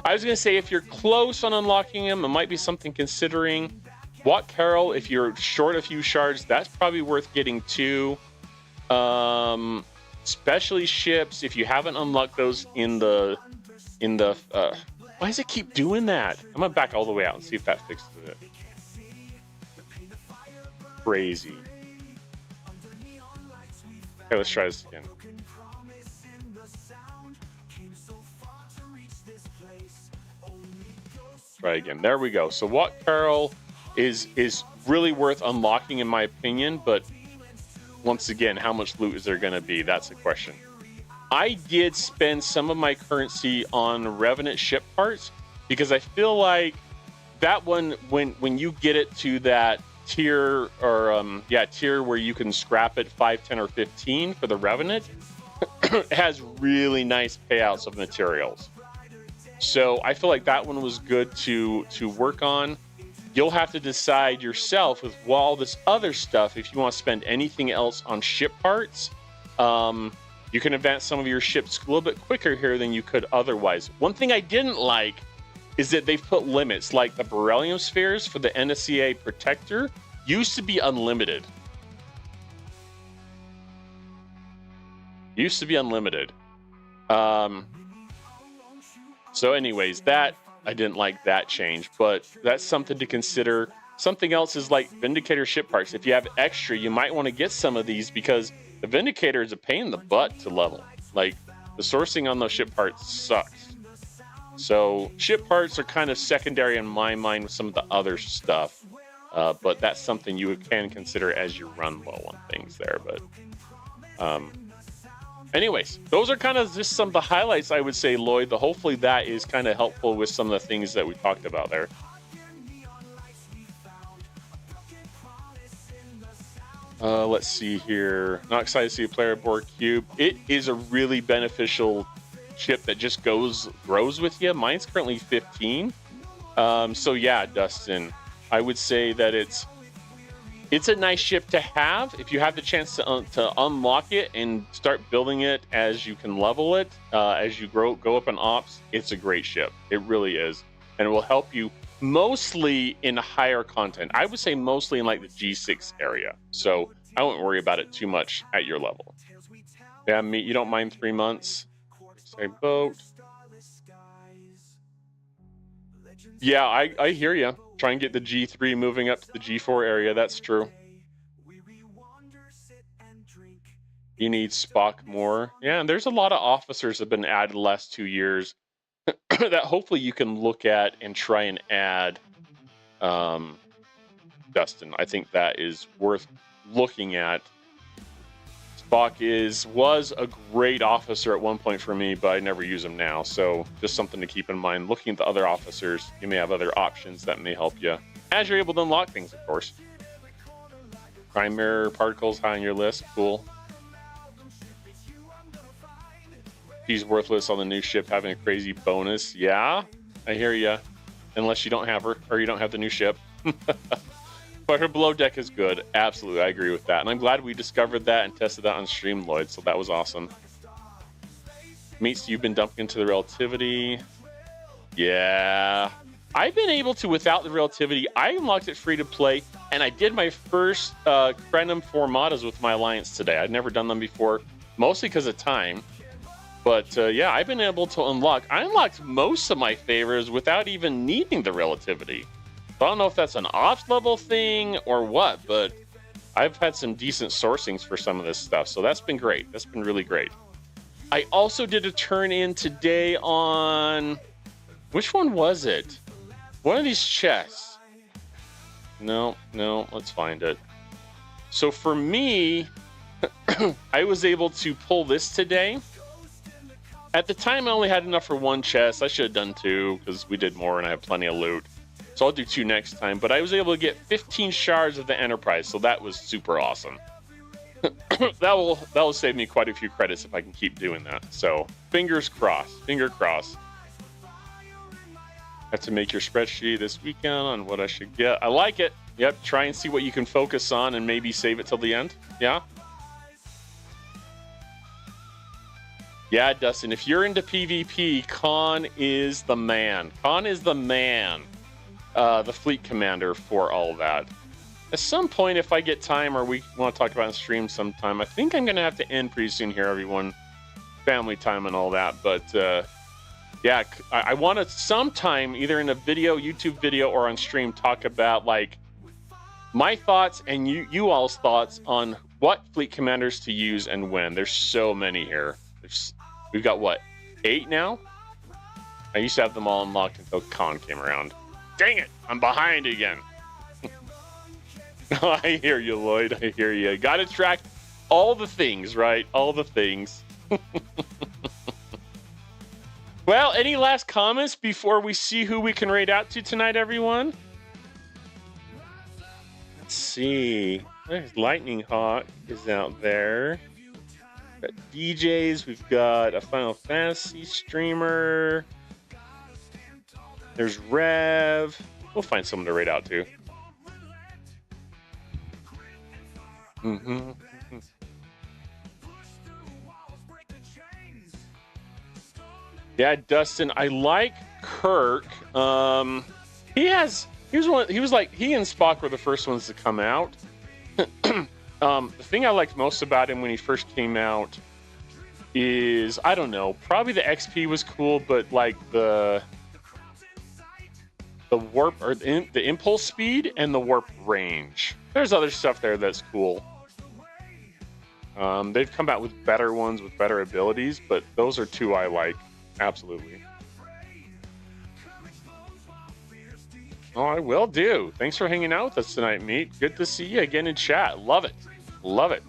I was going to say, if you're close on unlocking them, it might be something considering. Watt Carroll, if you're short a few shards, that's probably worth getting too. Especially ships, if you haven't unlocked those in the why does it keep doing that? I'm gonna back all the way out and see if that fixes it. Crazy. Okay, let's try this again. Try again. There we go. So Watt Carroll is really worth unlocking in my opinion, but once again, how much loot is there going to be? That's the question. I did spend some of my currency on Revenant ship parts because I feel like that one, when you get it to that tier or tier where you can scrap it 5, 10, or 15 for the Revenant, it has really nice payouts of materials. So I feel like that one was good to work on. You'll have to decide yourself with all this other stuff if you want to spend anything else on ship parts. You can advance some of your ships a little bit quicker here than you could otherwise. One thing I didn't like is that they've put limits, like the beryllium spheres for the NSCA Protector used to be unlimited. So anyways, that I didn't like that change, but that's something to consider. Something else is like Vindicator ship parts. If you have extra, you might want to get some of these because the Vindicator is a pain in the butt to level. Like, the sourcing on those ship parts sucks. So ship parts are kind of secondary in my mind with some of the other stuff, but that's something you can consider as you run low on things there. But anyways, those are kind of just some of the highlights, I would say, Lloyd. Hopefully that is kind of helpful with some of the things that we talked about there. Let's see here. Not excited to see a player aboard Cube. It is a really beneficial ship that just grows with you. Mine's currently 15. So yeah, Dustin, I would say that it's a nice ship to have if you have the chance to unlock it and start building it as you can level it. As you go up in ops, it's a great ship. It really is, and it will help you mostly in higher content. I would say mostly in like the G6 area. So I won't worry about it too much at your level. Yeah, you don't mind 3 months. Say boat. Yeah, I hear you. Try and get the G3 moving up to the G4 area. That's true. You need Spock more. Yeah, and there's a lot of officers that have been added the last 2 years that hopefully you can look at and try and add. Dustin, I think that is worth looking at. Spock was a great officer at one point for me, but I never use him now. So just something to keep in mind. Looking at the other officers, you may have other options that may help you as you're able to unlock things, of course. Prime mirror particles high on your list, cool. She's worthless on the new ship, having a crazy bonus. Yeah, I hear you. Unless you don't have her, or you don't have the new ship. But her below deck is good. Absolutely, I agree with that. And I'm glad we discovered that and tested that on stream, Lloyd. So that was awesome. Meats you've been dumping into the relativity. Yeah. I've been able to, without the relativity, I unlocked it free to play, and I did my first Crenum Formatas with my Alliance today. I'd never done them before, mostly because of time. But yeah, I've been able to unlock. I unlocked most of my favors without even needing the relativity. So I don't know if that's an ops level thing or what, but I've had some decent sourcings for some of this stuff. So that's been great. That's been really great. I also did a turn in today on, which one was it? One of these chests. No, let's find it. So for me, I was able to pull this today. At the time, I only had enough for one chest. I should have done two because we did more and I have plenty of loot. So I'll do two next time. But I was able to get 15 shards of the Enterprise, so that was super awesome. that will save me quite a few credits if I can keep doing that. So fingers crossed. Finger crossed. Have to make your spreadsheet this weekend on what I should get. I like it. Yep. Try and see what you can focus on and maybe save it till the end. Yeah. Yeah, Dustin, if you're into PvP, Khan is the man. Khan is the man. The fleet commander for all that. At some point, if I get time or we want to talk about it in stream sometime, I think I'm going to have to end pretty soon here, everyone. Family time and all that. But yeah, I want to sometime, either in a video, YouTube video, or on stream, talk about like my thoughts and you all's thoughts on what fleet commanders to use and when. There's so many here. We've got, what, 8 now? I used to have them all unlocked until Khan came around. Dang it, I'm behind again. I hear you, Lloyd. I hear you. Got to track all the things, right? All the things. Well, any last comments before we see who we can raid out to tonight, everyone? Let's see. There's Lightning Hawk is out there. We've got DJs. We've got a Final Fantasy streamer. There's Rev. We'll find someone to raid out to. Yeah, Dustin, I like Kirk. He and Spock were the first ones to come out. The thing I liked most about him when he first came out is, I don't know, probably the XP was cool, but like the warp or the impulse speed and the warp range. There's other stuff there that's cool. They've come out with better ones with better abilities, but those are two I like. Absolutely. Oh, I will do. Thanks for hanging out with us tonight, Meat. Good to see you again in chat. Love it. Love it.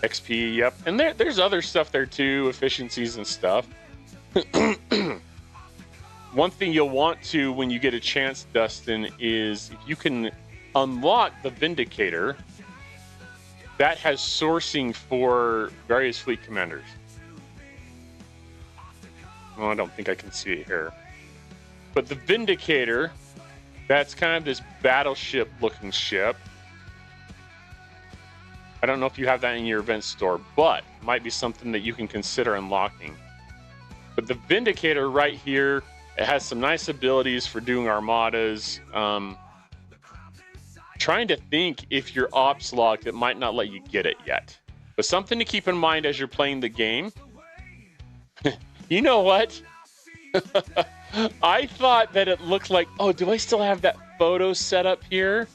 XP, yep. And there's other stuff there too, efficiencies and stuff. One thing you'll want to, when you get a chance, Dustin, is if you can unlock the Vindicator, that has sourcing for various fleet commanders. Well, I don't think I can see it here. But the Vindicator, that's kind of this battleship-looking ship. I don't know if you have that in your event store, but it might be something that you can consider unlocking. But the Vindicator right here, it has some nice abilities for doing armadas. Trying to think if your ops locked, it might not let you get it yet. But something to keep in mind as you're playing the game. You know what? I thought that it looked like, oh, do I still have that photo set up here?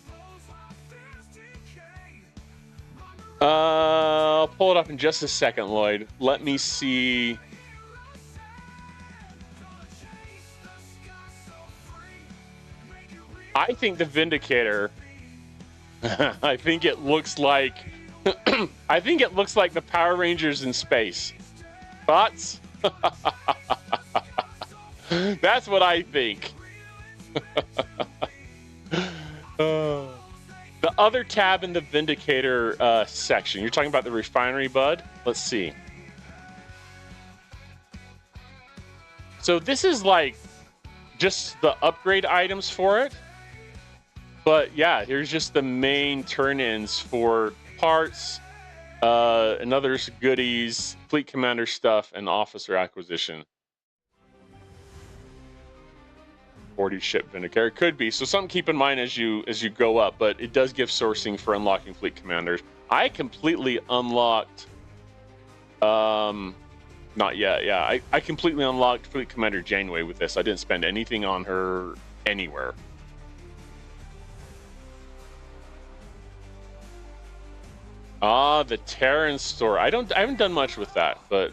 I'll pull it up in just a second, Lloyd. Let me see. I think the Vindicator, I think it looks like I think it looks like the Power Rangers in space. Thoughts? That's what I think. The other tab in the Vindicator section. You're talking about the refinery, bud? Let's see. So this is like just the upgrade items for it. But yeah, here's just the main turn-ins for parts, and other goodies, fleet commander stuff, and officer acquisition. 40 ship Vindicator could be, so something to keep in mind as you go up. But it does give sourcing for unlocking fleet commanders. I completely unlocked, not yet. Yeah, I completely unlocked Fleet Commander Janeway with this. I didn't spend anything on her anywhere. Ah, the Terran store. I haven't done much with that, but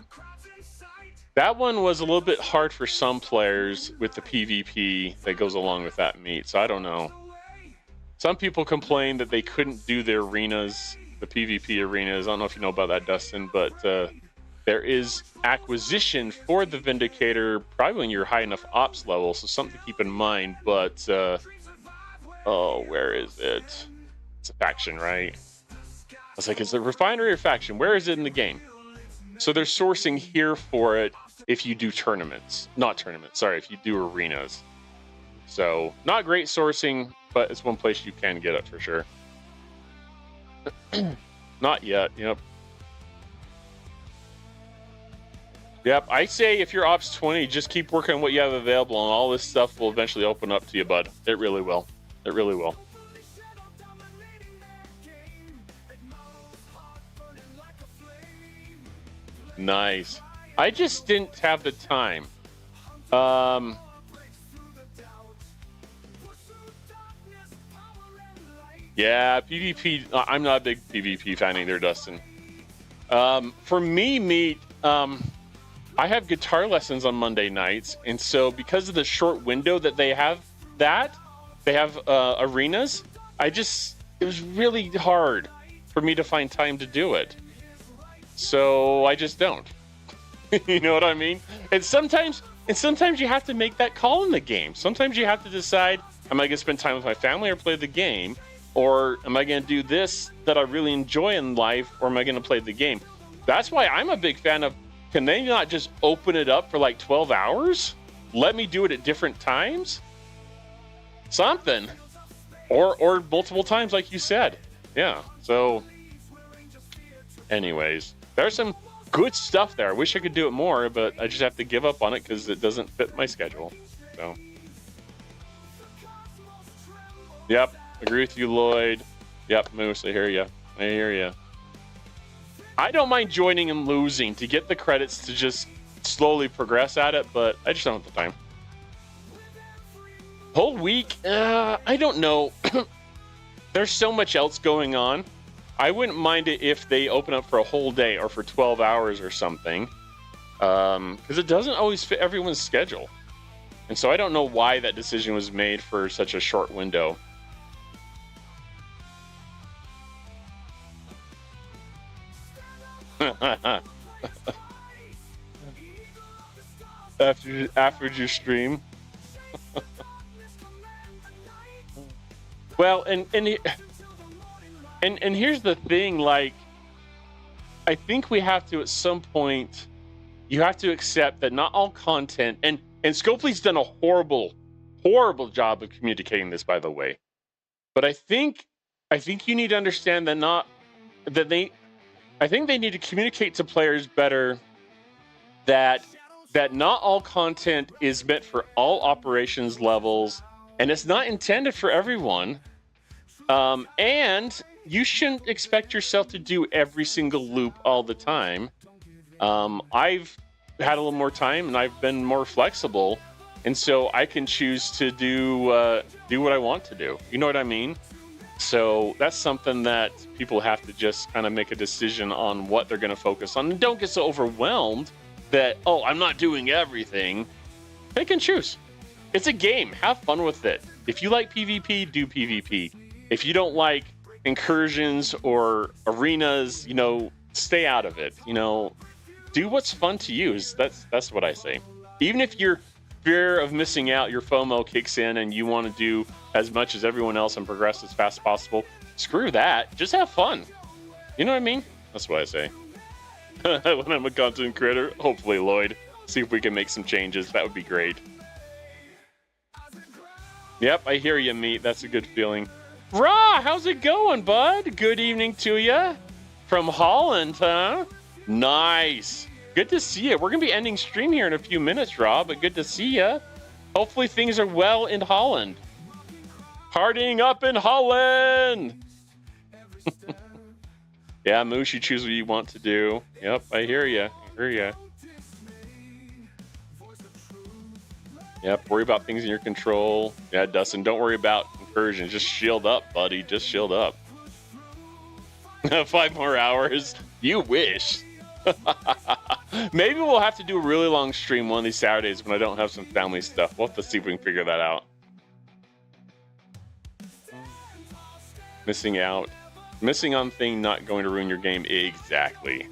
that one was a little bit hard for some players with the PvP that goes along with that meat. So I don't know. Some people complain that they couldn't do the arenas, the PvP arenas. I don't know if you know about that, Dustin, but there is acquisition for the Vindicator probably when you're high enough ops level. So something to keep in mind. But oh, where is it? It's a faction, right? I was like, is it refinery or faction? Where is it in the game? So there's sourcing here for it if you do tournaments. Not tournaments, sorry, if you do arenas. So not great sourcing, but it's one place you can get it for sure. Not yet, yep. Yep, I say if you're Ops 20, just keep working on what you have available, and all this stuff will eventually open up to you, bud. It really will. It really will. Nice. I just didn't have the time. Yeah, PvP. I'm not a big PvP fan either, Dustin. For me, Meat, I have guitar lessons on Monday nights, and so because of the short window that they have, arenas. It was really hard for me to find time to do it. So I just don't. You know what I mean? And sometimes you have to make that call in the game. Sometimes you have to decide, am I going to spend time with my family or play the game? Or am I going to do this that I really enjoy in life, or am I going to play the game? That's why I'm a big fan of, can they not just open it up for like 12 hours? Let me do it at different times? Something. Or multiple times, like you said. Yeah, so anyways, there's some good stuff there. I wish I could do it more, but I just have to give up on it because it doesn't fit my schedule. So, yep, agree with you, Lloyd. Yep, Moose, I hear you. I hear you. I don't mind joining and losing to get the credits to just slowly progress at it, but I just don't have the time. Whole week, I don't know. There's so much else going on. I wouldn't mind it if they open up for a whole day or for 12 hours or something, because it doesn't always fit everyone's schedule. And so I don't know why that decision was made for such a short window. after you stream. Well, and here's the thing, like, I think we have to, at some point, you have to accept that not all content, and Scopely's done a horrible job of communicating this, by the way. But I think you need to understand that I think they need to communicate to players better that not all content is meant for all operations levels, and it's not intended for everyone. And you shouldn't expect yourself to do every single loop all the time. I've had a little more time and I've been more flexible, and so I can choose to do what I want to do. You know what I mean? So that's something that people have to just kind of make a decision on what they're going to focus on, and don't get so overwhelmed that, oh, I'm not doing everything. Pick and choose. It's a game. Have fun with it. If you like PvP, do PvP. If you don't like incursions or arenas, stay out of it. Do what's fun to you. That's what I say. Even if your fear of missing out, your FOMO kicks in and you want to do as much as everyone else and progress as fast as possible, screw that. Just have fun. You know what I mean? That's what I say. When I'm a content creator, hopefully, Lloyd, see if we can make some changes. That would be great. Yep, I hear you, Meat. That's a good feeling. Ra, how's it going, bud? Good evening to you. From Holland, huh? Nice. Good to see you. We're going to be ending stream here in a few minutes, Ra, but good to see you. Hopefully things are well in Holland. Partying up in Holland! Yeah, Moose, you choose what you want to do. Yep, I hear you. I hear you. Yep, worry about things in your control. Yeah, Dustin, don't worry about incursions. Just shield up, buddy. Just shield up. 5 more hours. You wish. Maybe we'll have to do a really long stream one of these Saturdays when I don't have some family stuff. We'll have to see if we can figure that out. Missing out. Missing on thing not going to ruin your game. Exactly.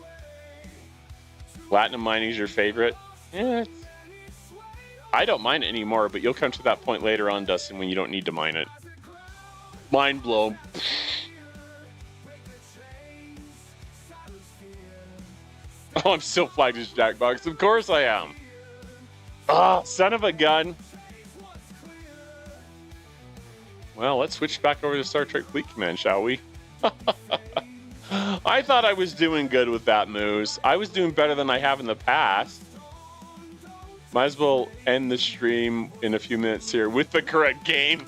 Platinum mining is your favorite? Yeah, I don't mine it anymore, but you'll come to that point later on, Dustin, when you don't need to mine it. Mind blown. Oh, I'm still flagged as Jackbox. Of course I am. Ah, oh, son of a gun. Well, let's switch back over to Star Trek Fleet Command, shall we? I thought I was doing good with that, Moose. I was doing better than I have in the past. Might as well end the stream in a few minutes here with the correct game.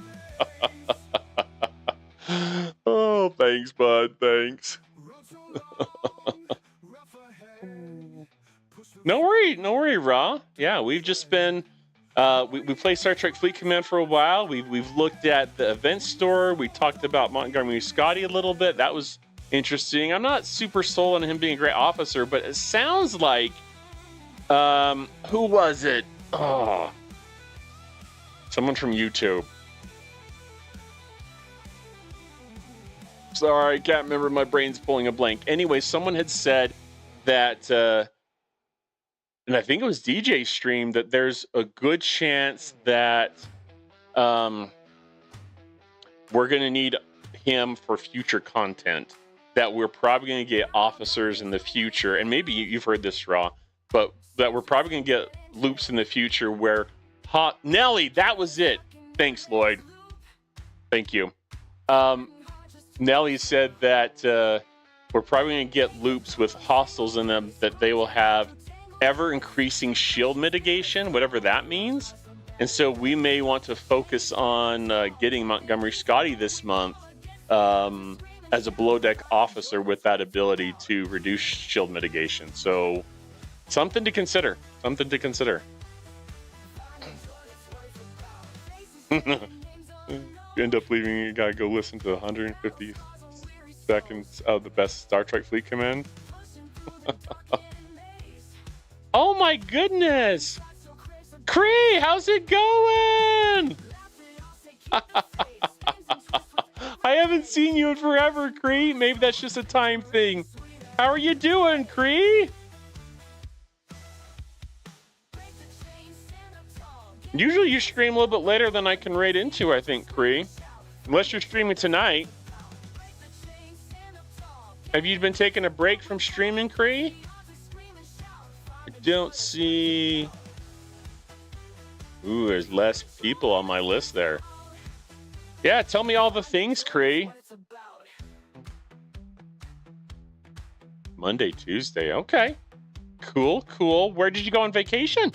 Oh, thanks, bud. Thanks. No worry, Raw. Yeah, we've just been we played Star Trek Fleet Command for a while. We've looked at the event store. We talked about Montgomery Scotty a little bit. That was interesting. I'm not super sold on him being a great officer, but it sounds like who was it? Oh, someone from YouTube. Sorry, I can't remember. My brain's pulling a blank. Anyway, someone had said that, and I think it was DJ stream, that there's a good chance that we're going to need him for future content. That we're probably going to get officers in the future, and maybe you've heard this, Raw, but that we're probably going to get loops in the future where Nelly, that was it. Thanks, Lloyd. Thank you. Nelly said that we're probably going to get loops with hostiles in them, that they will have ever-increasing shield mitigation, whatever that means. And so we may want to focus on getting Montgomery Scotty this month as a below-deck officer with that ability to reduce shield mitigation. So something to consider. Something to consider. You end up leaving, you gotta go listen to 150 seconds of the best Star Trek Fleet Command. Oh my goodness! Cree, how's it going? I haven't seen you in forever, Cree. Maybe that's just a time thing. How are you doing, Cree? Usually you stream a little bit later than I can raid into, I think, Cree. Unless you're streaming tonight. Have you been taking a break from streaming, Cree? I don't see... Ooh, there's less people on my list there. Yeah, tell me all the things, Cree. Monday, Tuesday, okay. Cool, cool. Where did you go on vacation?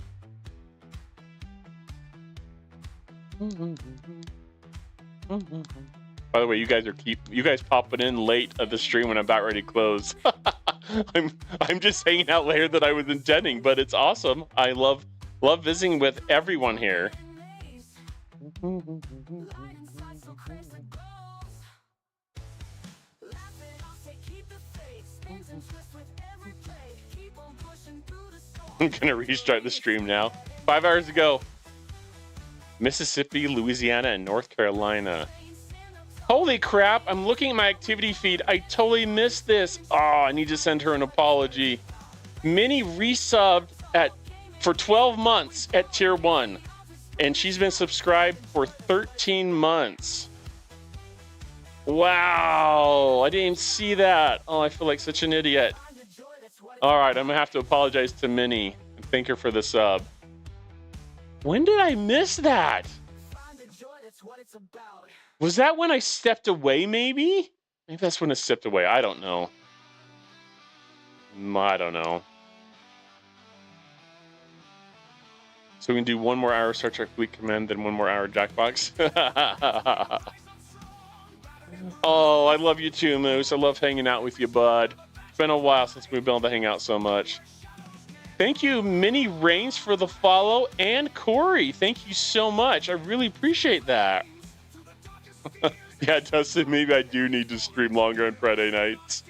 By the way, you guys popping in late of the stream when I'm about ready to close. I'm just hanging out later than I was intending, but it's awesome. I love visiting with everyone here. I'm gonna restart the stream now. 5 hours ago. Mississippi, Louisiana, and North Carolina. Holy crap, I'm looking at my activity feed. I totally missed this. Oh, I need to send her an apology. Minnie resubbed for 12 months at tier 1. And she's been subscribed for 13 months. Wow, I didn't even see that. Oh, I feel like such an idiot. All right, I'm gonna have to apologize to Minnie and thank her for the sub. When did I miss that? Was that when I stepped away, maybe? Maybe that's when I stepped away. I don't know. I don't know. So we can do 1 more hour Star Trek Fleet Command, then 1 more hour Jackbox. Oh, I love you too, Moose. I love hanging out with you, bud. It's been a while since we've been able to hang out so much. Thank you, Minnie Reigns, for the follow, and Corey. Thank you so much. I really appreciate that. Yeah, Dustin, maybe I do need to stream longer on Friday nights.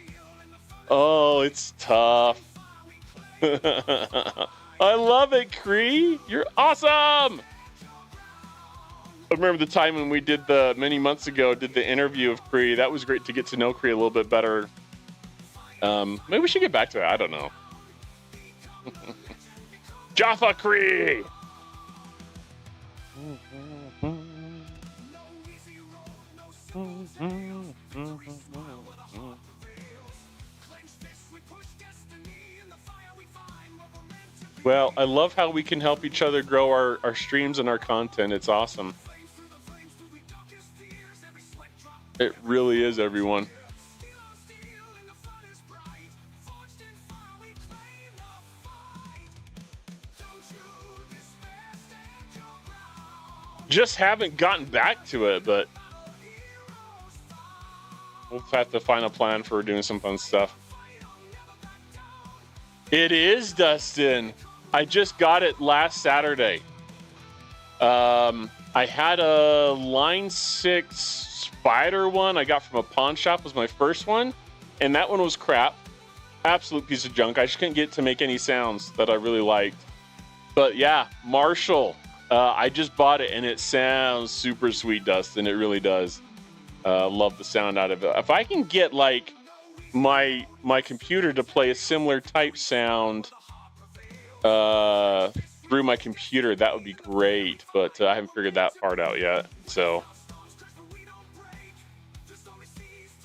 Oh, it's tough. I love it, Cree. You're awesome. I remember the time when we did many months ago, did the interview of Cree. That was great to get to know Cree a little bit better. Maybe we should get back to it. I don't know. Jaffa Cree! Well, I love how we can help each other grow our streams and our content. It's awesome. It really is, everyone. Just haven't gotten back to it, but we'll have to find a plan for doing some fun stuff. It is, Dustin. I just got it last Saturday. I had a Line 6 Spider one I got from a pawn shop, was my first one, and that one was crap. Absolute piece of junk. I just couldn't get it to make any sounds that I really liked. But yeah, Marshall. I just bought it, and it sounds super sweet, Dustin. It really does. Love the sound out of it. If I can get like my computer to play a similar type sound through my computer, that would be great. But I haven't figured that part out yet. So,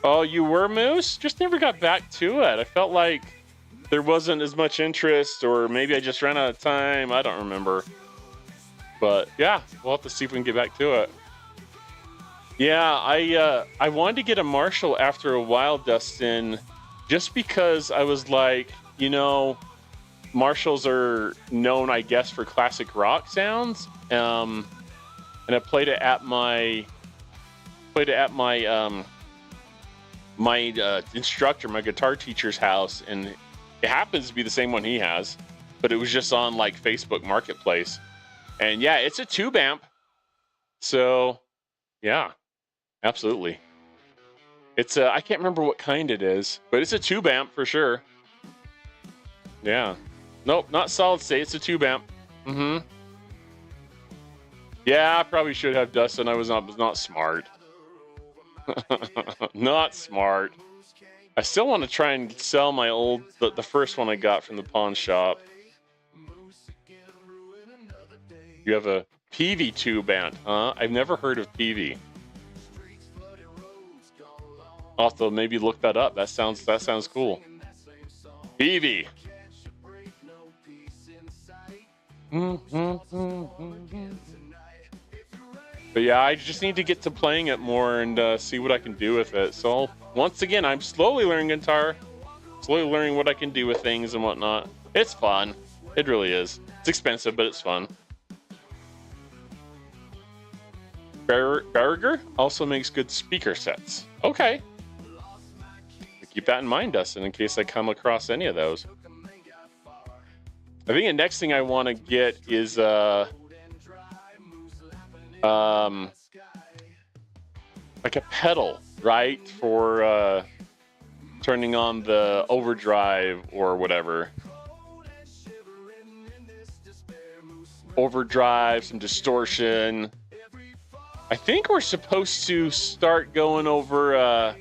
oh, you were, Moose? Just never got back to it. I felt like there wasn't as much interest, or maybe I just ran out of time. I don't remember. But yeah, we'll have to see if we can get back to it. Yeah, I wanted to get a Marshall after a while, Dustin, just because I was like, you know, Marshalls are known, I guess, for classic rock sounds. And I played it at my instructor, my guitar teacher's house, and it happens to be the same one he has, but it was just on like Facebook Marketplace. And yeah, it's a tube amp. So yeah, absolutely. It's I can't remember what kind it is, but it's a tube amp for sure. Yeah. Nope, not solid state. It's a tube amp. Mm-hmm. Yeah, I probably should have, Dustin. I was not smart. Not smart. I still want to try and sell my old, the first one I got from the pawn shop. You have a PV tube amp, huh? I've never heard of PV. I'll have to maybe look that up. That sounds cool. PV. But yeah, I just need to get to playing it more and see what I can do with it. So once again, I'm slowly learning guitar, slowly learning what I can do with things and whatnot. It's fun. It really is. It's expensive, but it's fun. Berger also makes good speaker sets. Okay. Keep that in mind, Dustin, in case I come across any of those. I think the next thing I want to get is like a pedal, right? For turning on the overdrive or whatever. Overdrive, some distortion. I think we're supposed to start going over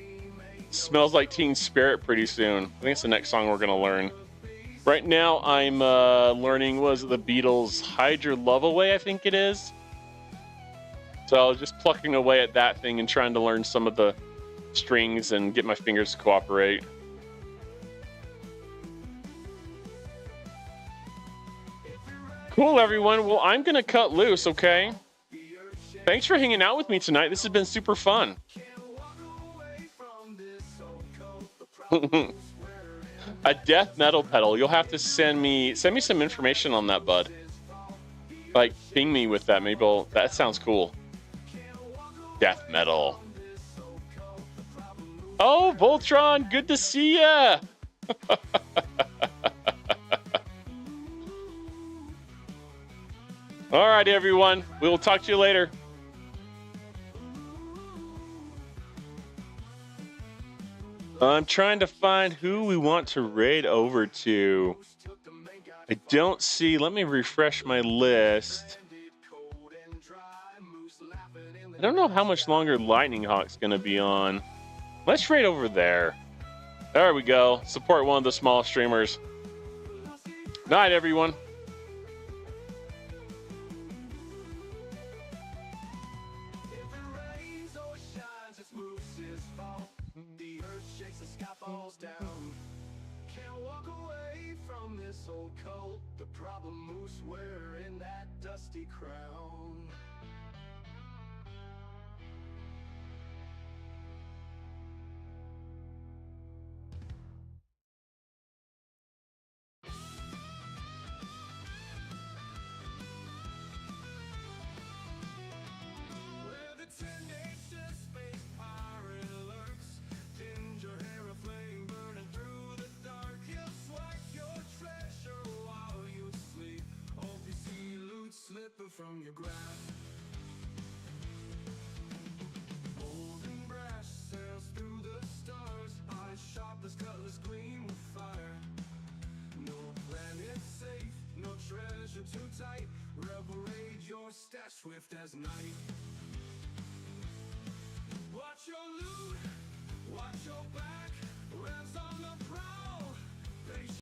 Smells Like Teen Spirit pretty soon. I think it's the next song we're going to learn. Right now I'm learning, was it the Beatles' Hide Your Love Away, I think it is. So just plucking away at that thing and trying to learn some of the strings and get my fingers to cooperate. Cool, everyone. Well, I'm going to cut loose, okay? Thanks for hanging out with me tonight. This has been super fun. A death metal pedal. You'll have to send me some information on that, bud. Like, ping me with that. Maybe that sounds cool. Death metal. Oh, Voltron, good to see ya. All right, everyone. We will talk to you later. I'm trying to find who we want to raid over to. I don't see. Let me refresh my list. I don't know how much longer Lightning Hawk's going to be on. Let's raid over there. There we go. Support one of the small streamers. Night, everyone. The problem moose wearing that dusty crown. from your grasp. Golden brass sails through the stars, eyes sharp as cutlass gleam with fire. No planet safe, no treasure too tight. Rebel rage, your steps swift as night. Watch your loot, watch your back. Revs on the prowl, face